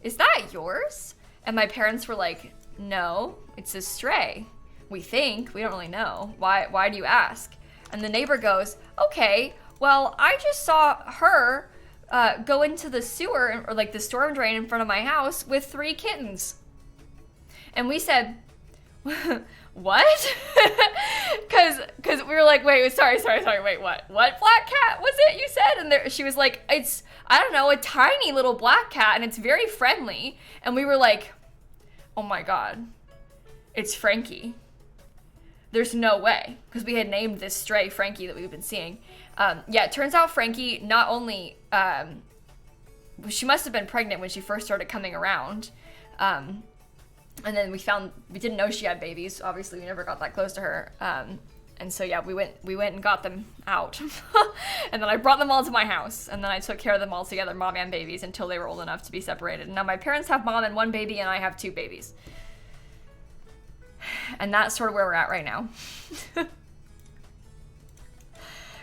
is that yours? And my parents were like, no, it's a stray. We think, we don't really know. Why do you ask? And the neighbor goes, okay, well, I just saw her go into the sewer, or like the storm drain in front of my house with 3 kittens. And we said, what? Cause we were like, wait, sorry, wait, what black cat was it you said? And she was like, it's, I don't know, a tiny little black cat, and it's very friendly. And we were like, oh my God, it's Frankie. There's no way, because we had named this stray Frankie that we've been seeing. Yeah, it turns out Frankie not only, she must have been pregnant when she first started coming around. And then we didn't know she had babies. Obviously, we never got that close to her. And so yeah, we went and got them out. And then I brought them all to my house, and then I took care of them all together, mom and babies, until they were old enough to be separated. And now my parents have mom and 1 baby, and I have 2 babies. And that's sort of where we're at right now.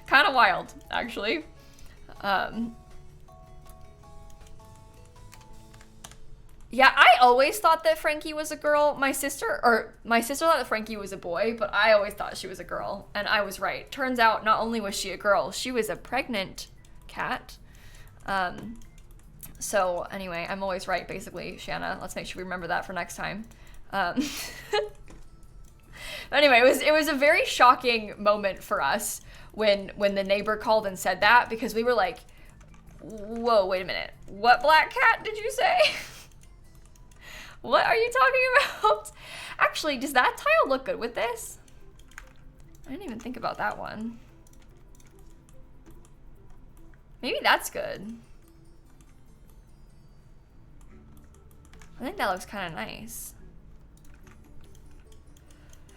Kind of wild, actually. Yeah, I always thought that Frankie was a girl. My sister thought that Frankie was a boy, but I always thought she was a girl, and I was right. Turns out not only was she a girl, she was a pregnant cat. So anyway, I'm always right, basically, Shanna. Let's make sure we remember that for next time. But anyway, it was a very shocking moment for us when the neighbor called and said that, because we were like, whoa, wait a minute. What black cat did you say? What are you talking about? Actually, does that tile look good with this? I didn't even think about that one. Maybe that's good. I think that looks kind of nice.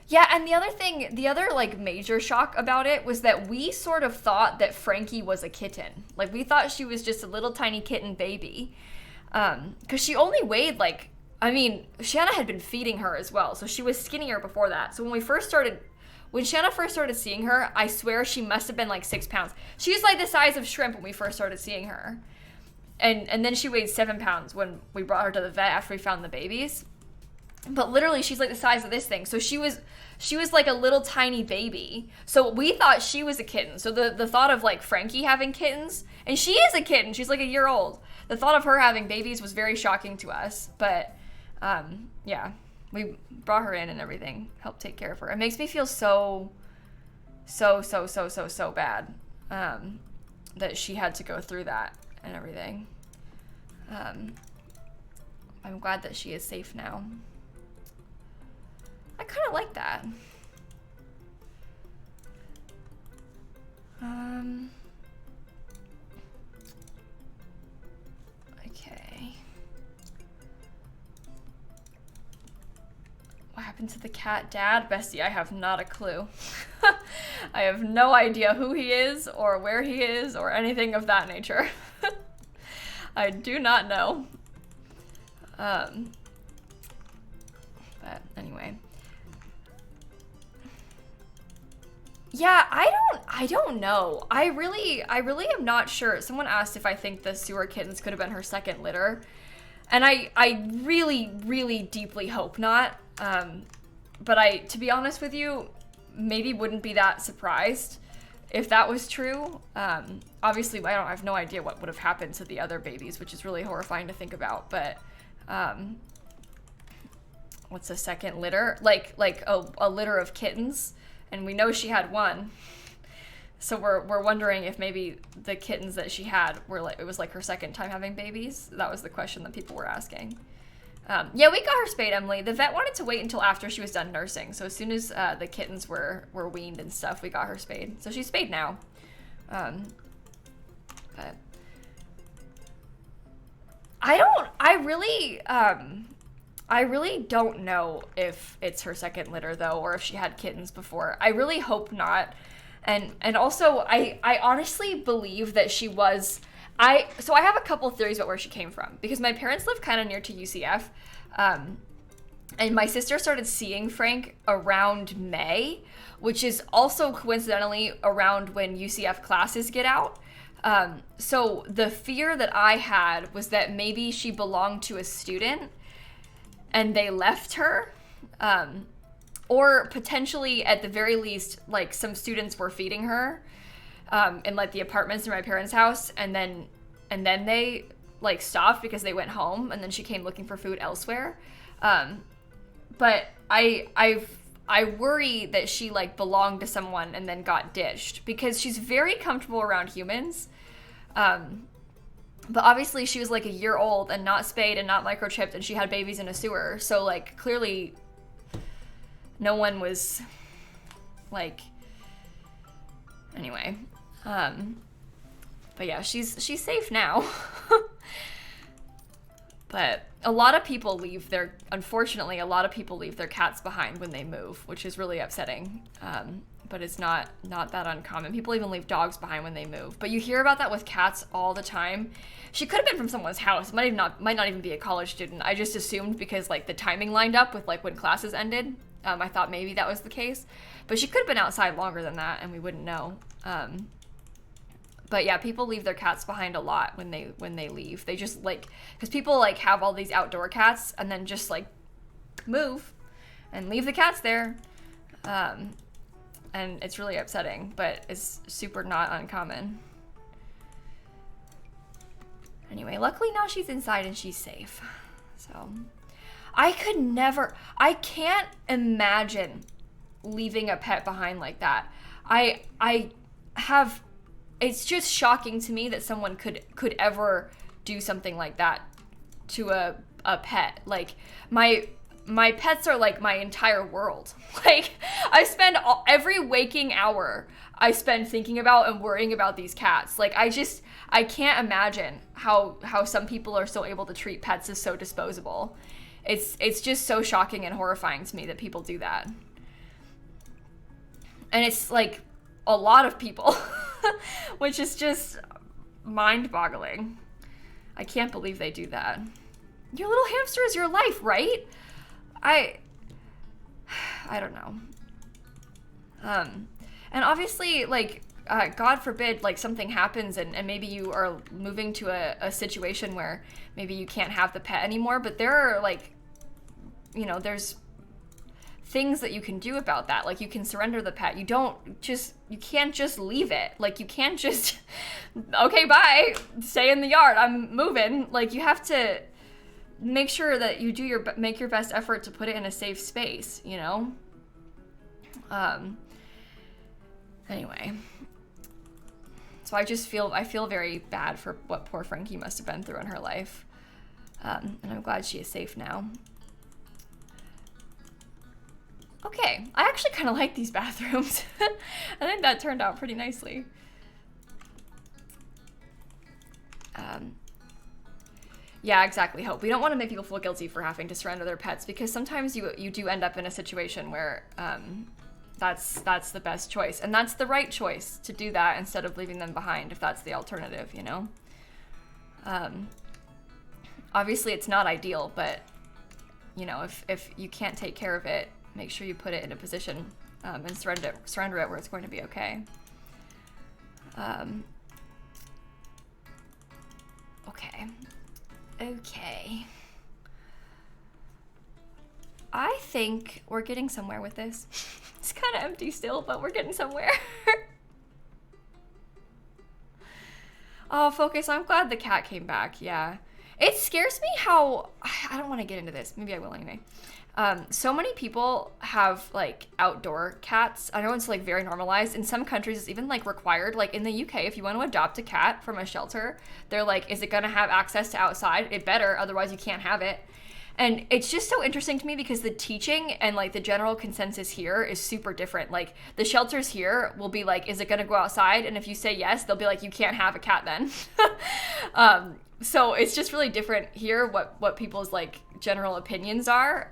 Yeah, and the other like major shock about it was that we sort of thought that Frankie was a kitten. Like, we thought she was just a little tiny kitten baby. 'Cause she only weighed like, I mean, Shanna had been feeding her as well, so she was skinnier before that. So when Shanna first started seeing her, I swear she must have been like 6 pounds. She was like the size of shrimp when we first started seeing her. And then she weighed 7 pounds when we brought her to the vet after we found the babies. But literally, she's like the size of this thing. So she was like a little tiny baby. So we thought she was a kitten. So the thought of like Frankie having kittens, and she is a kitten, she's like a year old. The thought of her having babies was very shocking to us. But yeah, we brought her in and everything, helped take care of her. It makes me feel so bad that she had to go through that and everything. I'm glad that she is safe now. I kind of like that. Okay. What happened to the cat dad? Bestie, I have not a clue. I have no idea who he is or where he is or anything of that nature. I do not know. But anyway. Yeah, I don't know. I really am not sure. Someone asked if I think the sewer kittens could have been her second litter. And I really, really deeply hope not. But to be honest with you, maybe wouldn't be that surprised if that was true. Obviously, I have no idea what would have happened to the other babies, which is really horrifying to think about. But what's a second litter? Like a litter of kittens, and we know she had one. So we're wondering if maybe the kittens that she had were like, it was like her second time having babies. That was the question that people were asking. Yeah, we got her spayed, Emily. The vet wanted to wait until after she was done nursing. So as soon as the kittens were weaned and stuff, we got her spayed. So she's spayed now. But I really don't know if it's her second litter though, or if she had kittens before. I really hope not. And also I honestly believe that she was, so I have a couple theories about where she came from, because my parents live kind of near to UCF. And my sister started seeing Frank around May, which is also coincidentally around when UCF classes get out. So the fear that I had was that maybe she belonged to a student and they left her. Or potentially, at the very least, like some students were feeding her in like the apartments in my parents' house, and then they like stopped because they went home, and then she came looking for food elsewhere. But I worry that she like belonged to someone and then got ditched, because she's very comfortable around humans. But obviously she was like a year old and not spayed and not microchipped, and she had babies in a sewer. So like clearly no one was like, anyway. But yeah, she's safe now. But a lot of people unfortunately, a lot of people leave their cats behind when they move, which is really upsetting. But it's not that uncommon. People even leave dogs behind when they move. But you hear about that with cats all the time. She could have been from someone's house. Might not even be a college student. I just assumed because like the timing lined up with like when classes ended. I thought maybe that was the case. But she could have been outside longer than that, and we wouldn't know. But yeah, people leave their cats behind a lot when they leave. They just like, because people like have all these outdoor cats and then just like move and leave the cats there. And it's really upsetting, but it's super not uncommon. Anyway, luckily now she's inside and she's safe. So I can't imagine leaving a pet behind like that. It's just shocking to me that someone could ever do something like that to a pet. Like my pets are like my entire world. Like I spend every waking hour I spend thinking about and worrying about these cats. Like I can't imagine how some people are so able to treat pets as so disposable. It's just so shocking and horrifying to me that people do that. And it's like a lot of people, which is just mind-boggling. I can't believe they do that. Your little hamster is your life, right? I don't know. And obviously, like, God forbid, like, something happens and maybe you are moving to a situation where maybe you can't have the pet anymore, but there are, like, you know, there's things that you can do about that. Like, you can surrender the pet. You can't just leave it. Like, you can't just, okay, bye, stay in the yard, I'm moving. Like, you have to make sure that you make your best effort to put it in a safe space, you know? Anyway. So I feel very bad for what poor Frankie must have been through in her life. And I'm glad she is safe now. Okay, I actually kind of like these bathrooms. I think that turned out pretty nicely. Yeah, exactly, Hope. We don't want to make people feel guilty for having to surrender their pets, because sometimes you do end up in a situation where that's the best choice. And that's the right choice, to do that instead of leaving them behind, if that's the alternative, you know? Obviously, it's not ideal, but, you know, if you can't take care of it, make sure you put it in a position and surrender it where it's going to be okay. Okay. I think we're getting somewhere with this. It's kind of empty still, but we're getting somewhere. Oh, Focus, I'm glad the cat came back. Yeah. It scares me how, I don't want to get into this. Maybe I will anyway. So many people have like outdoor cats. I know it's like very normalized. In some countries, it's even like required. Like in the UK, if you want to adopt a cat from a shelter, they're like, is it going to have access to outside? It better, otherwise you can't have it. And it's just so interesting to me because the teaching and like the general consensus here is super different. Like the shelters here will be like, is it going to go outside? And if you say yes, they'll be like, you can't have a cat then. So it's just really different here what people's like general opinions are.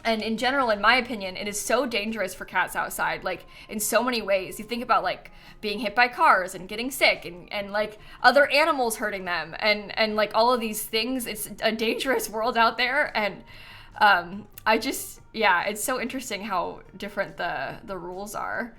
And in general, in my opinion, it is so dangerous for cats outside, like in so many ways. You think about like being hit by cars and getting sick and like other animals hurting them and like all of these things. It's a dangerous world out there. And it's so interesting how different the rules are.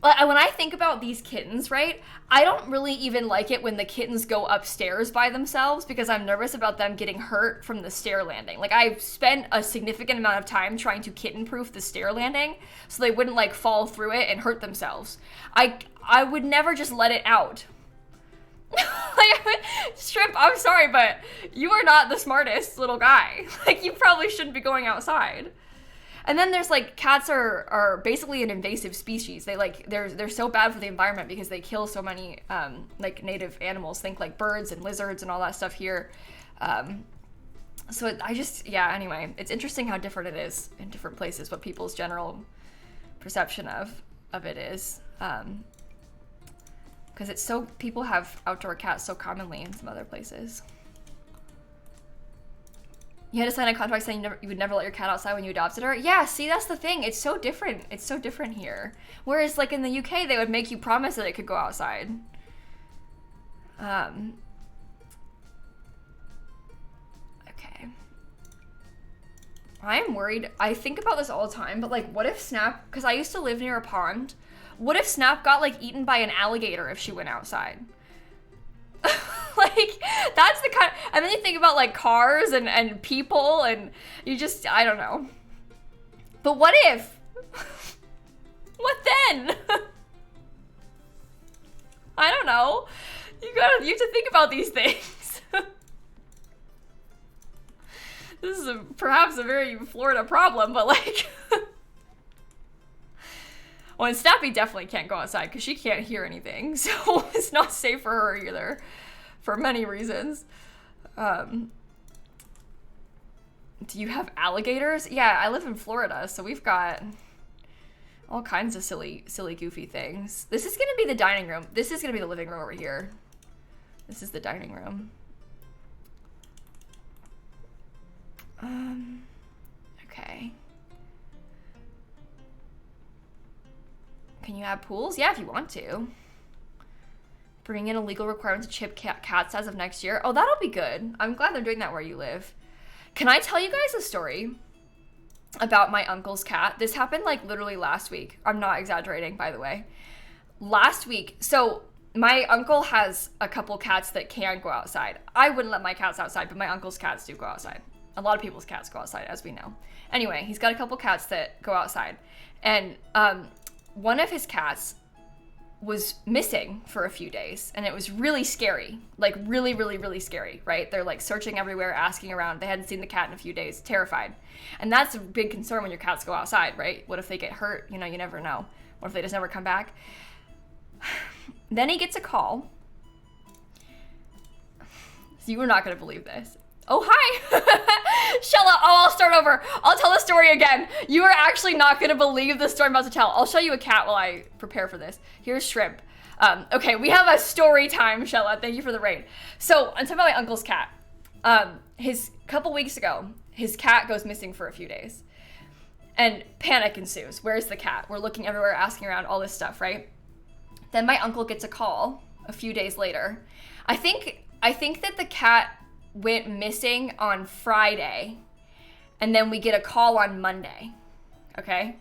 When I think about these kittens, right, I don't really even like it when the kittens go upstairs by themselves because I'm nervous about them getting hurt from the stair landing. Like, I've spent a significant amount of time trying to kitten-proof the stair landing so they wouldn't, like, fall through it and hurt themselves. I would never just let it out. Like, Shrimp, I'm sorry, but you are not the smartest little guy. Like, you probably shouldn't be going outside. And then there's like cats are basically an invasive species. They're so bad for the environment because they kill so many like native animals. Think like birds and lizards and all that stuff here. Anyway, it's interesting how different it is in different places, what people's general perception of it is. Because it's so, people have outdoor cats so commonly in some other places. You had to sign a contract saying you would never let your cat outside when you adopted her? Yeah, see, that's the thing. It's so different. It's so different here. Whereas, like, in the UK, they would make you promise that it could go outside. Okay. I'm worried. I think about this all the time, but, like, what if Snap... Because I used to live near a pond. What if Snap got, like, eaten by an alligator if she went outside? Like, that's the kind, and then you think about like cars and people and you just, I don't know. But what if? What then? I don't know. You have to think about these things. This is perhaps a very Florida problem, but like, well, and Snappy definitely can't go outside because she can't hear anything, so it's not safe for her either. For many reasons. Do you have alligators? Yeah, I live in Florida, so we've got all kinds of silly, goofy things. This is gonna be the dining room. This is gonna be the living room over here. This is the dining room. Okay. Can you have pools? Yeah, if you want to. Bring in a legal requirement to chip cats as of next year. Oh, that'll be good. I'm glad they're doing that where you live. Can I tell you guys a story about my uncle's cat? This happened like literally last week. I'm not exaggerating, by the way. Last week, so my uncle has a couple cats that can go outside. I wouldn't let my cats outside, but my uncle's cats do go outside. A lot of people's cats go outside, as we know. Anyway, he's got a couple cats that go outside. And one of his cats was missing for a few days, and it was really scary, like really, really, really scary, right? They're like searching everywhere, asking around. They hadn't seen the cat in a few days, terrified. And that's a big concern when your cats go outside, right? What if they get hurt? You know, you never know. What if they just never come back? Then he gets a call. So you are not going to believe this. Oh, hi. Shella, I'll start over. I'll tell the story again. You are actually not going to believe the story I'm about to tell. I'll show you a cat while I prepare for this. Here's Shrimp. Okay, we have a story time, Shella. Thank you for the raid. So, I'm talking about my uncle's cat. His couple weeks ago, his cat goes missing for a few days. And panic ensues. Where's the cat? We're looking everywhere, asking around, all this stuff, right? Then my uncle gets a call a few days later. I think that the cat went missing on Friday, and then we get a call on Monday, okay?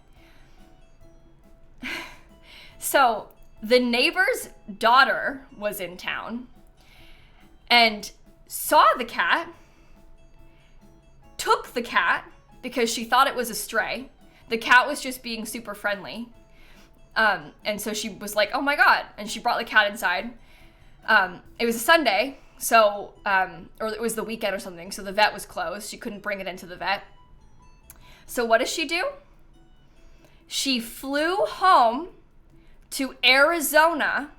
So the neighbor's daughter was in town and saw the cat, took the cat because she thought it was a stray. The cat was just being super friendly. And so she was like, oh my God. And she brought the cat inside. It was a Sunday, so, or it was the weekend or something, so the vet was closed. She couldn't bring it into the vet. So what does she do? She flew home to Arizona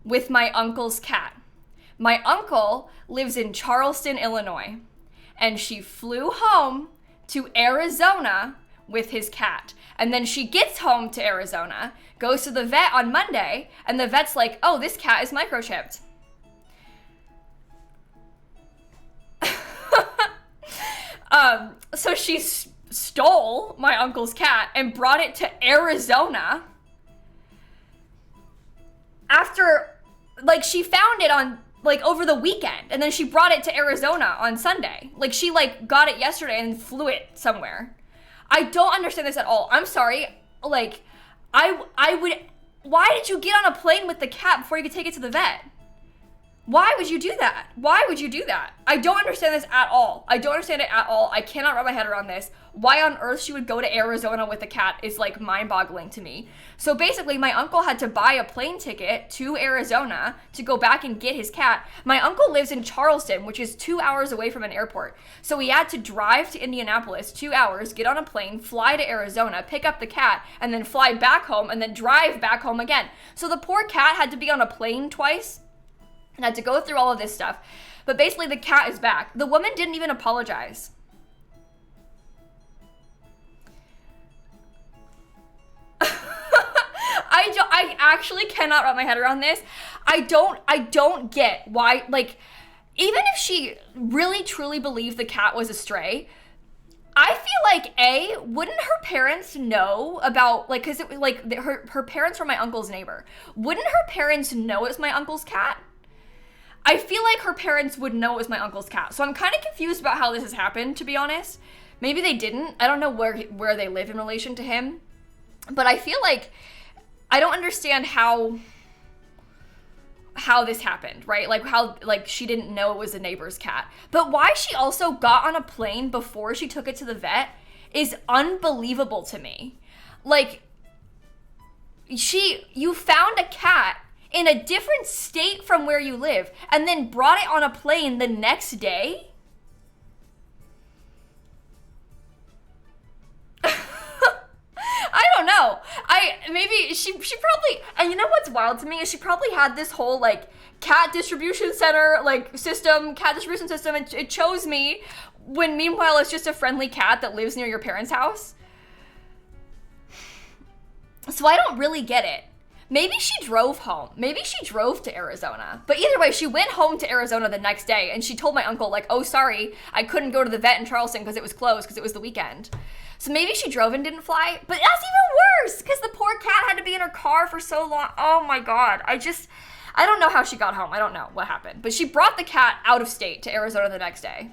with my uncle's cat. My uncle lives in Charleston, Illinois, and she flew home to Arizona with his cat. And then she gets home to Arizona, goes to the vet on Monday, and the vet's like, oh, this cat is microchipped. So she stole my uncle's cat and brought it to Arizona. After, like, she found it on, like, over the weekend, and then she brought it to Arizona on Sunday. Like, she, like, got it yesterday and flew it somewhere. I don't understand this at all. I'm sorry. Like, I would, why did you get on a plane with the cat before you could take it to the vet? Why would you do that? Why would you do that? I don't understand this at all. I don't understand it at all. I cannot wrap my head around this. Why on earth she would go to Arizona with the cat is like mind-boggling to me. So basically my uncle had to buy a plane ticket to Arizona to go back and get his cat. My uncle lives in Charleston, which is 2 hours away from an airport. So he had to drive to Indianapolis 2 hours, get on a plane, fly to Arizona, pick up the cat, and then fly back home and then drive back home again. So the poor cat had to be on a plane twice and had to go through all of this stuff. But basically the cat is back. The woman didn't even apologize. I actually cannot wrap my head around this. I don't get why, like, even if she really truly believed the cat was a stray, I feel like, wouldn't her parents know about, like, because it was like her parents were my uncle's neighbor. Wouldn't her parents know it was my uncle's cat? I feel like her parents would know it was my uncle's cat. So I'm kind of confused about how this has happened, to be honest. Maybe they didn't. I don't know where they live in relation to him. But I feel like I don't understand how this happened, right? Like how, like, she didn't know it was a neighbor's cat. But why she also got on a plane before she took it to the vet is unbelievable to me. Like, you found a cat in a different state from where you live and then brought it on a plane the next day? I don't know. Maybe she probably, and you know what's wild to me is she probably had this whole like cat distribution center, like cat distribution system, and it chose me when meanwhile it's just a friendly cat that lives near your parents' house. So I don't really get it. Maybe she drove home. Maybe she drove to Arizona. But either way, she went home to Arizona the next day and she told my uncle, like, oh, sorry, I couldn't go to the vet in Charleston because it was closed because it was the weekend. So maybe she drove and didn't fly. But that's even worse because the poor cat had to be in her car for so long. Oh my God. I don't know how she got home. I don't know what happened. But she brought the cat out of state to Arizona the next day.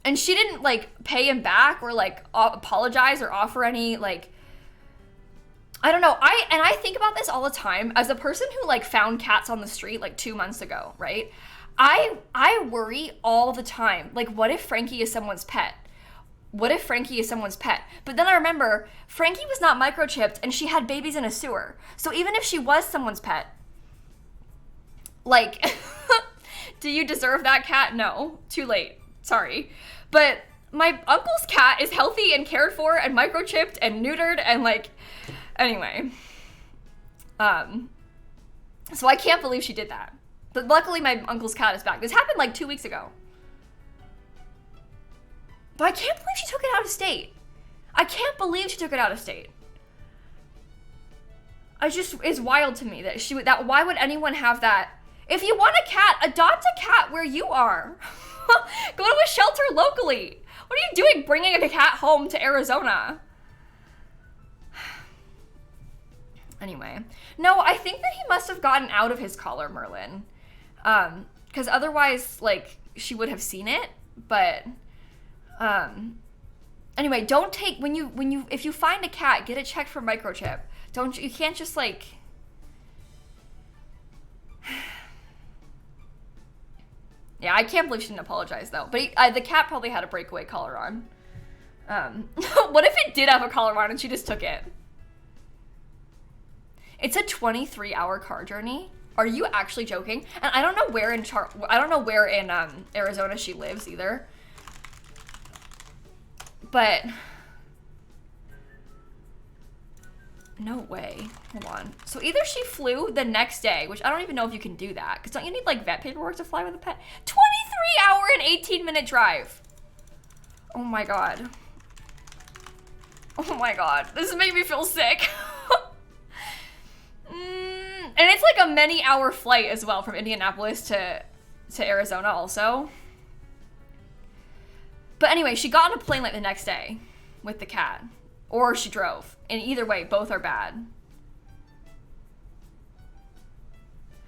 And she didn't, like, pay him back or, like, apologize or offer any, like, I don't know. I think about this all the time as a person who, like, found cats on the street, like, 2 months ago, right? I worry all the time. Like, what if Frankie is someone's pet? What if Frankie is someone's pet? But then I remember Frankie was not microchipped and she had babies in a sewer. So even if she was someone's pet, like, do you deserve that cat? No. Too late. Sorry. But my uncle's cat is healthy and cared for and microchipped and neutered and, like, anyway. So I can't believe she did that. But luckily my uncle's cat is back. This happened like 2 weeks ago. But I can't believe she took it out of state. I can't believe she took it out of state. It's wild to me that why would anyone have that? If you want a cat, adopt a cat where you are. Go to a shelter locally. What are you doing bringing a cat home to Arizona? Anyway. No, I think that he must have gotten out of his collar, Merlin. Because otherwise, like, she would have seen it. But, Anyway, don't take, if you find a cat, get it checked for microchip. You can't just like, yeah, I can't believe she didn't apologize though. But the cat probably had a breakaway collar on. What if it did have a collar on and she just took it? It's a 23-hour car journey. Are you actually joking? And I don't know where in Arizona she lives either. But no way. Hold on. So either she flew the next day, which I don't even know if you can do that, because don't you need like vet paperwork to fly with a pet? 23-hour and 18-minute drive. Oh my god. Oh my god. This is making me feel sick. And it's like a many-hour flight as well from Indianapolis to Arizona also. But anyway, she got on a plane like the next day with the cat. Or she drove. And either way, both are bad.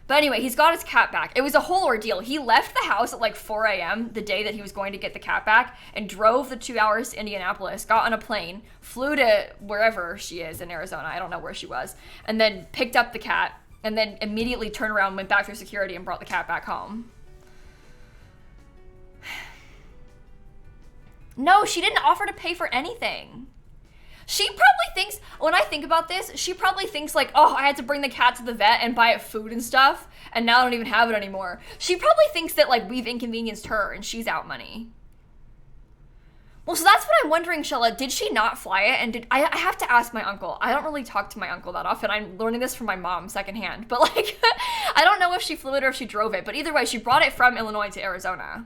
But anyway, he's got his cat back. It was a whole ordeal. He left the house at like 4 a.m. the day that he was going to get the cat back and drove the 2 hours to Indianapolis, got on a plane, flew to wherever she is in Arizona. I don't know where she was. And then picked up the cat and then immediately turned around, went back through security and brought the cat back home. No, she didn't offer to pay for anything. She probably thinks, when I think about this, she probably thinks like, oh, I had to bring the cat to the vet and buy it food and stuff, and now I don't even have it anymore. She probably thinks that like we've inconvenienced her and she's out money. Well, so that's what I'm wondering, Shella. Did she not fly it? And I have to ask my uncle. I don't really talk to my uncle that often. I'm learning this from my mom secondhand. But like, I don't know if she flew it or if she drove it. But either way, she brought it from Illinois to Arizona.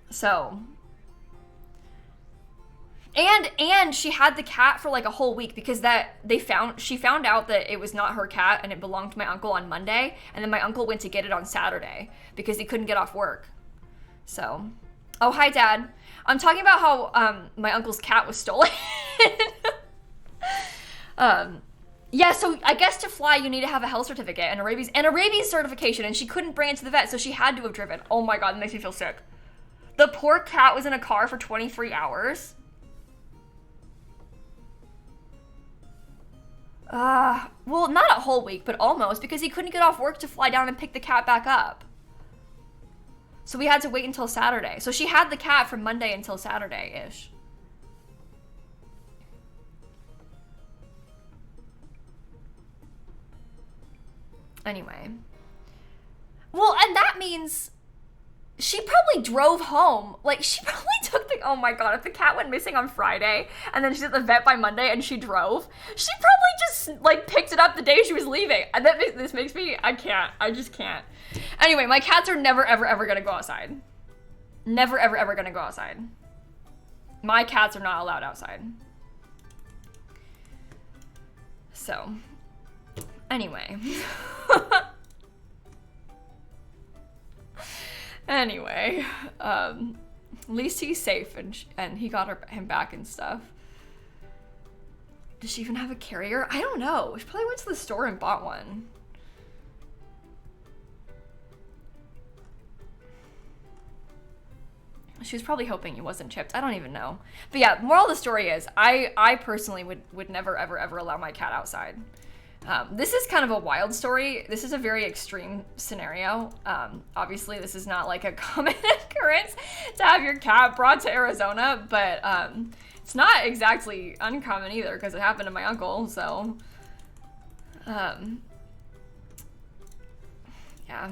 So, and she had the cat for like a whole week because she found out that it was not her cat and it belonged to my uncle on Monday, and then my uncle went to get it on Saturday because he couldn't get off work. So, oh hi Dad. I'm talking about how my uncle's cat was stolen. Yeah, so I guess to fly you need to have a health certificate and a rabies certification, and she couldn't bring it to the vet, so she had to have driven. Oh my god, it makes me feel sick. The poor cat was in a car for 23 hours. Well, not a whole week, but almost, because he couldn't get off work to fly down and pick the cat back up. So we had to wait until Saturday. So she had the cat from Monday until Saturday-ish. Anyway. Well, and that means she probably drove home. Like, she probably took the, oh my god, if the cat went missing on Friday and then she's at the vet by Monday and she drove, she probably just, like, picked it up the day she was leaving. And this makes me, I just can't. Anyway, my cats are never, ever, ever gonna go outside. Never, ever, ever gonna go outside. My cats are not allowed outside. So, anyway. Anyway, at least he's safe and he got him back and stuff. Does she even have a carrier? I don't know. She probably went to the store and bought one. She was probably hoping he wasn't chipped. I don't even know. But yeah, moral of the story is, I personally would never, ever, ever allow my cat outside. This is kind of a wild story. This is a very extreme scenario. Obviously, this is not like a common occurrence to have your cat brought to Arizona, but it's not exactly uncommon either because it happened to my uncle, so yeah.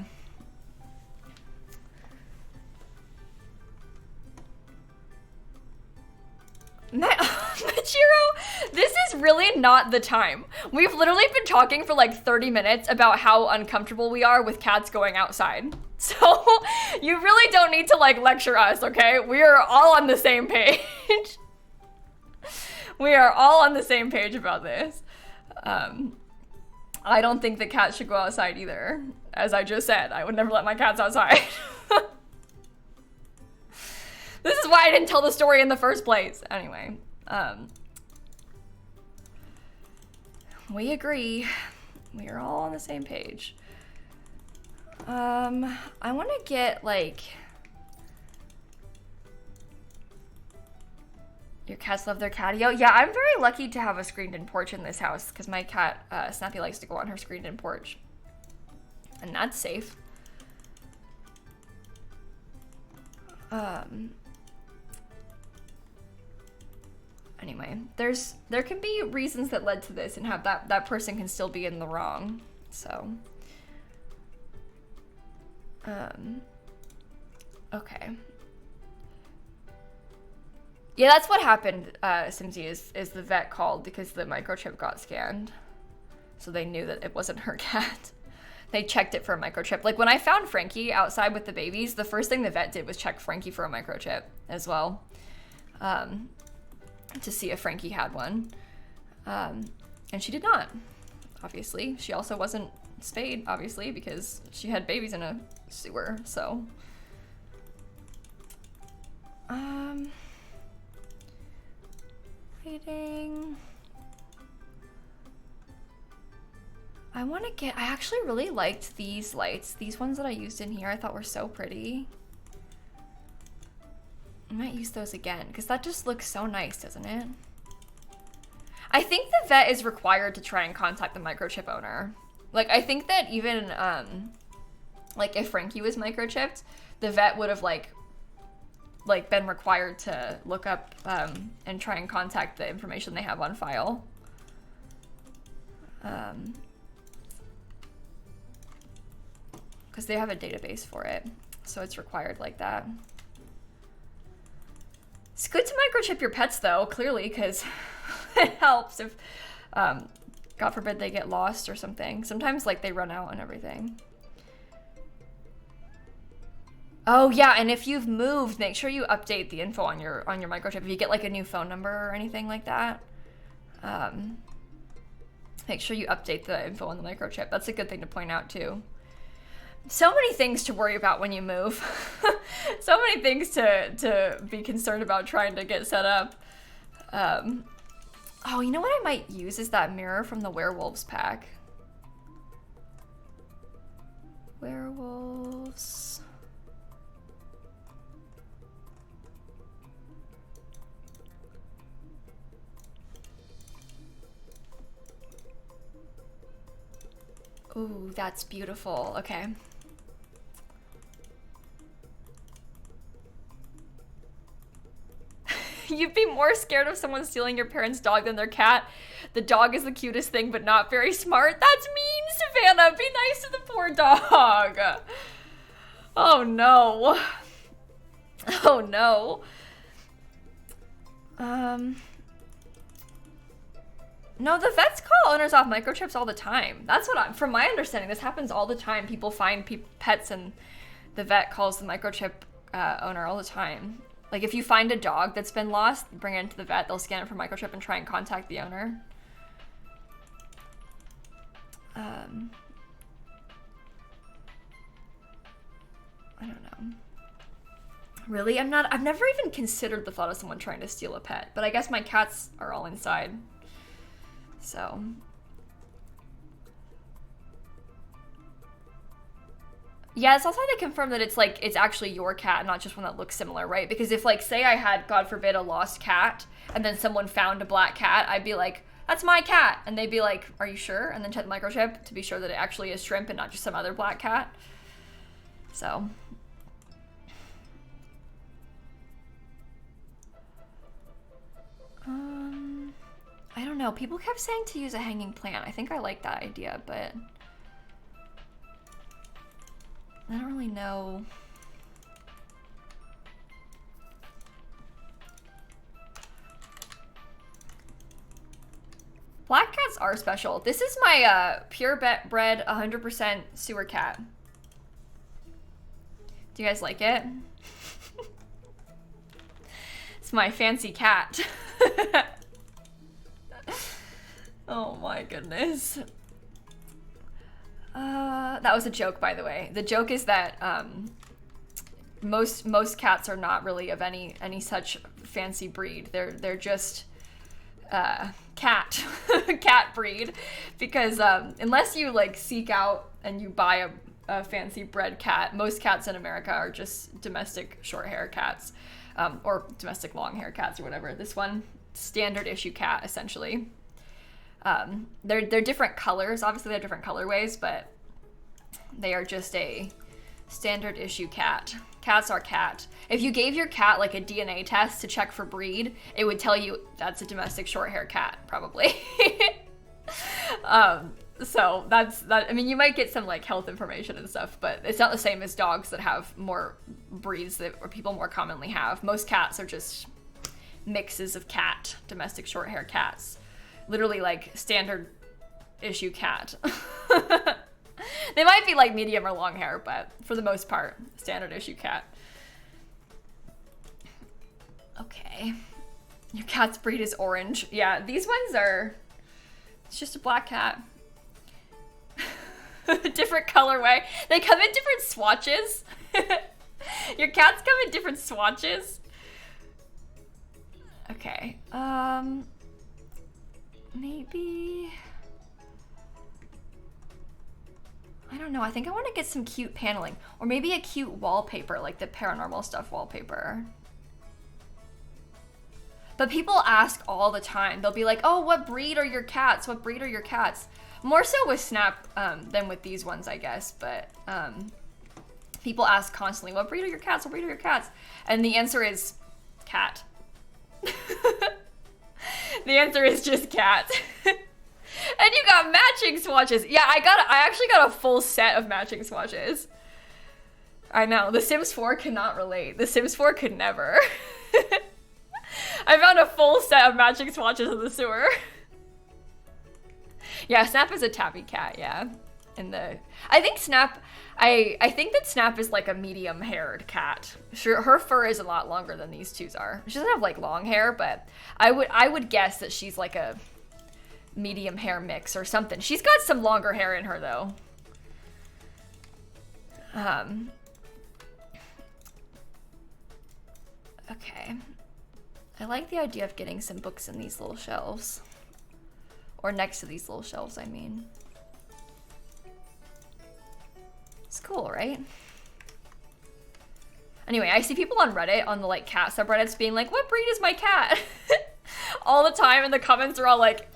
Machiro, this is really not the time. We've literally been talking for like 30 minutes about how uncomfortable we are with cats going outside. So you really don't need to like lecture us, okay? We are all on the same page. We are all on the same page about this. I don't think the cats should go outside either. As I just said, I would never let my cats outside. This is why I didn't tell the story in the first place. Anyway, we agree. We are all on the same page. I want to get like, Your cats love their catio. Yeah, I'm very lucky to have a screened-in porch in this house because my cat, Snappy, likes to go on her screened-in porch. And that's safe. Anyway, there can be reasons that led to this and have that person can still be in the wrong. So, okay. Yeah, that's what happened, Simsie, is the vet called because the microchip got scanned. So they knew that it wasn't her cat. They checked it for a microchip. Like when I found Frankie outside with the babies, the first thing the vet did was check Frankie for a microchip as well. To see if Frankie had one. And she did not, obviously. She also wasn't spayed, obviously, because she had babies in a sewer, so. Waiting. I actually really liked these lights. These ones that I used in here I thought were so pretty. I might use those again because that just looks so nice, doesn't it? I think the vet is required to try and contact the microchip owner. Like, I think that even, like, if Frankie was microchipped, the vet would have, like been required to look up, and try and contact the information they have on file. Because they have a database for it, so it's required like that. It's good to microchip your pets, though, clearly, because it helps if, God forbid, they get lost or something. Sometimes, like, they run out and everything. Oh, yeah, and if you've moved, make sure you update the info on your microchip. If you get, like, a new phone number or anything like that, make sure you update the info on the microchip. That's a good thing to point out, too. So many things to worry about when you move. So many things to be concerned about trying to get set up. Oh, you know what I might use is that mirror from the werewolves pack. Werewolves. Ooh, that's beautiful. Okay. You'd be more scared of someone stealing your parents' dog than their cat. The dog is the cutest thing, but not very smart. That's mean, Savannah. Be nice to the poor dog. Oh, no. Oh, no. No, the vets call owners off microchips all the time. That's what from my understanding, this happens all the time. People find pets and the vet calls the microchip owner all the time. Like, if you find a dog that's been lost, bring it into the vet, they'll scan it for microchip and try and contact the owner. I don't know. Really? I've never even considered the thought of someone trying to steal a pet, but I guess my cats are all inside. So. Yeah, it's also they confirm that it's like, it's actually your cat, not just one that looks similar, right? Because if, like, say I had, God forbid, a lost cat, and then someone found a black cat, I'd be like, that's my cat. And they'd be like, are you sure? And then check the microchip to be sure that it actually is Shrimp and not just some other black cat. So. I don't know. People kept saying to use a hanging plant. I think I like that idea, but I don't really know. Black cats are special. This is my purebred 100% sewer cat. Do you guys like it? It's my fancy cat. Oh my goodness. That was a joke, by the way. The joke is that most cats are not really of any such fancy breed. They're just cat breed, because unless you like seek out and you buy a fancy bred cat, most cats in America are just domestic short hair cats. or domestic long hair cats or whatever. This one, standard issue cat, essentially. They're different colors. Obviously, they're different colorways, but they are just a standard issue cat. Cats are cat. If you gave your cat like a DNA test to check for breed, it would tell you that's a domestic short hair cat, probably. So that's that. I mean, you might get some like health information and stuff, but it's not the same as dogs that have more breeds that or people more commonly have. Most cats are just mixes of cat, domestic short hair cats. Literally like standard issue cat. They might be like medium or long hair, but for the most part, standard issue cat. Okay. Your cat's breed is orange. Yeah, these ones are, it's just a black cat. Different colorway. They come in different swatches. Your cats come in different swatches. Okay. Maybe... I don't know. I think I want to get some cute paneling. Or maybe a cute wallpaper, like the paranormal stuff wallpaper. But people ask all the time. They'll be like, oh, what breed are your cats? What breed are your cats? More so with Snap than with these ones, I guess. But people ask constantly, what breed are your cats? What breed are your cats? And the answer is cat. The answer is just cat. And you got matching swatches. Yeah, I actually got a full set of matching swatches. I know, The Sims 4 cannot relate. The Sims 4 could never. I found a full set of matching swatches in the sewer. Yeah, Snap is a tabby cat, yeah. I think Snap, I think that Snap is like a medium-haired cat. Sure, her fur is a lot longer than these two's are. She doesn't have like long hair, but I would guess that she's like a medium hair mix or something. She's got some longer hair in her though. Okay. I like the idea of getting some books in these little shelves. Or next to these little shelves, I mean. It's cool, right? Anyway, I see people on Reddit, on the like cat subreddits being like, what breed is my cat? All the time, and the comments are all like,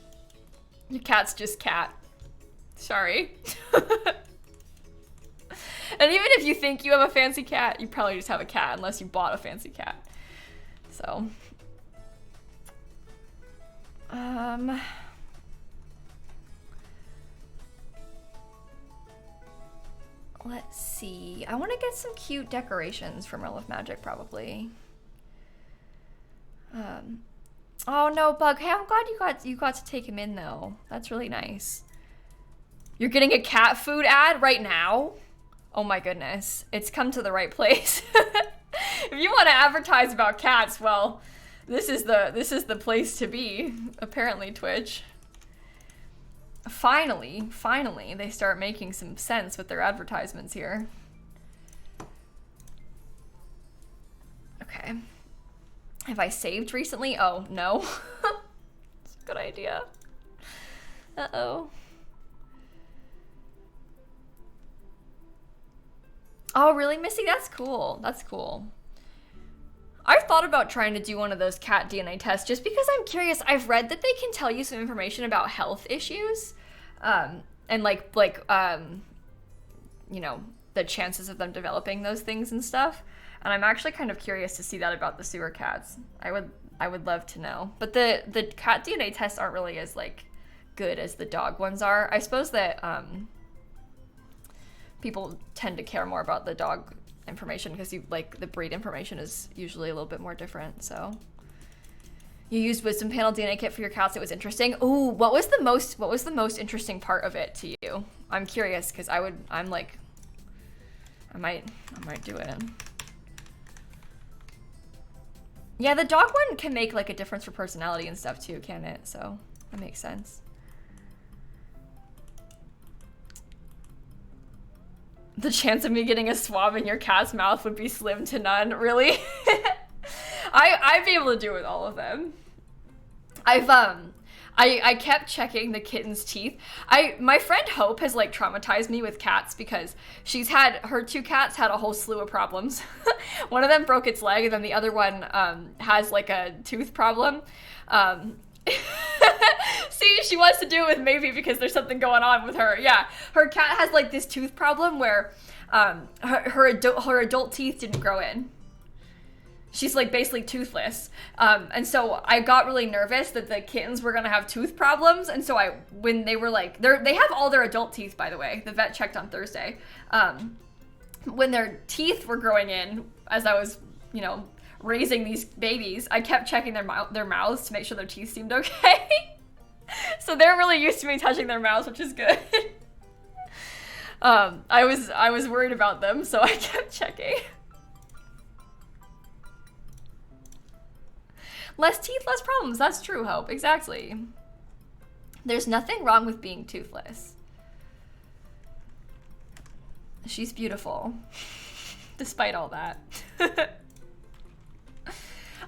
your cat's just cat. Sorry. And even if you think you have a fancy cat, you probably just have a cat unless you bought a fancy cat. So. Let's see. I want to get some cute decorations from Realm of Magic, probably. Oh no, Bug. Hey, I'm glad you got to take him in though. That's really nice. You're getting a cat food ad right now? Oh my goodness. It's come to the right place. If you want to advertise about cats, well, this is the place to be, apparently, Twitch. Finally, they start making some sense with their advertisements here. Okay. Have I saved recently? Oh, no. It's a good idea. Uh-oh. Oh, really, Missy? That's cool. That's cool. I've thought about trying to do one of those cat DNA tests just because I'm curious. I've read that they can tell you some information about health issues, and you know, the chances of them developing those things and stuff. And I'm actually kind of curious to see that about the sewer cats. I would love to know. But the cat DNA tests aren't really as like good as the dog ones are. I suppose that people tend to care more about the dog information because you like the breed information is usually a little bit more different. So you used Wisdom Panel DNA kit for your cats. It was interesting. Ooh, what was the most interesting part of it to you? I'm curious because I might do it. Yeah, the dog one can make like a difference for personality and stuff too, can it? So that makes sense. The chance of me getting a swab in your cat's mouth would be slim to none. Really? I'd be able to do it with all of them. I I kept checking the kitten's teeth. My friend Hope has like traumatized me with cats because her 2 cats had a whole slew of problems. One of them broke its leg, and then the other one has like a tooth problem. See, she wants to do it with Maybe because there's something going on with her. Yeah, her cat has like this tooth problem where her adult teeth didn't grow in. She's like basically toothless. And so I got really nervous that the kittens were gonna have tooth problems. And so when they were like, they have all their adult teeth, by the way. The vet checked on Thursday. When their teeth were growing in, as I was, raising these babies, I kept checking their mouths to make sure their teeth seemed okay. So they're really used to me touching their mouths, which is good. I was worried about them, so I kept checking. Less teeth, less problems. That's true, Hope. Exactly. There's nothing wrong with being toothless. She's beautiful. Despite all that.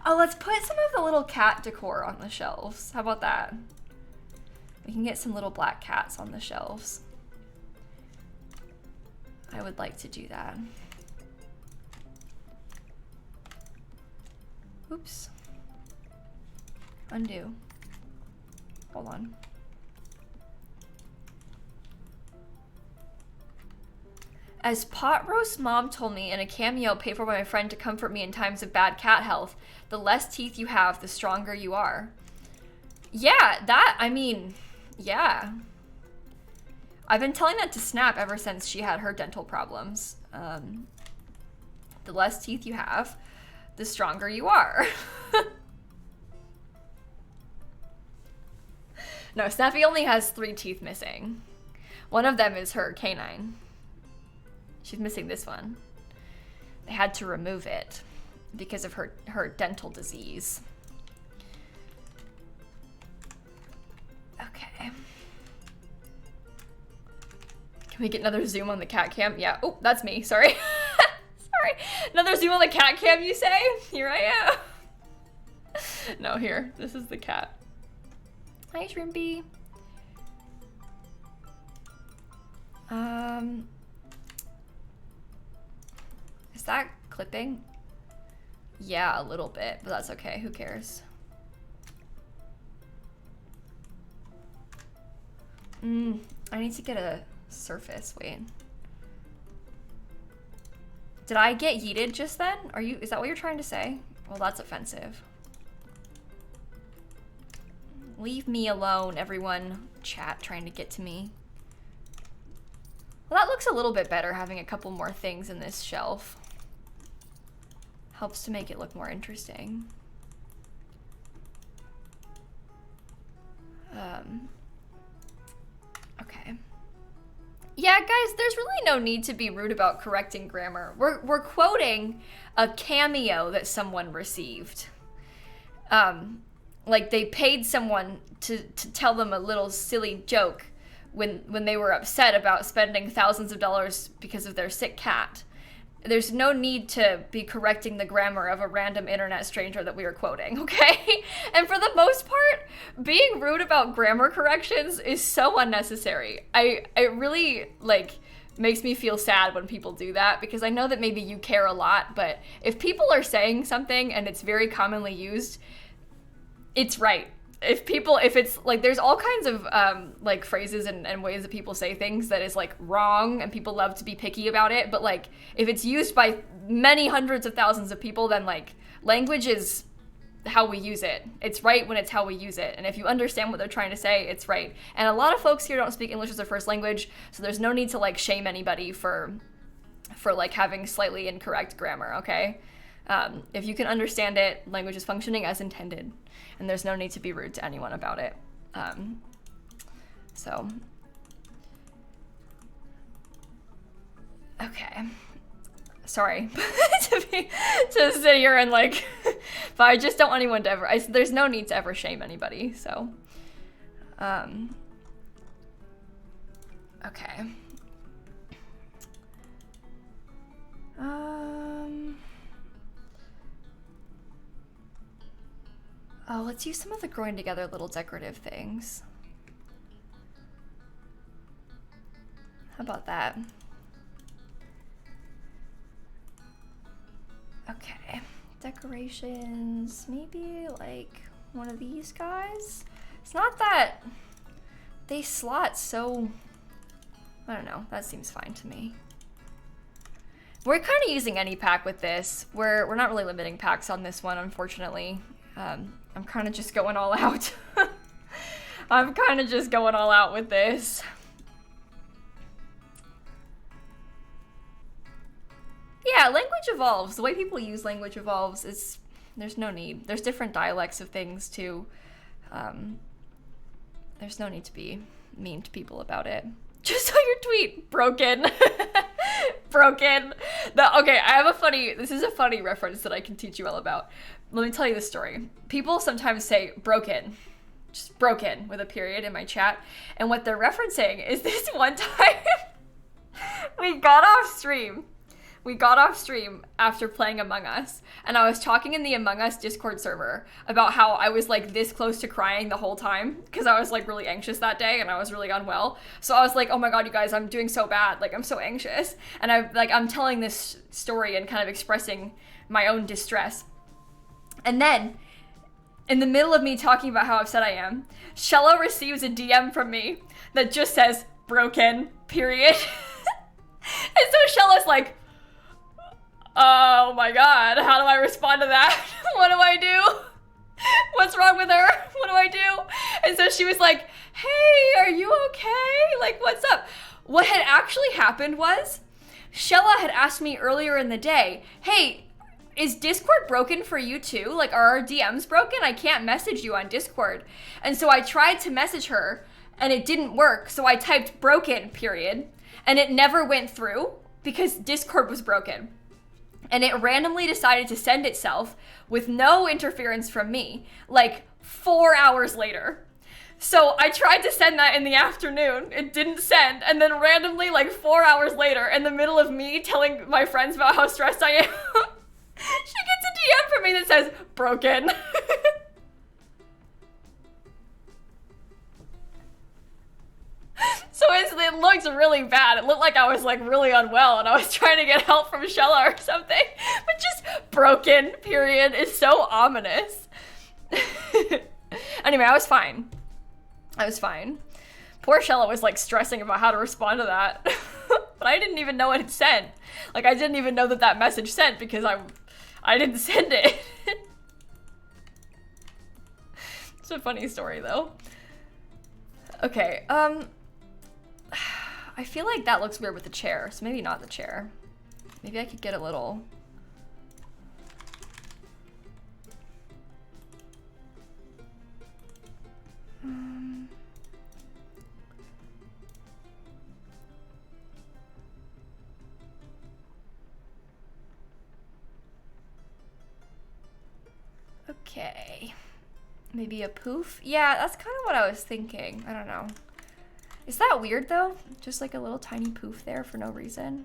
Oh, let's put some of the little cat decor on the shelves. How about that? We can get some little black cats on the shelves. I would like to do that. Oops. Undo. Hold on. As Pot Roast Mom told me in a cameo paid for by my friend to comfort me in times of bad cat health, the less teeth you have, the stronger you are. Yeah, yeah. I've been telling that to Snap ever since she had her dental problems. The less teeth you have, the stronger you are. No, Snappy only has 3 teeth missing. One of them is her canine. She's missing this one. They had to remove it because of her dental disease. Okay. Can we get another zoom on the cat cam? Yeah. Oh, that's me. Sorry. Sorry. Another zoom on the cat cam, you say? Here I am. No, here. This is the cat. Hi, Shrimpy. Is that clipping? Yeah, a little bit, but that's okay. Who cares? I need to get a surface. Wait. Did I get yeeted just then? Is that what you're trying to say? Well, that's offensive. Leave me alone, everyone. Chat trying to get to me. Well, that looks a little bit better, having a couple more things in this shelf. Helps to make it look more interesting. Okay. Yeah, guys, there's really no need to be rude about correcting grammar. We're quoting a cameo that someone received. Like they paid someone to tell them a little silly joke when they were upset about spending thousands of dollars because of their sick cat. There's no need to be correcting the grammar of a random internet stranger that we are quoting, okay? And for the most part, being rude about grammar corrections is so unnecessary. It really, makes me feel sad when people do that, because I know that maybe you care a lot, but if people are saying something and it's very commonly used, it's right. If it's there's all kinds of phrases and ways that people say things that is wrong, and people love to be picky about it, but if it's used by many hundreds of thousands of people, then language is how we use it. It's right when it's how we use it, and if you understand what they're trying to say, it's right. And a lot of folks here don't speak English as their first language, so there's no need to shame anybody for having slightly incorrect grammar, okay? If you can understand it, language is functioning as intended, and there's no need to be rude to anyone about it. Okay. Sorry to sit here and but I just don't want anyone to ever, there's no need to ever shame anybody, so. Okay. Oh, let's use some of the growing together little decorative things. How about that? Okay, decorations, maybe like one of these guys? It's not that they slot so, I don't know, that seems fine to me. We're kind of using any pack with this. We're not really limiting packs on this one, unfortunately. I'm kind of just going all out. I'm kind of just going all out with this. Yeah, language evolves. The way people use language evolves. There's no need. There's different dialects of things too. There's no need to be mean to people about it. Just saw your tweet. Broken. Broken. Okay, this is a funny reference that I can teach you all about. Let me tell you the story. People sometimes say broken. Just broken with a period in my chat. And what they're referencing is this one time we got off stream. We got off stream after playing Among Us, and I was talking in the Among Us Discord server about how I was like this close to crying the whole time because I was like really anxious that day and I was really unwell. So I was like, oh my god, you guys, I'm doing so bad. Like, I'm so anxious. And I'm telling this story and kind of expressing my own distress. And then, in the middle of me talking about how upset I am, Shello receives a DM from me that just says, broken, period. And so Shello's like, oh my god, how do I respond to that? What do I do? What's wrong with her? What do I do? And so she was like, hey, are you okay? Like, what's up? What had actually happened was, Shella had asked me earlier in the day, hey, is Discord broken for you too? Like, are our DMs broken? I can't message you on Discord. And so I tried to message her, and it didn't work. So I typed broken, period. And it never went through because Discord was broken. And it randomly decided to send itself with no interference from me, like 4 hours later. So I tried to send that in the afternoon. It didn't send. And then randomly, like 4 hours later, in the middle of me telling my friends about how stressed I am, she gets a DM from me that says, broken. So it looked really bad. It looked like I was like really unwell and I was trying to get help from Shella or something. But just broken, period, is so ominous. Anyway, I was fine. I was fine. Poor Shella was like stressing about how to respond to that. But I didn't even know it had sent. Like, I didn't even know that that message sent because I didn't send it. It's a funny story though. Okay, I feel like that looks weird with the chair, so maybe not the chair. Maybe I could get a little... Okay. Maybe a poof? Yeah, that's kind of what I was thinking. I don't know. Is that weird though? Just like a little tiny poof there for no reason.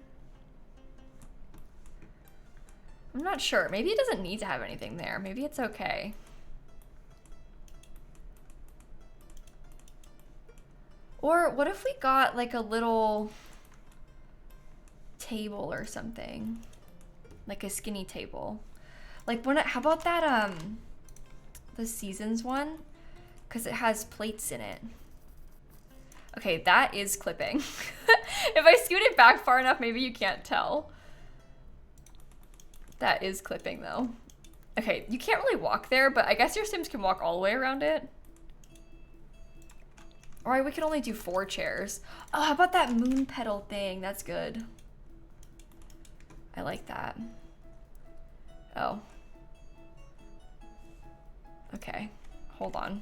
I'm not sure. Maybe it doesn't need to have anything there. Maybe it's okay. Or what if we got like a little table or something? Like a skinny table. Like how about that the Seasons one? Because it has plates in it. Okay, that is clipping. If I scoot it back far enough, maybe you can't tell. That is clipping though. Okay, you can't really walk there, but I guess your Sims can walk all the way around it. Or we could only do 4 chairs. Oh, how about that moon petal thing? That's good. I like that. Oh. Okay, hold on.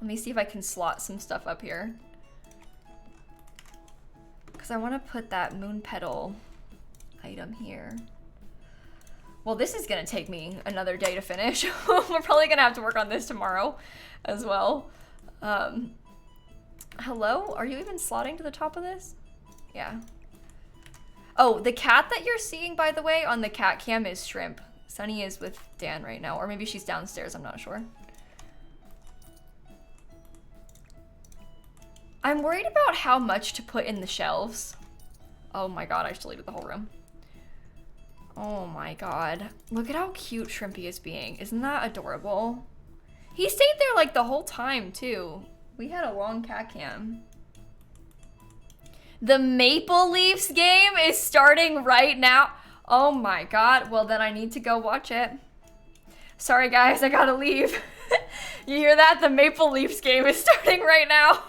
Let me see if I can slot some stuff up here. Because I want to put that moon petal item here. Well, this is going to take me another day to finish. We're probably going to have to work on this tomorrow as well. Hello? Are you even slotting to the top of this? Yeah. Oh, the cat that you're seeing, by the way, on the cat cam is Shrimp. Sunny is with Dan right now, or maybe she's downstairs, I'm not sure. I'm worried about how much to put in the shelves. Oh my god, I just deleted the whole room. Oh my god. Look at how cute Shrimpy is being. Isn't that adorable? He stayed there like the whole time too. We had a long cat cam. The Maple Leafs game is starting right now. Oh my god. Well, then I need to go watch it. Sorry guys, I gotta leave. You hear that? The Maple Leafs game is starting right now.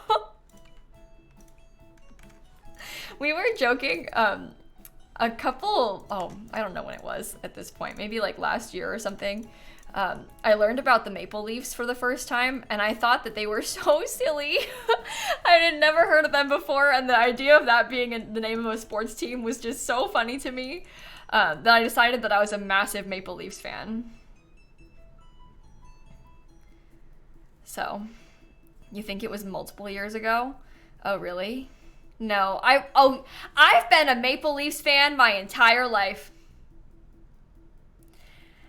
We were joking, a couple, I don't know when it was at this point, maybe like last year or something. I learned about the Maple Leafs for the first time, and I thought that they were so silly. I had never heard of them before, and the idea of that being the name of a sports team was just so funny to me that I decided that I was a massive Maple Leafs fan. So, you think it was multiple years ago? Oh, really? No, I've been a Maple Leafs fan my entire life.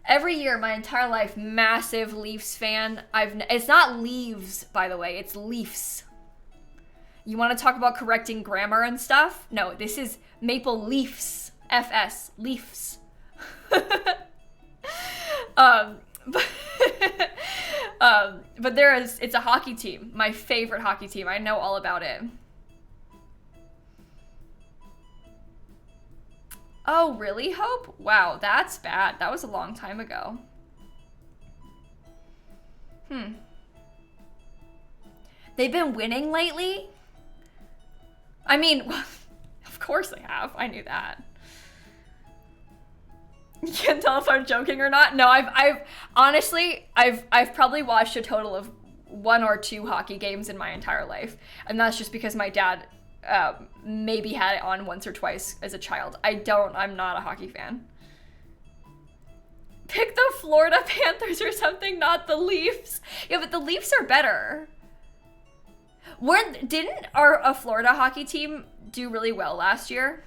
Every year, my entire life, massive Leafs fan. It's not Leaves, by the way, it's Leafs. You want to talk about correcting grammar and stuff? No, this is Maple Leafs, FS, Leafs. But it's a hockey team, my favorite hockey team. I know all about it. Oh, really, Hope? Wow, that's bad. That was a long time ago. They've been winning lately? I mean, of course they have. I knew that. You can't tell if I'm joking or not. No, I've honestly, I've probably watched a total of 1 or 2 hockey games in my entire life. And that's just because my dad maybe had it on once or twice as a child. I'm not a hockey fan. Pick the Florida Panthers or something, not the Leafs. Yeah, but the Leafs are better. Didn't a Florida hockey team do really well last year?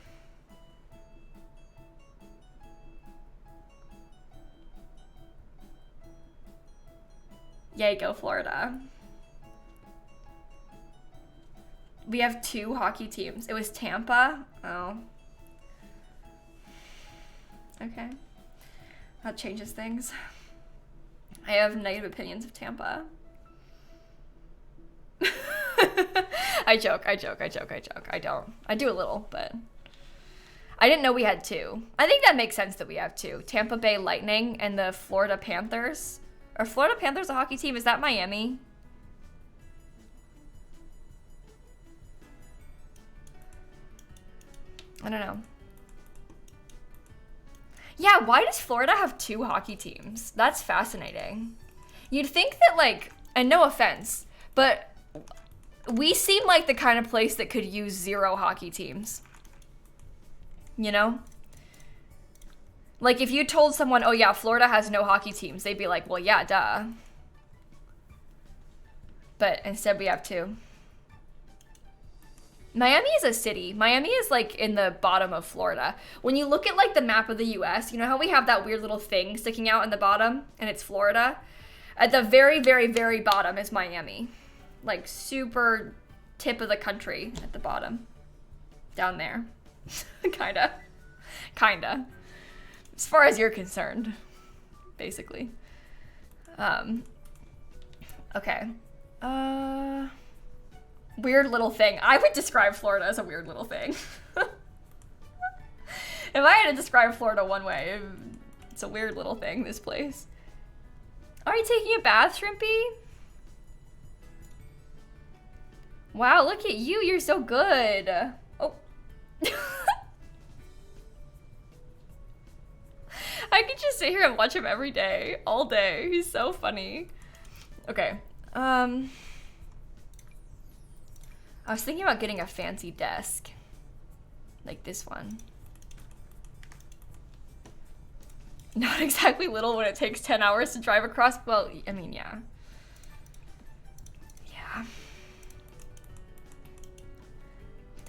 Yay, go Florida. We have 2 hockey teams. It was Tampa. Oh. Okay. That changes things. I have negative opinions of Tampa. I joke. I don't. I do a little, but I didn't know we had 2. I think that makes sense that we have 2. Tampa Bay Lightning and the Florida Panthers. Are Florida Panthers a hockey team? Is that Miami? I don't know. Yeah, why does Florida have 2 hockey teams? That's fascinating. You'd think that, like, and no offense, but we seem like the kind of place that could use 0 hockey teams. You know? Like, if you told someone, oh yeah, Florida has no hockey teams, they'd be like, well, yeah, duh. But instead we have 2. Miami is a city. Miami is like in the bottom of Florida. When you look at like the map of the US, you know how we have that weird little thing sticking out in the bottom and it's Florida? At the very, very, very bottom is Miami. Like super tip of the country at the bottom. Down there. Kinda. As far as you're concerned, basically. Okay. Weird little thing. I would describe Florida as a weird little thing. If I had to describe Florida one way, it's a weird little thing, this place. Are you taking a bath, Shrimpy? Wow, look at you. You're so good. Oh. I could just sit here and watch him every day, all day. He's so funny. Okay. I was thinking about getting a fancy desk. Like this one. Not exactly little when it takes 10 hours to drive across. Well, I mean, yeah. Yeah.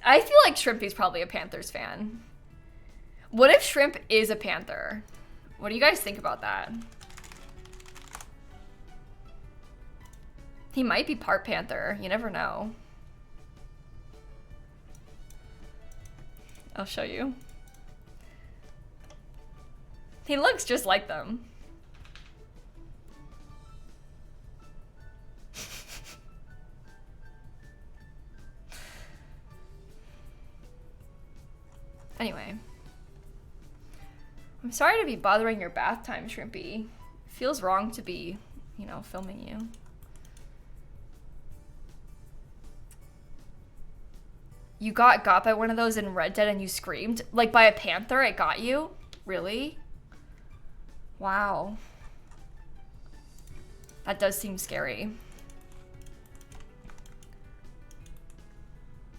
I feel like Shrimpy's probably a Panthers fan. What if Shrimp is a Panther? What do you guys think about that? He might be part panther. You never know. I'll show you. He looks just like them. Anyway. I'm sorry to be bothering your bath time, Shrimpy. Feels wrong to be, you know, filming you. You got by one of those in Red Dead and you screamed? Like by a panther, it got you? Really? Wow. That does seem scary.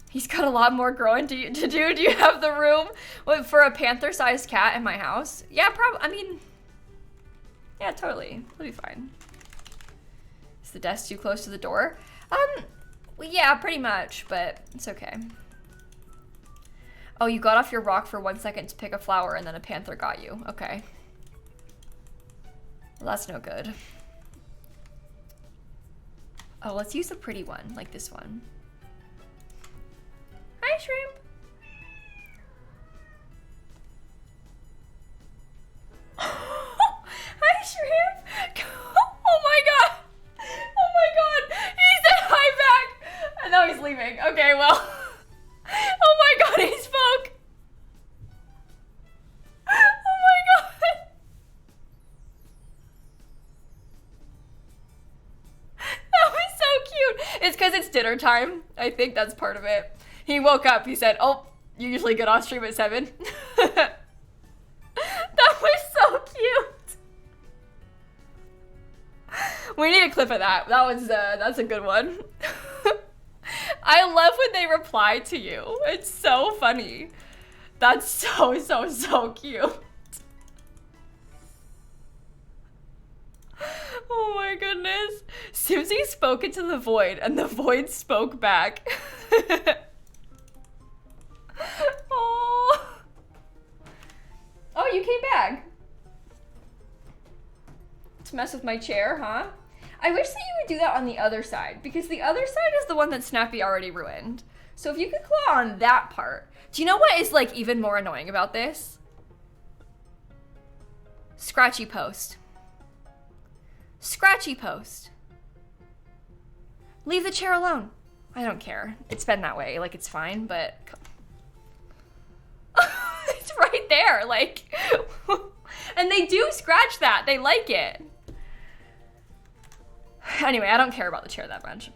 He's got a lot more growing to do. Do you have the room for a panther-sized cat in my house? Yeah, probably. I mean, yeah, totally. It'll be fine. Is the desk too close to the door? Well, yeah, pretty much, but it's okay. Oh, you got off your rock for 1 second to pick a flower and then a panther got you. Okay. Well, that's no good. Oh, let's use a pretty one, like this one. Hi, Shrimp. Hi, Shrimp. Oh my god. Oh my god. He said hi back. And now he's leaving. Okay, well. Oh my god, he spoke. Oh my god. That was so cute. It's because it's dinner time. I think that's part of it. He woke up, he said, oh, you usually get off stream at 7. That was so cute. We need a clip of that. That's a good one. I love when they reply to you. It's so funny. That's so cute. Oh my goodness. Simsie spoke into the void and the void spoke back. Oh. Oh, you came back. To mess with my chair, huh? I wish that you would do that on the other side, because the other side is the one that Snappy already ruined. So if you could claw on that part. Do you know what is like even more annoying about this? Scratchy post. Scratchy post. Leave the chair alone. I don't care. It's been that way. Like, it's fine, but... It's right there, like... And they do scratch that. They like it. Anyway, I don't care about the chair that much.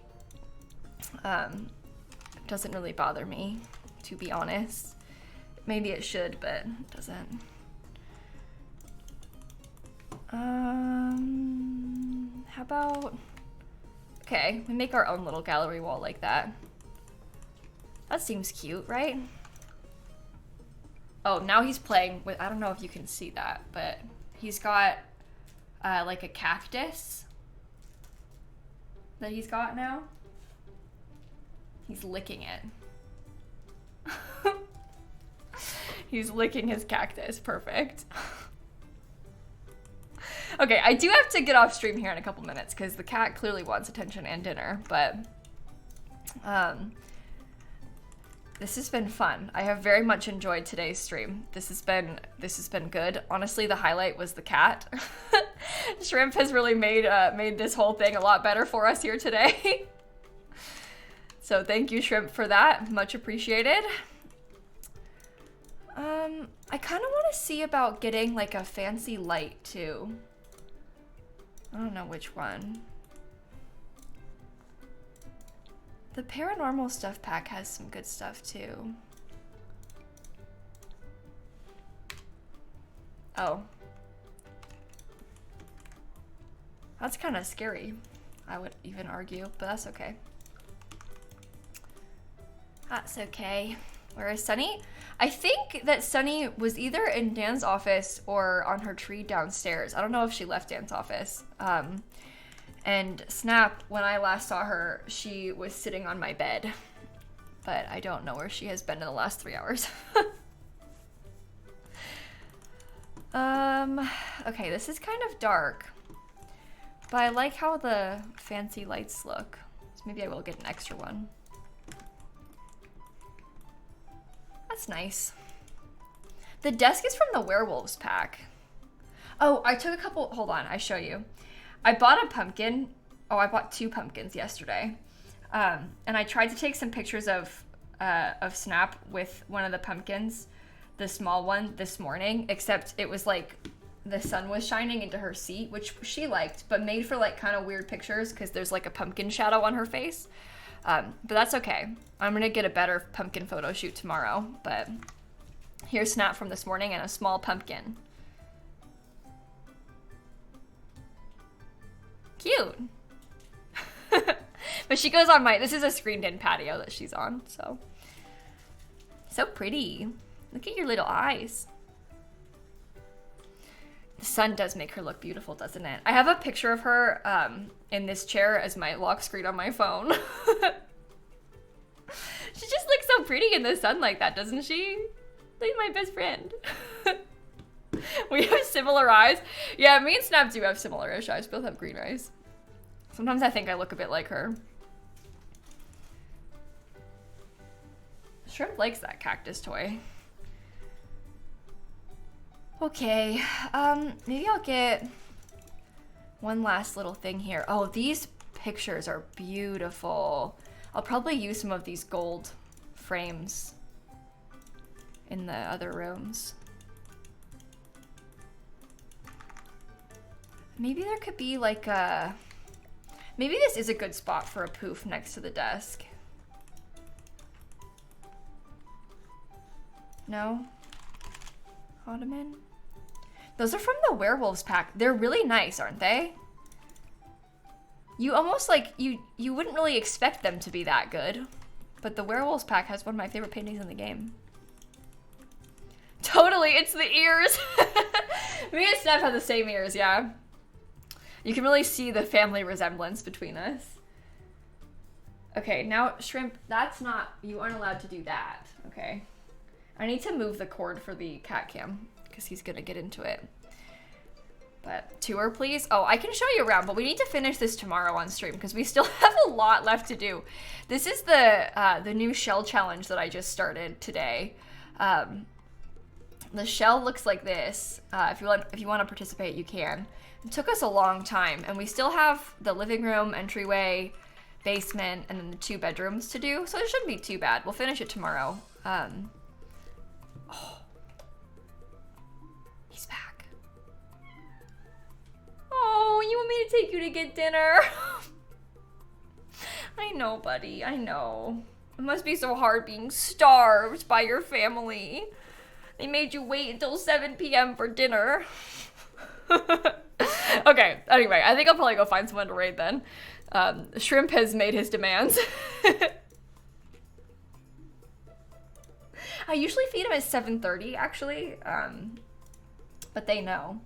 It doesn't really bother me, to be honest. Maybe it should, but it doesn't. How about... Okay, we make our own little gallery wall like that. That seems cute, right? Oh, now he's playing with, I don't know if you can see that, but he's got like a cactus that he's got now. He's licking it. He's licking his cactus, perfect. Okay, I do have to get off stream here in a couple minutes because the cat clearly wants attention and dinner, but this has been fun. I have very much enjoyed today's stream. This has been good. Honestly, the highlight was the cat. Shrimp has really made this whole thing a lot better for us here today. So thank you, Shrimp, for that. Much appreciated. I kind of want to see about getting like a fancy light too. I don't know which one. The paranormal stuff pack has some good stuff too. Oh. That's kind of scary, I would even argue, but that's okay. That's okay. Where is Sunny? I think that Sunny was either in Dan's office or on her tree downstairs. I don't know if she left Dan's office. And Snap, when I last saw her, she was sitting on my bed. But I don't know where she has been in the last 3 hours. Okay, this is kind of dark, but I like how the fancy lights look. So maybe I will get an extra one. That's nice. The desk is from the werewolves pack. Oh, I took a couple, hold on, I show you. I bought a pumpkin. Oh, I bought 2 pumpkins yesterday. And I tried to take some pictures of Snap with one of the pumpkins, the small one, this morning, except it was like the sun was shining into her seat, which she liked, but made for like kind of weird pictures because there's like a pumpkin shadow on her face. But that's okay. I'm gonna get a better pumpkin photo shoot tomorrow, but here's Snap from this morning and a small pumpkin. Cute. But she goes on this is a screened-in patio that she's on, so. So pretty. Look at your little eyes. The sun does make her look beautiful, doesn't it? I have a picture of her in this chair as my lock screen on my phone. She just looks so pretty in the sun like that, doesn't she? Like my best friend. We have similar eyes. Yeah, me and Snap do have similar-ish eyes. Both have green eyes. Sometimes I think I look a bit like her. Shrimp likes that cactus toy. Okay, maybe I'll get one last little thing here. Oh, these pictures are beautiful. I'll probably use some of these gold frames in the other rooms. Maybe there could be like a... Maybe this is a good spot for a poof next to the desk. No? Ottoman? Those are from the werewolves pack. They're really nice, aren't they? You almost like, you wouldn't really expect them to be that good. But the werewolves pack has one of my favorite paintings in the game. Totally, it's the ears. Me and Steph have the same ears, yeah. You can really see the family resemblance between us. Okay, now Shrimp, that's not, you aren't allowed to do that, okay? I need to move the cord for the cat cam because he's gonna get into it. But tour, please. Oh, I can show you around, but we need to finish this tomorrow on stream because we still have a lot left to do. This is the new shell challenge that I just started today. The shell looks like this. If you want to participate, you can. It took us a long time, and we still have the living room, entryway, basement, and then the 2 bedrooms to do, so it shouldn't be too bad. We'll finish it tomorrow. Oh. He's back. Oh, you want me to take you to get dinner? I know, buddy, I know. It must be so hard being starved by your family. They made you wait until 7 p.m. for dinner. Okay, anyway, I think I'll probably go find someone to raid then. Shrimp has made his demands. I usually feed him at 7:30, actually, but they know.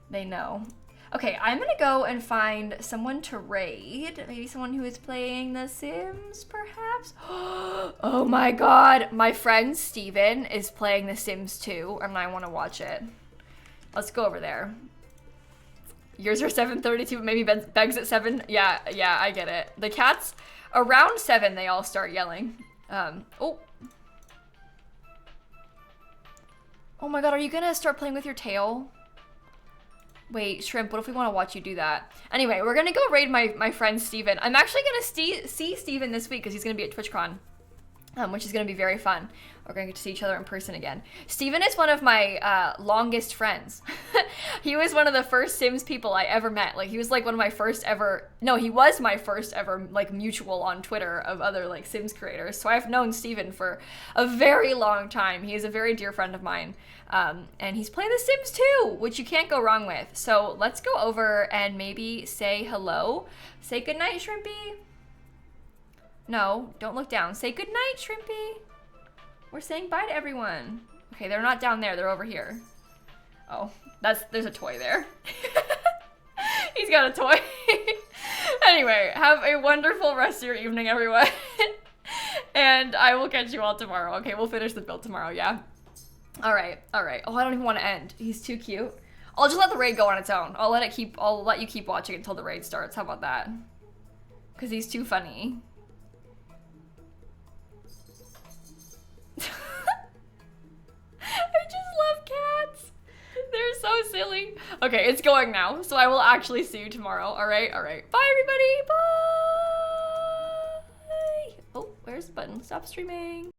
They know. Okay, I'm gonna go and find someone to raid. Maybe someone who is playing The Sims, perhaps? Oh my god, my friend Steven is playing The Sims 2, and I want to watch it. Let's go over there. Yours are 7:32, maybe Beg's at 7. Yeah, I get it. The cats, around 7, they all start yelling. Oh. Oh my god, are you gonna start playing with your tail? Wait, Shrimp, what if we want to watch you do that? Anyway, we're gonna go raid my friend Steven. I'm actually gonna see Steven this week because he's gonna be at TwitchCon, which is gonna be very fun. We're gonna get to see each other in person again. Steven is one of my longest friends. He was one of the first Sims people I ever met. Like, he was like one of my first ever, no, he was my first ever like mutual on Twitter of other like Sims creators. So I've known Steven for a very long time. He is a very dear friend of mine. And he's playing The Sims 2, which you can't go wrong with. So let's go over and maybe say hello. Say goodnight, Shrimpy. No, don't look down. Say goodnight, Shrimpy. We're saying bye to everyone. Okay, they're not down there, they're over here. Oh, there's a toy there. He's got a toy. Anyway, have a wonderful rest of your evening, everyone. And I will catch you all tomorrow. Okay, we'll finish the build tomorrow, yeah? All right. Oh, I don't even want to end. He's too cute. I'll just let the raid go on its own. I'll let you keep watching until the raid starts. How about that? Because he's too funny. I just love cats. They're so silly. Okay, it's going now, so I will actually see you tomorrow. All right. Bye, everybody. Bye. Oh, where's the button? Stop streaming.